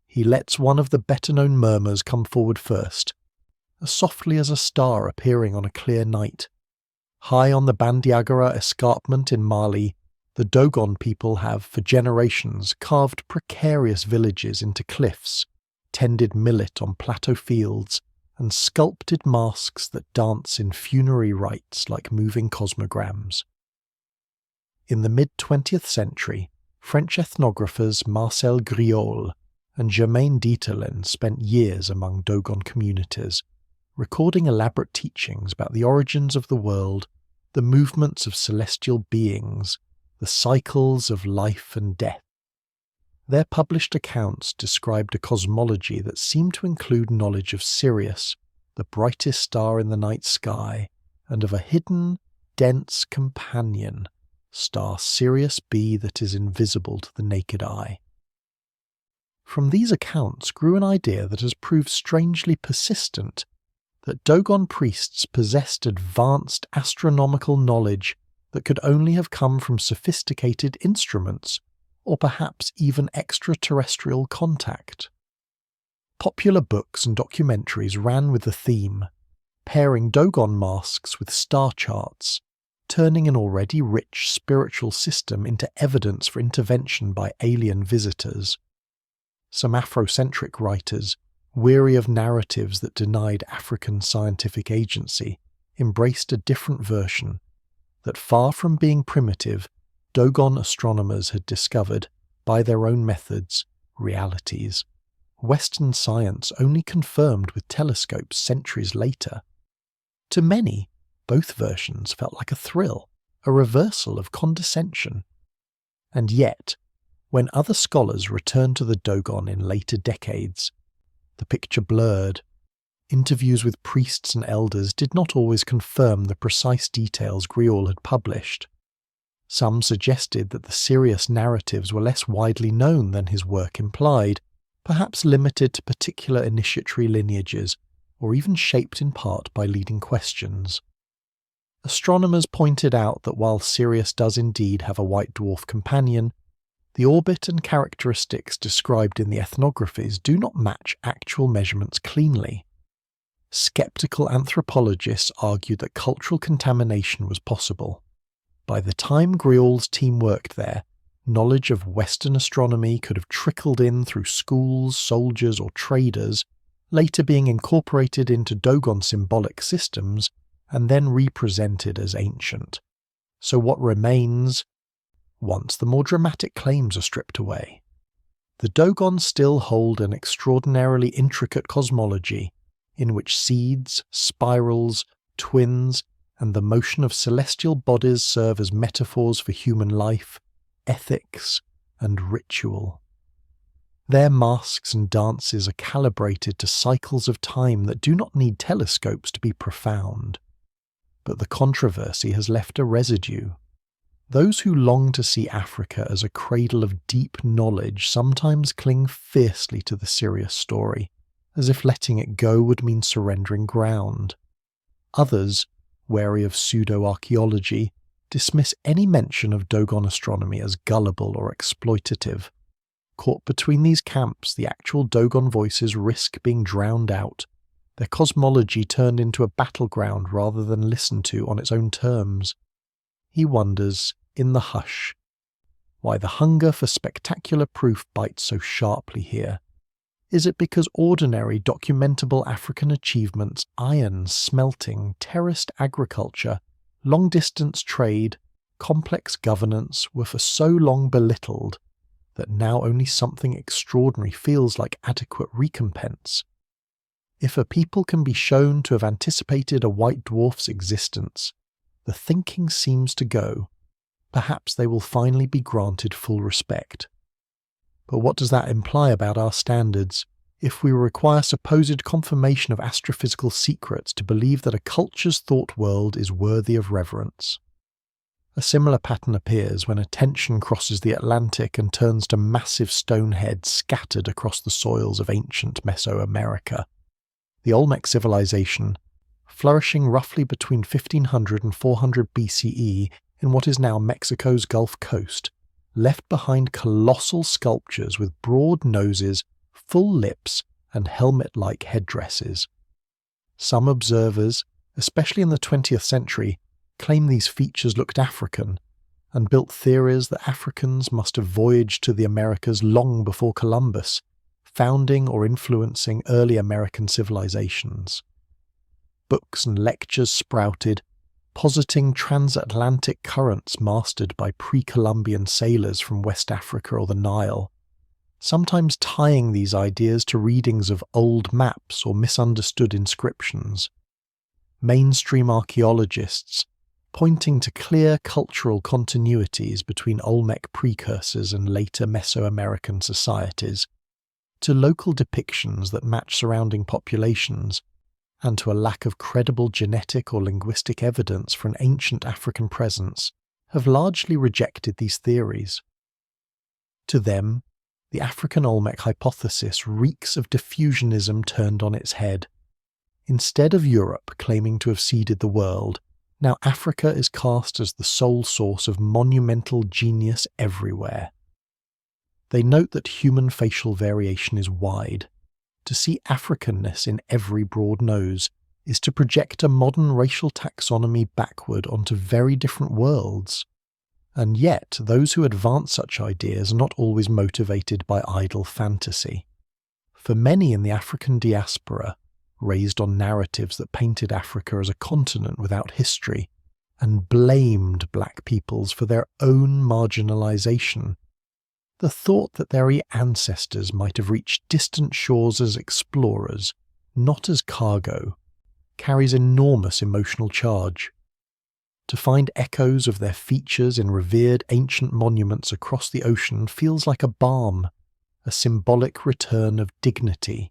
He lets one of the better-known murmurs come forward first, as softly as a star appearing on a clear night. High on the Bandiagara escarpment in Mali, the Dogon people have, for generations, carved precarious villages into cliffs, tended millet on plateau fields, and sculpted masks that dance in funerary rites like moving cosmograms. In the mid-20th century, French ethnographers Marcel Griol and Germaine Dieterlen spent years among Dogon communities, recording elaborate teachings about the origins of the world, the movements of celestial beings, the cycles of life and death. Their published accounts described a cosmology that seemed to include knowledge of Sirius, the brightest star in the night sky, and of a hidden, dense companion, star Sirius B, that is invisible to the naked eye. From these accounts grew an idea that has proved strangely persistent, that Dogon priests possessed advanced astronomical knowledge that could only have come from sophisticated instruments, or perhaps even extraterrestrial contact. Popular books and documentaries ran with the theme, pairing Dogon masks with star charts, turning an already rich spiritual system into evidence for intervention by alien visitors. Some Afrocentric writers, weary of narratives that denied African scientific agency, embraced a different version, that far from being primitive, Dogon astronomers had discovered, by their own methods, realities. Western science only confirmed with telescopes centuries later. To many, both versions felt like a thrill, a reversal of condescension. And yet, when other scholars returned to the Dogon in later decades, the picture blurred. Interviews with priests and elders did not always confirm the precise details Griaule had published. Some suggested that the Sirius narratives were less widely known than his work implied, perhaps limited to particular initiatory lineages, or even shaped in part by leading questions. Astronomers pointed out that while Sirius does indeed have a white dwarf companion, the orbit and characteristics described in the ethnographies do not match actual measurements cleanly. Skeptical anthropologists argued that cultural contamination was possible. By the time Griaule's team worked there, knowledge of Western astronomy could have trickled in through schools, soldiers, or traders, later being incorporated into Dogon symbolic systems and then represented as ancient. So what remains once the more dramatic claims are stripped away? The Dogon still hold an extraordinarily intricate cosmology in which seeds, spirals, twins, and the motion of celestial bodies serve as metaphors for human life, ethics, and ritual. Their masks and dances are calibrated to cycles of time that do not need telescopes to be profound. But the controversy has left a residue. Those who long to see Africa as a cradle of deep knowledge sometimes cling fiercely to the Sirius story, as if letting it go would mean surrendering ground. Others, wary of pseudo-archaeology, dismiss any mention of Dogon astronomy as gullible or exploitative. Caught between these camps, the actual Dogon voices risk being drowned out, their cosmology turned into a battleground rather than listened to on its own terms. He wonders, in the hush, why the hunger for spectacular proof bites so sharply here. Is it because ordinary documentable African achievements, iron smelting, terraced agriculture, long-distance trade, complex governance were for so long belittled that now only something extraordinary feels like adequate recompense? If a people can be shown to have anticipated a white dwarf's existence, the thinking seems to go, perhaps they will finally be granted full respect. But what does that imply about our standards, if we require supposed confirmation of astrophysical secrets to believe that a culture's thought world is worthy of reverence? A similar pattern appears when attention crosses the Atlantic and turns to massive stone heads scattered across the soils of ancient Mesoamerica. The Olmec civilization, flourishing roughly between 1500 and 400 BCE in what is now Mexico's Gulf Coast, left behind colossal sculptures with broad noses, full lips, and helmet-like headdresses. Some observers, especially in the 20th century, claim these features looked African, and built theories that Africans must have voyaged to the Americas long before Columbus, founding or influencing early American civilizations. Books and lectures sprouted, positing transatlantic currents mastered by pre-Columbian sailors from West Africa or the Nile. sometimes tying these ideas to readings of old maps or misunderstood inscriptions. Mainstream archaeologists pointing to clear cultural continuities between Olmec precursors and later Mesoamerican societies, to local depictions that match surrounding populations, and to a lack of credible genetic or linguistic evidence for an ancient African presence, have largely rejected these theories. To them, the African Olmec hypothesis reeks of diffusionism turned on its head. Instead of Europe claiming to have seeded the world, now Africa is cast as the sole source of monumental genius everywhere. They note that human facial variation is wide. To see Africanness in every broad nose is to project a modern racial taxonomy backward onto very different worlds. And yet, those who advance such ideas are not always motivated by idle fantasy. For many in the African diaspora, raised on narratives that painted Africa as a continent without history, and blamed black peoples for their own marginalization, the thought that their ancestors might have reached distant shores as explorers, not as cargo, carries enormous emotional charge. To find echoes of their features in revered ancient monuments across the ocean feels like a balm, a symbolic return of dignity.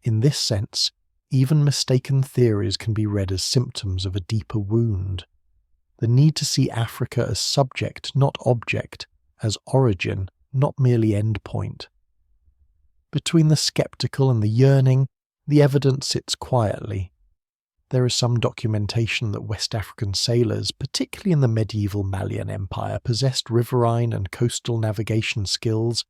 In this sense, even mistaken theories can be read as symptoms of a deeper wound. The need to see Africa as subject, not object, as origin, not merely endpoint. Between the skeptical and the yearning, the evidence sits quietly. There is some documentation that West African sailors, particularly in the medieval Malian Empire, possessed riverine and coastal navigation skills,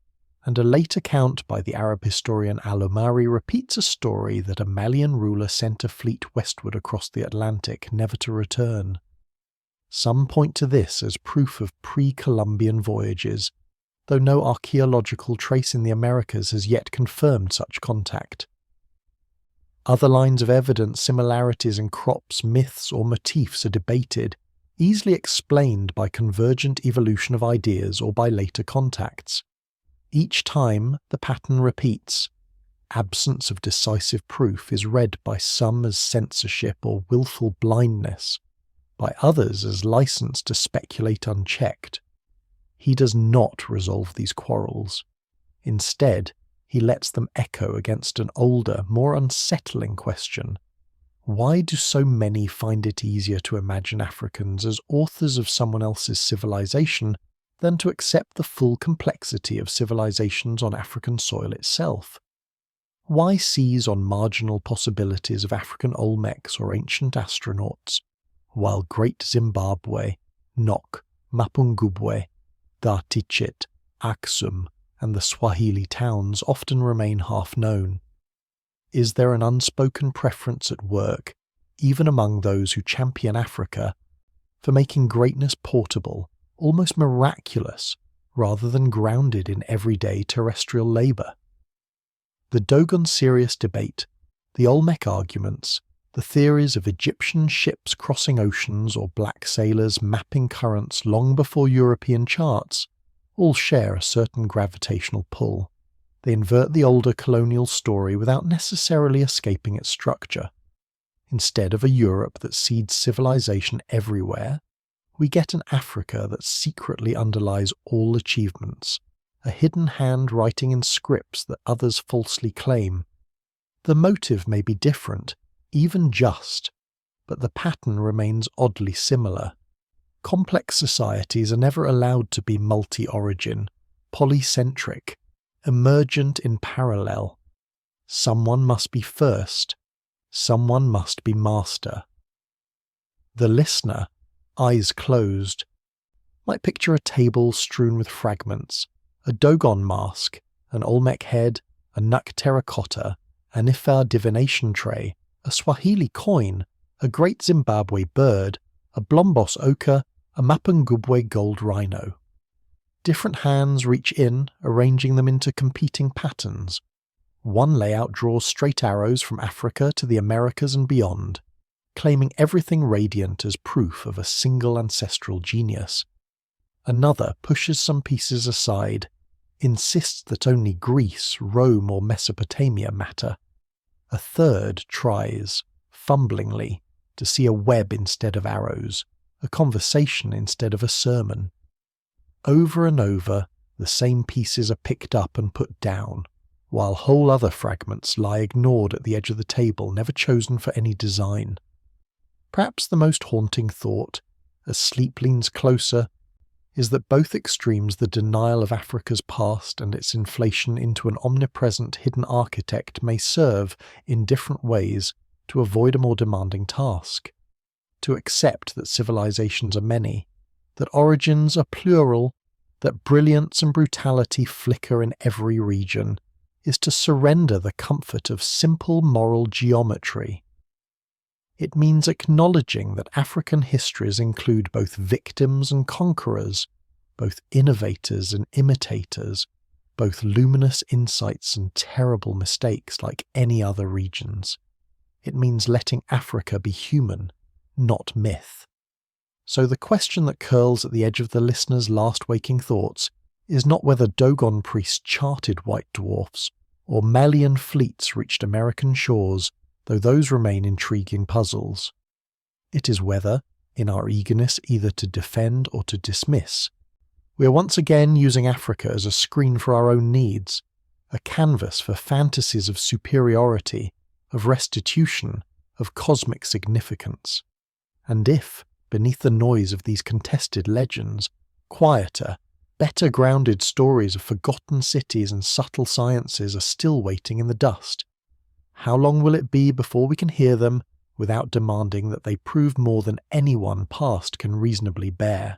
and a late account by the Arab historian Al-Omari repeats a story that a Malian ruler sent a fleet westward across the Atlantic, never to return. Some point to this as proof of pre-Columbian voyages, though no archaeological trace in the Americas has yet confirmed such contact. Other lines of evidence, similarities in crops, myths, or motifs are debated, easily explained by convergent evolution of ideas or by later contacts. Each time, the pattern repeats. Absence of decisive proof is read by some as censorship or willful blindness, by others as license to speculate unchecked. He does not resolve these quarrels. Instead, he lets them echo against an older, more unsettling question. Why do so many find it easier to imagine Africans as authors of someone else's civilization than to accept the full complexity of civilizations on African soil itself? Why seize on marginal possibilities of African Olmecs or ancient astronauts, while Great Zimbabwe, Nok, Mapungubwe, Dartichit, Aksum, and the Swahili towns often remain half-known? Is there an unspoken preference at work, even among those who champion Africa, for making greatness portable, almost miraculous, rather than grounded in everyday terrestrial labour? The Dogon-Sirius debate, the Olmec arguments, the theories of Egyptian ships crossing oceans or black sailors mapping currents long before European charts, all share a certain gravitational pull. They invert the older colonial story without necessarily escaping its structure. Instead of a Europe that seeds civilization everywhere, we get an Africa that secretly underlies all achievements, a hidden hand writing in scripts that others falsely claim. The motive may be different, even just, but the pattern remains oddly similar. Complex societies are never allowed to be multi-origin, polycentric, emergent in parallel. Someone must be first, someone must be master. The listener, eyes closed, might picture a table strewn with fragments, a Dogon mask, an Olmec head, a Nuk terracotta, an Ifa divination tray, a Swahili coin, a great Zimbabwe bird, a Blombos ochre, a Mapungubwe gold rhino. Different hands reach in, arranging them into competing patterns. One layout draws straight arrows from Africa to the Americas and beyond, claiming everything radiant as proof of a single ancestral genius. Another pushes some pieces aside, insists that only Greece, Rome or Mesopotamia matter. A third tries, fumblingly, to see a web instead of arrows, a conversation instead of a sermon. Over and over, the same pieces are picked up and put down, while whole other fragments lie ignored at the edge of the table, never chosen for any design. Perhaps the most haunting thought, as sleep leans closer, is that both extremes, the denial of Africa's past and its inflation into an omnipresent hidden architect, may serve, in different ways, to avoid a more demanding task. To accept that civilizations are many, that origins are plural, that brilliance and brutality flicker in every region, is to surrender the comfort of simple moral geometry. It means acknowledging that African histories include both victims and conquerors, both innovators and imitators, both luminous insights and terrible mistakes like any other regions. It means letting Africa be human, not myth. So the question that curls at the edge of the listener's last waking thoughts is not whether Dogon priests charted white dwarfs, or Malian fleets reached American shores, though those remain intriguing puzzles. It is whether, in our eagerness either to defend or to dismiss, we are once again using Africa as a screen for our own needs, a canvas for fantasies of superiority, of restitution, of cosmic significance. And if, beneath the noise of these contested legends, quieter, better grounded stories of forgotten cities and subtle sciences are still waiting in the dust, how long will it be before we can hear them without demanding that they prove more than anyone past can reasonably bear?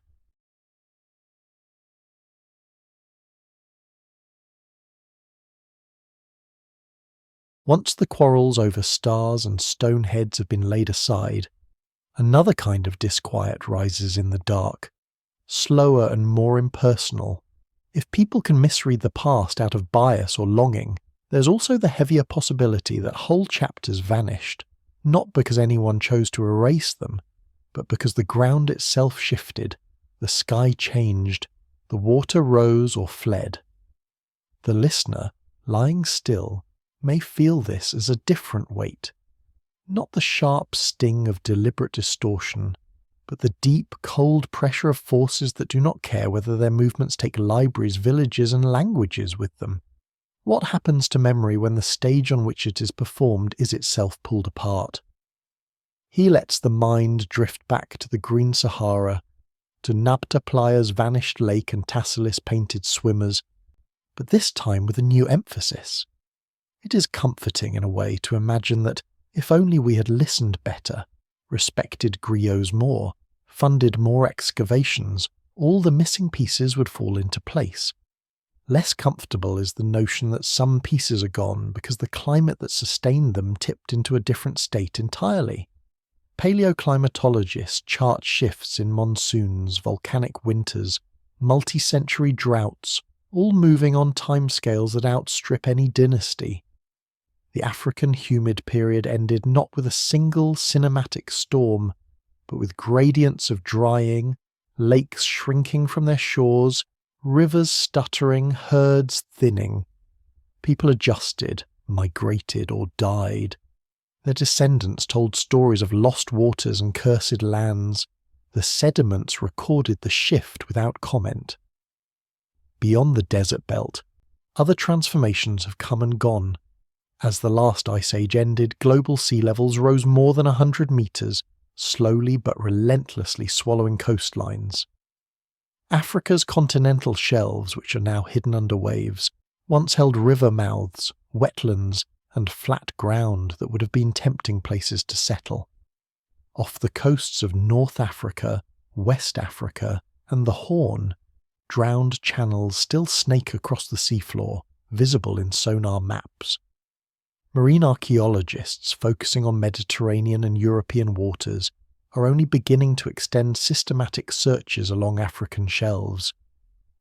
Once the quarrels over stars and stone heads have been laid aside, another kind of disquiet rises in the dark, slower and more impersonal. If people can misread the past out of bias or longing, there's also the heavier possibility that whole chapters vanished, not because anyone chose to erase them, but because the ground itself shifted, the sky changed, the water rose or fled. The listener, lying still, may feel this as a different weight, not the sharp sting of deliberate distortion, but the deep, cold pressure of forces that do not care whether their movements take libraries, villages, and languages with them. What happens to memory when the stage on which it is performed is itself pulled apart? He lets the mind drift back to the Green Sahara, to Nabta Playa's vanished lake and Tassilis painted swimmers, but this time with a new emphasis. It is comforting in a way to imagine that if only we had listened better, respected griots more, funded more excavations, all the missing pieces would fall into place. Less comfortable is the notion that some pieces are gone because the climate that sustained them tipped into a different state entirely. Paleoclimatologists chart shifts in monsoons, volcanic winters, multi-century droughts, all moving on timescales that outstrip any dynasty. The African humid period ended not with a single cinematic storm, but with gradients of drying, lakes shrinking from their shores, rivers stuttering, herds thinning. People adjusted, migrated, or died. Their descendants told stories of lost waters and cursed lands. The sediments recorded the shift without comment. Beyond the desert belt, other transformations have come and gone. As the last ice age ended, global sea levels rose more than 100 meters, slowly but relentlessly swallowing coastlines. Africa's continental shelves, which are now hidden under waves, once held river mouths, wetlands, and flat ground that would have been tempting places to settle. Off the coasts of North Africa, West Africa, and the Horn, drowned channels still snake across the seafloor, visible in sonar maps. Marine archaeologists focusing on Mediterranean and European waters are only beginning to extend systematic searches along African shelves.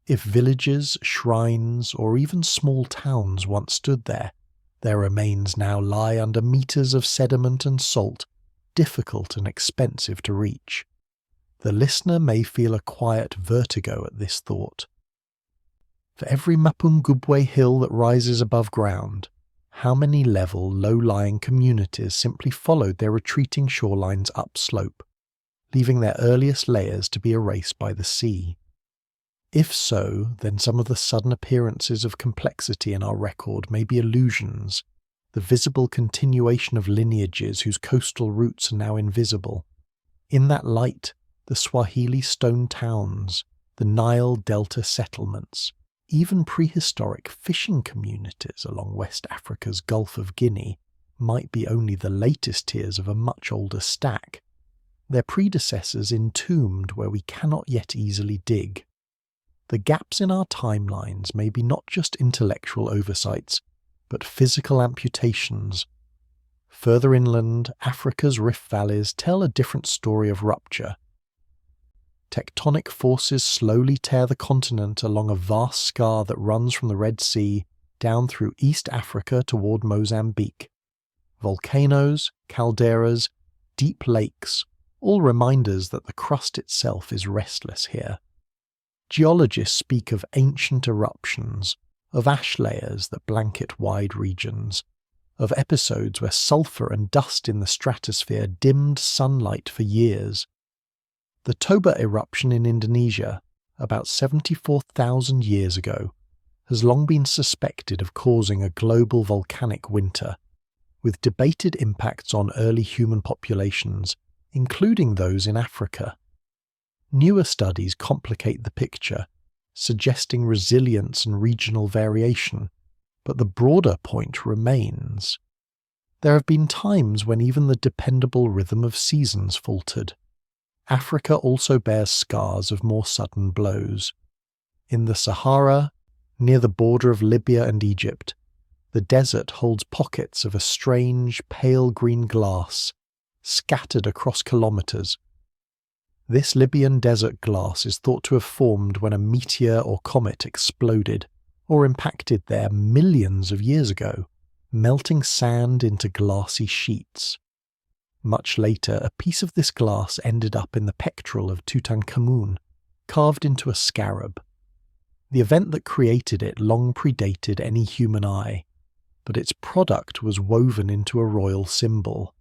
If villages, shrines, or even small towns once stood there, their remains now lie under meters of sediment and salt, difficult and expensive to reach. The listener may feel a quiet vertigo at this thought. For every Mapungubwe hill that rises above ground, how many level, low-lying communities simply followed their retreating shorelines upslope, leaving their earliest layers to be erased by the sea? If so, then some of the sudden appearances of complexity in our record may be illusions, the visible continuation of lineages whose coastal roots are now invisible. In that light, the Swahili stone towns, the Nile Delta settlements, even prehistoric fishing communities along West Africa's Gulf of Guinea might be only the latest tiers of a much older stack, their predecessors entombed where we cannot yet easily dig. The gaps in our timelines may be not just intellectual oversights, but physical amputations. Further inland, Africa's rift valleys tell a different story of rupture. Tectonic forces slowly tear the continent along a vast scar that runs from the Red Sea down through East Africa toward Mozambique. Volcanoes, calderas, deep lakes, all reminders that the crust itself is restless here. Geologists speak of ancient eruptions, of ash layers that blanket wide regions, of episodes where sulfur and dust in the stratosphere dimmed sunlight for years. The Toba eruption in Indonesia, about 74,000 years ago, has long been suspected of causing a global volcanic winter, with debated impacts on early human populations, including those in Africa. Newer studies complicate the picture, suggesting resilience and regional variation, but the broader point remains. There have been times when even the dependable rhythm of seasons faltered. Africa also bears scars of more sudden blows. In the Sahara, near the border of Libya and Egypt, the desert holds pockets of a strange, pale green glass, scattered across kilometres. This Libyan desert glass is thought to have formed when a meteor or comet exploded, or impacted there millions of years ago, melting sand into glassy sheets. Much later, a piece of this glass ended up in the pectoral of Tutankhamun, carved into a scarab. The event that created it long predated any human eye, but its product was woven into a royal symbol.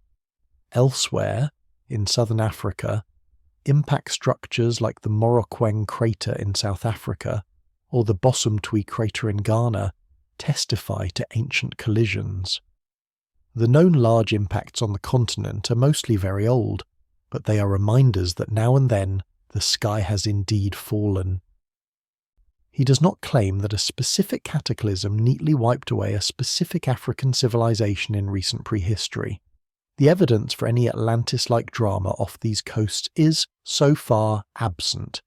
Elsewhere, in southern Africa, impact structures like the Meroë crater in South Africa or the Bosumtwi crater in Ghana testify to ancient collisions. The known large impacts on the continent are mostly very old, but they are reminders that now and then the sky has indeed fallen. He does not claim that a specific cataclysm neatly wiped away a specific African civilization in recent prehistory. The evidence for any Atlantis-like drama off these coasts is, so far, absent.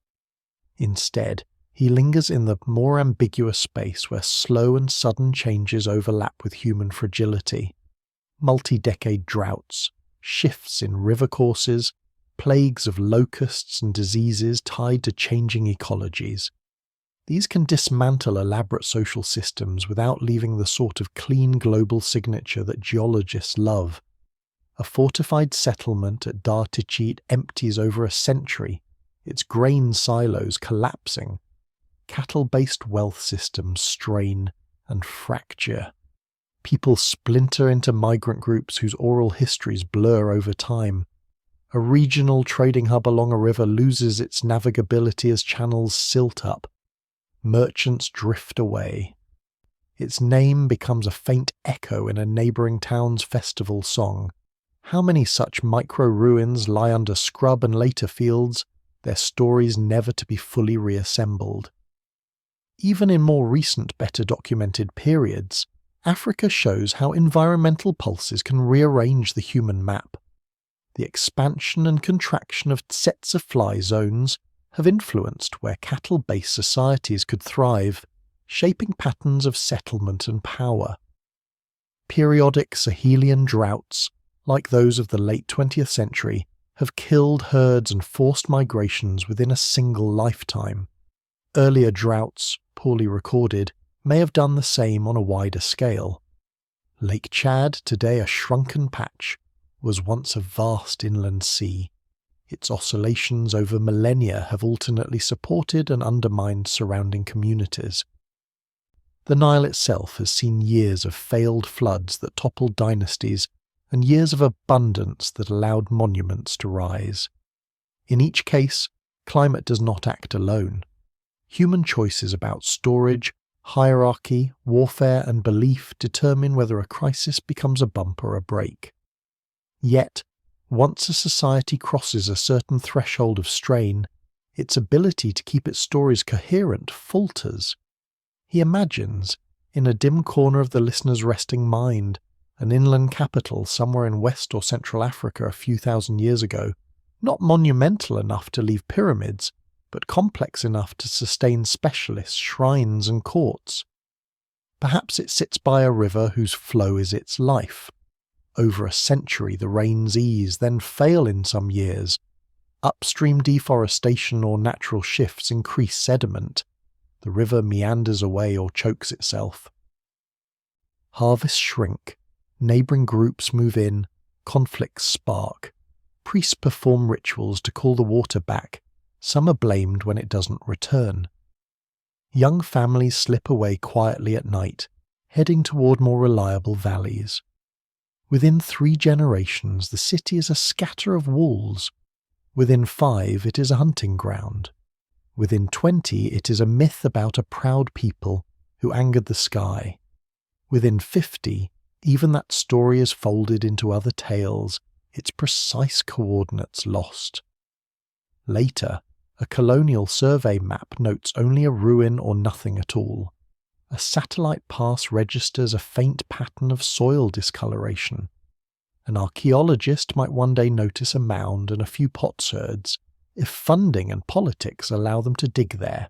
Instead, he lingers in the more ambiguous space where slow and sudden changes overlap with human fragility. Multi-decade droughts, shifts in river courses, plagues of locusts and diseases tied to changing ecologies. These can dismantle elaborate social systems without leaving the sort of clean global signature that geologists love. A fortified settlement at Dar Tichit empties over a century, its grain silos collapsing. Cattle-based wealth systems strain and fracture. People splinter into migrant groups whose oral histories blur over time. A regional trading hub along a river loses its navigability as channels silt up. Merchants drift away. Its name becomes a faint echo in a neighbouring town's festival song. How many such micro-ruins lie under scrub and later fields, their stories never to be fully reassembled? Even in more recent, better documented periods, Africa shows how environmental pulses can rearrange the human map. The expansion and contraction of tsetse-fly zones have influenced where cattle-based societies could thrive, shaping patterns of settlement and power. Periodic Sahelian droughts, like those of the late 20th century, have killed herds and forced migrations within a single lifetime. Earlier droughts, poorly recorded, may have done the same on a wider scale. Lake Chad, today a shrunken patch, was once a vast inland sea. Its oscillations over millennia have alternately supported and undermined surrounding communities. The Nile itself has seen years of failed floods that toppled dynasties and years of abundance that allowed monuments to rise. In each case, climate does not act alone. Human choices about storage, hierarchy, warfare and belief determine whether a crisis becomes a bump or a break. Yet, once a society crosses a certain threshold of strain, its ability to keep its stories coherent falters. He imagines, in a dim corner of the listener's resting mind, an inland capital somewhere in West or Central Africa a few thousand years ago, not monumental enough to leave pyramids, but complex enough to sustain specialists, shrines and courts. Perhaps it sits by a river whose flow is its life. Over a century the rains ease, then fail in some years. Upstream deforestation or natural shifts increase sediment. The river meanders away or chokes itself. Harvests shrink, neighbouring groups move in, conflicts spark. Priests perform rituals to call the water back. Some are blamed when it doesn't return. Young families slip away quietly at night, heading toward more reliable valleys. Within 3 generations, the city is a scatter of walls. Within 5, it is a hunting ground. Within 20, it is a myth about a proud people who angered the sky. Within 50, even that story is folded into other tales, its precise coordinates lost. Later, a colonial survey map notes only a ruin or nothing at all. A satellite pass registers a faint pattern of soil discoloration. An archaeologist might one day notice a mound and a few potsherds, if funding and politics allow them to dig there.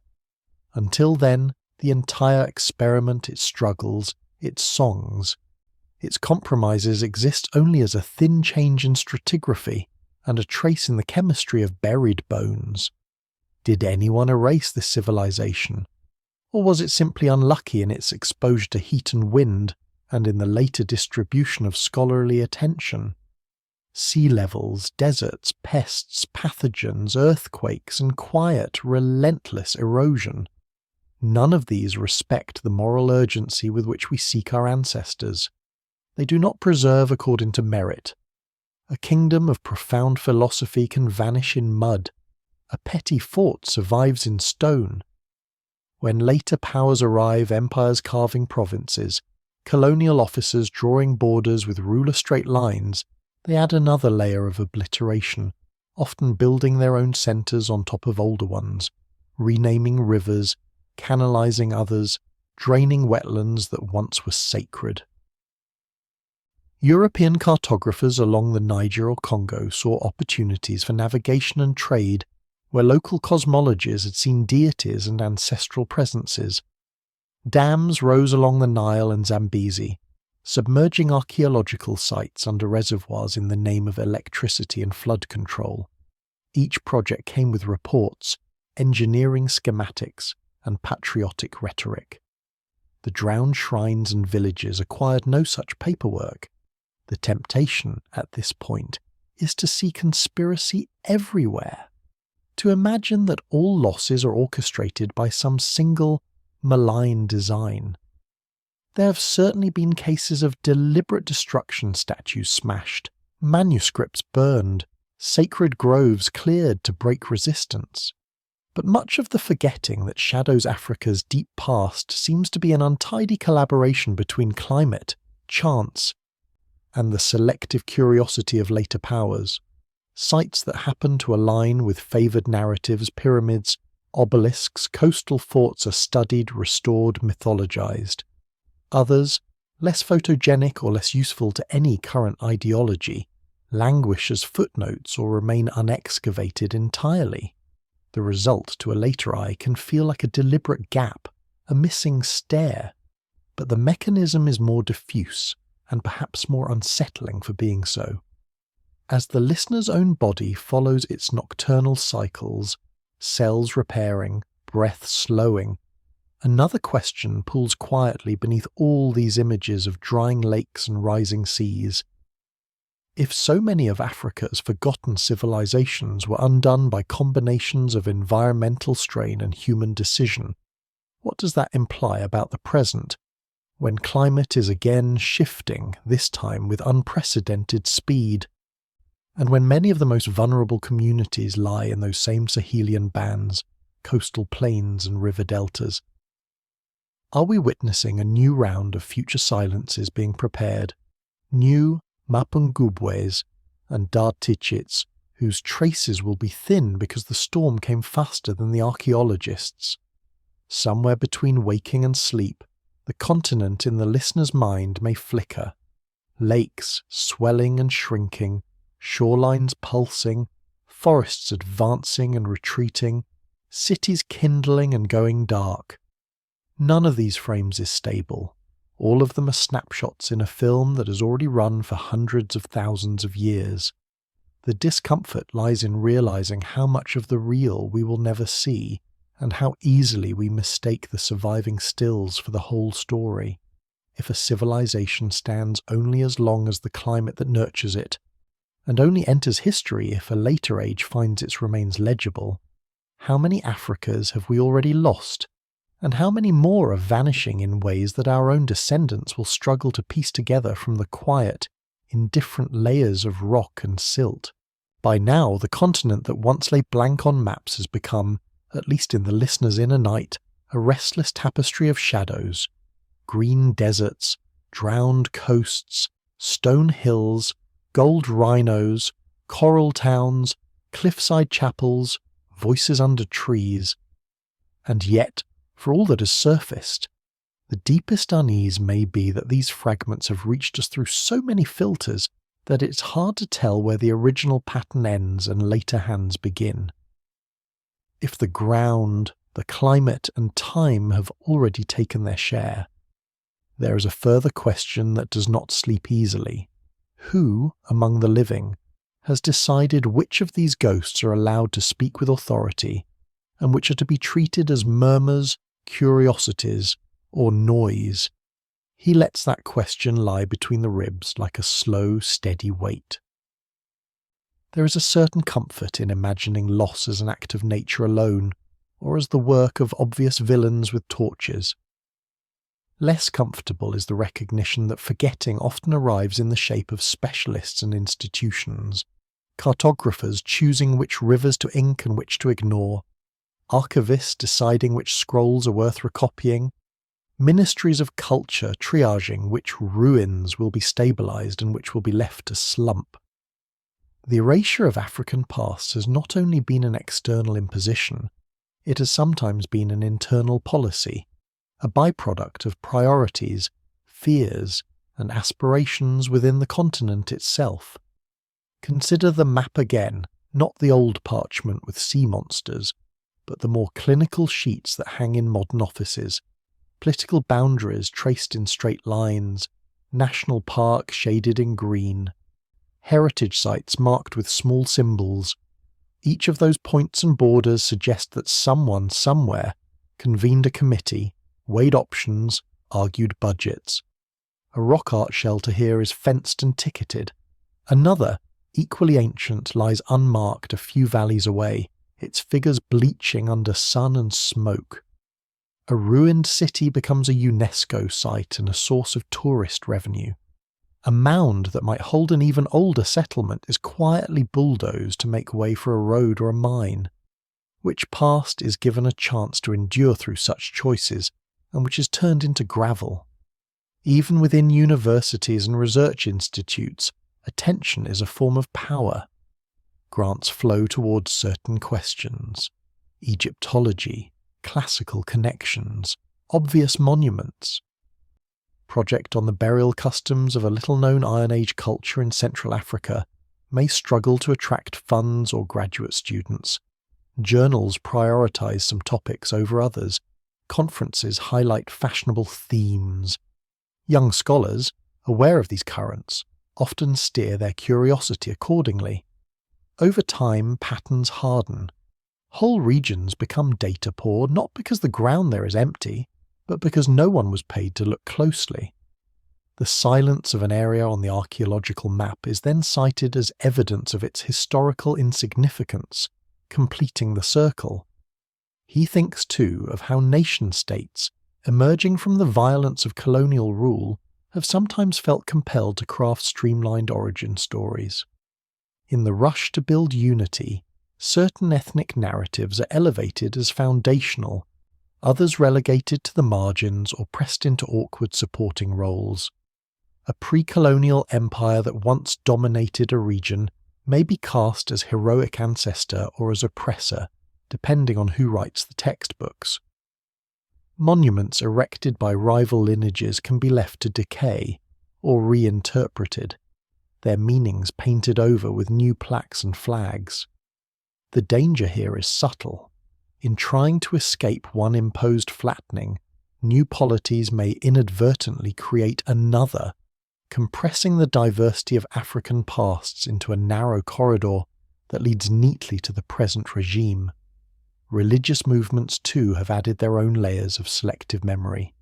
Until then, the entire experiment, its struggles, its songs, its compromises exist only as a thin change in stratigraphy and a trace in the chemistry of buried bones. Did anyone erase this civilization? Or was it simply unlucky in its exposure to heat and wind, and in the later distribution of scholarly attention? Sea levels, deserts, pests, pathogens, earthquakes, and quiet, relentless erosion. None of these respect the moral urgency with which we seek our ancestors. They do not preserve according to merit. A kingdom of profound philosophy can vanish in mud. A petty fort survives in stone. When later powers arrive, empires carving provinces, colonial officers drawing borders with ruler straight lines, they add another layer of obliteration, often building their own centres on top of older ones, renaming rivers, canalizing others, draining wetlands that once were sacred. European cartographers along the Niger or Congo saw opportunities for navigation and trade where local cosmologies had seen deities and ancestral presences. Dams rose along the Nile and Zambezi, submerging archaeological sites under reservoirs in the name of electricity and flood control. Each project came with reports, engineering schematics, and patriotic rhetoric. The drowned shrines and villages acquired no such paperwork. The temptation, at this point, is to see conspiracy everywhere, to imagine that all losses are orchestrated by some single, malign design. There have certainly been cases of deliberate destruction, statues smashed, manuscripts burned, sacred groves cleared to break resistance. But much of the forgetting that shadows Africa's deep past seems to be an untidy collaboration between climate, chance, and the selective curiosity of later powers. Sites that happen to align with favoured narratives, pyramids, obelisks, coastal forts are studied, restored, mythologized. Others, less photogenic or less useful to any current ideology, languish as footnotes or remain unexcavated entirely. The result to a later eye can feel like a deliberate gap, a missing stair, but the mechanism is more diffuse and perhaps more unsettling for being so. As the listener's own body follows its nocturnal cycles, cells repairing, breath slowing, another question pulls quietly beneath all these images of drying lakes and rising seas. If so many of Africa's forgotten civilizations were undone by combinations of environmental strain and human decision, What does that imply about the present, when climate is again shifting, this time with unprecedented speed, and when many of the most vulnerable communities lie in those same Sahelian bands, coastal plains and river deltas? Are we witnessing a new round of future silences being prepared, new Mapungubwes and Dartichits, whose traces will be thin because the storm came faster than the archaeologists? Somewhere between waking and sleep, the continent in the listener's mind may flicker, lakes swelling and shrinking, shorelines pulsing, forests advancing and retreating, cities kindling and going dark. None of these frames is stable. All of them are snapshots in a film that has already run for hundreds of thousands of years. The discomfort lies in realizing how much of the real we will never see, and how easily we mistake the surviving stills for the whole story. If a civilization stands only as long as the climate that nurtures it, and only enters history if a later age finds its remains legible, how many Africas have we already lost? And how many more are vanishing in ways that our own descendants will struggle to piece together from the quiet, indifferent layers of rock and silt? By now, the continent that once lay blank on maps has become, at least in the listener's inner night, a restless tapestry of shadows. Green deserts, drowned coasts, stone hills, gold rhinos, coral towns, cliffside chapels, voices under trees. And yet, for all that has surfaced, the deepest unease may be that these fragments have reached us through so many filters that it's hard to tell where the original pattern ends and later hands begin. If the ground, the climate, and time have already taken their share, there is a further question that does not sleep easily. Who, among the living, has decided which of these ghosts are allowed to speak with authority, and which are to be treated as murmurs, curiosities, or noise? He lets that question lie between the ribs like a slow, steady weight. There is a certain comfort in imagining loss as an act of nature alone, or as the work of obvious villains with torches. Less comfortable is the recognition that forgetting often arrives in the shape of specialists and institutions, cartographers choosing which rivers to ink and which to ignore, archivists deciding which scrolls are worth recopying, ministries of culture triaging which ruins will be stabilised and which will be left to slump. The erasure of African pasts has not only been an external imposition, it has sometimes been an internal policy, a byproduct of priorities, fears, and aspirations within the continent itself. Consider the map again, not the old parchment with sea monsters, but the more clinical sheets that hang in modern offices, political boundaries traced in straight lines, national park shaded in green, heritage sites marked with small symbols. Each of those points and borders suggest that someone somewhere convened a committee, weighed options, argued budgets. A rock art shelter here is fenced and ticketed. Another, equally ancient, lies unmarked a few valleys away, its figures bleaching under sun and smoke. A ruined city becomes a UNESCO site and a source of tourist revenue. A mound that might hold an even older settlement is quietly bulldozed to make way for a road or a mine. Which past is given a chance to endure through such choices, and which is turned into gravel? Even within universities and research institutes, attention is a form of power. Grants flow towards certain questions: Egyptology, classical connections, obvious monuments. Project on the burial customs of a little-known Iron Age culture in Central Africa may struggle to attract funds or graduate students. Journals prioritise some topics over others. Conferences highlight fashionable themes. Young scholars, aware of these currents, often steer their curiosity accordingly. Over time, patterns harden. Whole regions become data poor not because the ground there is empty, but because no one was paid to look closely. The silence of an area on the archaeological map is then cited as evidence of its historical insignificance, completing the circle. He thinks too of how nation-states, emerging from the violence of colonial rule, have sometimes felt compelled to craft streamlined origin stories. In the rush to build unity, certain ethnic narratives are elevated as foundational, others relegated to the margins or pressed into awkward supporting roles. A pre-colonial empire that once dominated a region may be cast as heroic ancestor or as oppressor, depending on who writes the textbooks. Monuments erected by rival lineages can be left to decay, or reinterpreted, their meanings painted over with new plaques and flags. The danger here is subtle. In trying to escape one imposed flattening, new polities may inadvertently create another, compressing the diversity of African pasts into a narrow corridor that leads neatly to the present regime. Religious movements too have added their own layers of selective memory.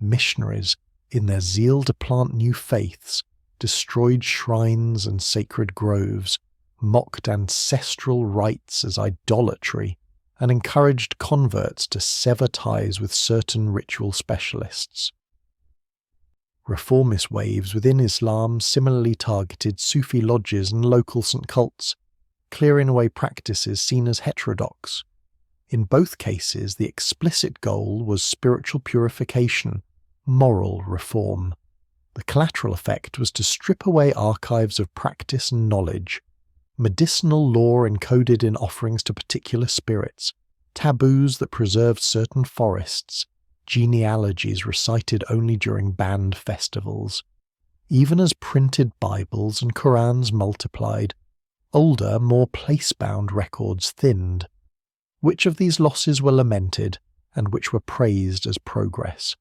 Missionaries, in their zeal to plant new faiths, destroyed shrines and sacred groves, mocked ancestral rites as idolatry, and encouraged converts to sever ties with certain ritual specialists. Reformist waves within Islam similarly targeted Sufi lodges and local St. cults, clearing away practices seen as heterodox. In both cases, the explicit goal was spiritual purification, moral reform. The collateral effect was to strip away archives of practice and knowledge, medicinal lore encoded in offerings to particular spirits, taboos that preserved certain forests, genealogies recited only during banned festivals. Even as printed Bibles and Qurans multiplied, older, more place-bound records thinned. Which of these losses were lamented, and which were praised as progress?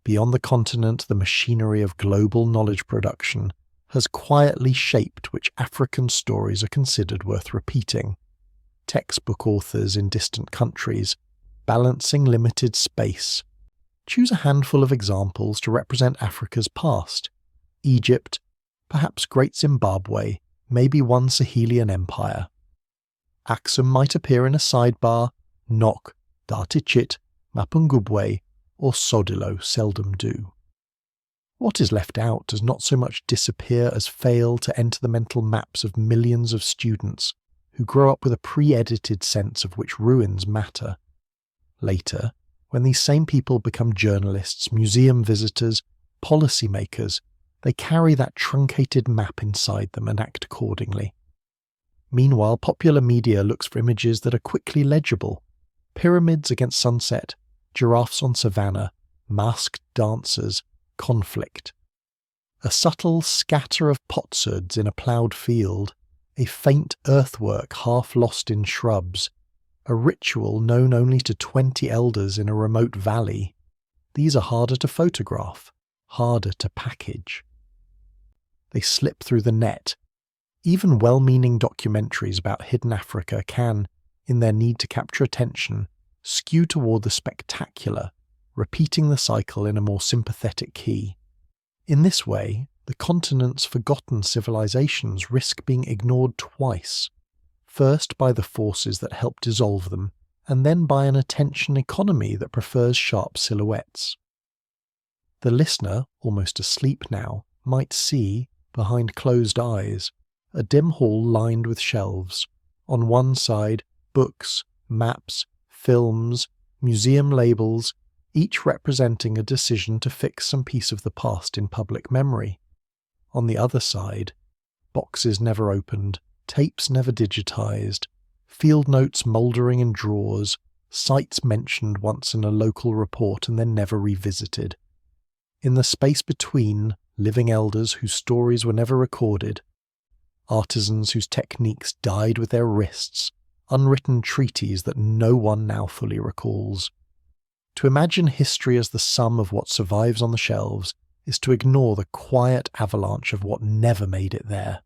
Beyond the continent, the machinery of global knowledge production has quietly shaped which African stories are considered worth repeating. Textbook authors in distant countries, balancing limited space. Choose a handful of examples to represent Africa's past. Egypt, perhaps Great Zimbabwe, maybe one Sahelian empire. Aksum might appear in a sidebar, Nok, Dartichit, Mapungubwe, or Sodilo seldom do. What is left out does not so much disappear as fail to enter the mental maps of millions of students who grow up with a pre-edited sense of which ruins matter. Later, when these same people become journalists, museum visitors, policymakers, they carry that truncated map inside them and act accordingly. Meanwhile, popular media looks for images that are quickly legible. Pyramids against sunset, giraffes on savanna, masked dancers, conflict. A subtle scatter of potsherds in a ploughed field, a faint earthwork half lost in shrubs, a ritual known only to 20 elders in a remote valley. These are harder to photograph, harder to package. They slip through the net. Even well-meaning documentaries about hidden Africa can, in their need to capture attention, skew toward the spectacular, repeating the cycle in a more sympathetic key. In this way, the continent's forgotten civilizations risk being ignored twice, first by the forces that help dissolve them, and then by an attention economy that prefers sharp silhouettes. The listener, almost asleep now, might see, behind closed eyes, a dim hall lined with shelves. On one side, books, maps, films, museum labels, each representing a decision to fix some piece of the past in public memory. On the other side, boxes never opened, tapes never digitized, field notes mouldering in drawers, sites mentioned once in a local report and then never revisited. In the space between, living elders whose stories were never recorded, artisans whose techniques died with their wrists, unwritten treaties that no one now fully recalls. To imagine history as the sum of what survives on the shelves is to ignore the quiet avalanche of what never made it there.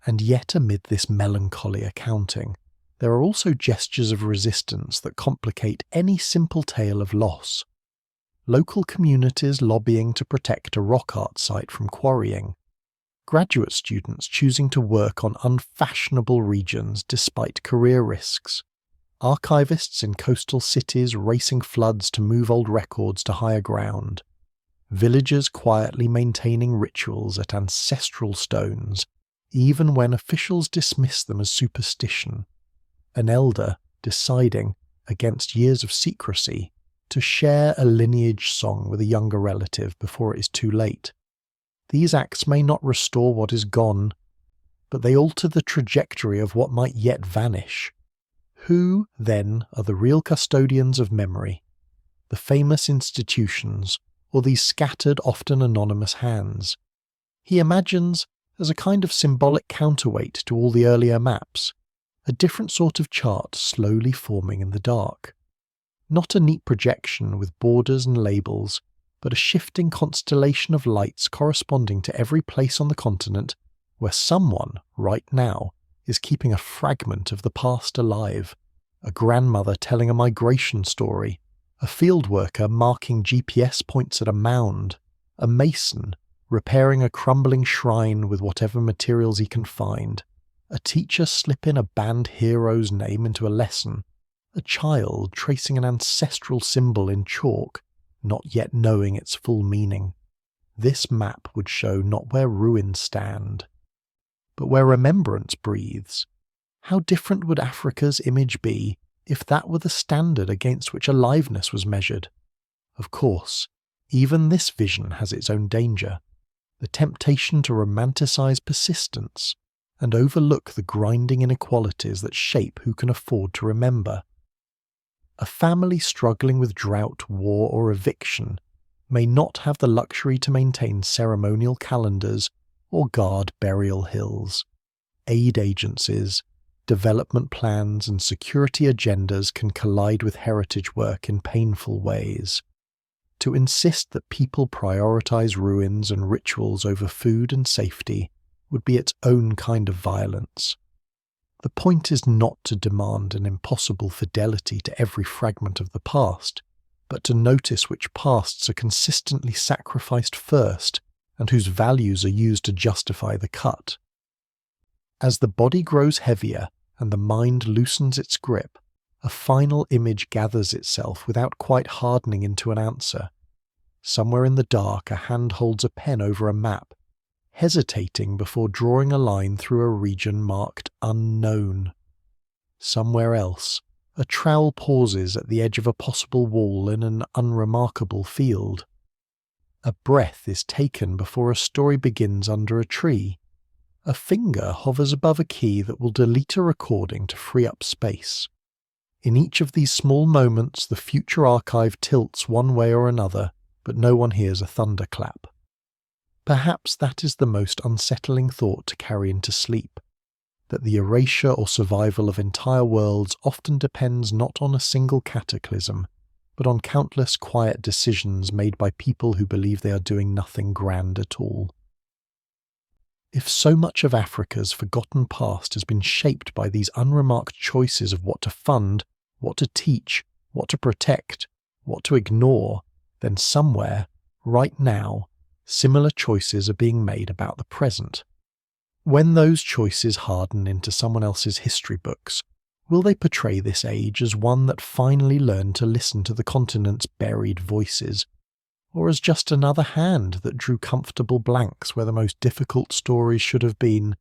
And yet amid this melancholy accounting, there are also gestures of resistance that complicate any simple tale of loss. Local communities lobbying to protect a rock art site from quarrying, graduate students choosing to work on unfashionable regions despite career risks, archivists in coastal cities racing floods to move old records to higher ground, villagers quietly maintaining rituals at ancestral stones, even when officials dismiss them as superstition, an elder deciding, against years of secrecy, to share a lineage song with a younger relative before it is too late. These acts may not restore what is gone, but they alter the trajectory of what might yet vanish. Who, then, are the real custodians of memory? The famous institutions, or these scattered, often anonymous hands? He imagines, as a kind of symbolic counterweight to all the earlier maps, a different sort of chart slowly forming in the dark. Not a neat projection with borders and labels, but a shifting constellation of lights corresponding to every place on the continent where someone, right now, is keeping a fragment of the past alive. A grandmother telling a migration story, a field worker marking GPS points at a mound, a mason repairing a crumbling shrine with whatever materials he can find, a teacher slipping a band hero's name into a lesson, a child tracing an ancestral symbol in chalk, not yet knowing its full meaning. This map would show not where ruins stand, but where remembrance breathes. How different would Africa's image be if that were the standard against which aliveness was measured? Of course, even this vision has its own danger, the temptation to romanticize persistence and overlook the grinding inequalities that shape who can afford to remember. A family struggling with drought, war, or eviction may not have the luxury to maintain ceremonial calendars or guard burial hills. Aid agencies, development plans, and security agendas can collide with heritage work in painful ways. To insist that people prioritize ruins and rituals over food and safety would be its own kind of violence. The point is not to demand an impossible fidelity to every fragment of the past, but to notice which pasts are consistently sacrificed first and whose values are used to justify the cut. As the body grows heavier and the mind loosens its grip, a final image gathers itself without quite hardening into an answer. Somewhere in the dark, a hand holds a pen over a map, hesitating before drawing a line through a region marked unknown. Somewhere else, a trowel pauses at the edge of a possible wall in an unremarkable field. A breath is taken before a story begins under a tree. A finger hovers above a key that will delete a recording to free up space. In each of these small moments, the future archive tilts one way or another, but no one hears a thunderclap. Perhaps that is the most unsettling thought to carry into sleep, that the erasure or survival of entire worlds often depends not on a single cataclysm, but on countless quiet decisions made by people who believe they are doing nothing grand at all. If so much of Africa's forgotten past has been shaped by these unremarked choices of what to fund, what to teach, what to protect, what to ignore, then somewhere, right now, similar choices are being made about the present. When those choices harden into someone else's history books, will they portray this age as one that finally learned to listen to the continent's buried voices, or as just another hand that drew comfortable blanks where the most difficult stories should have been,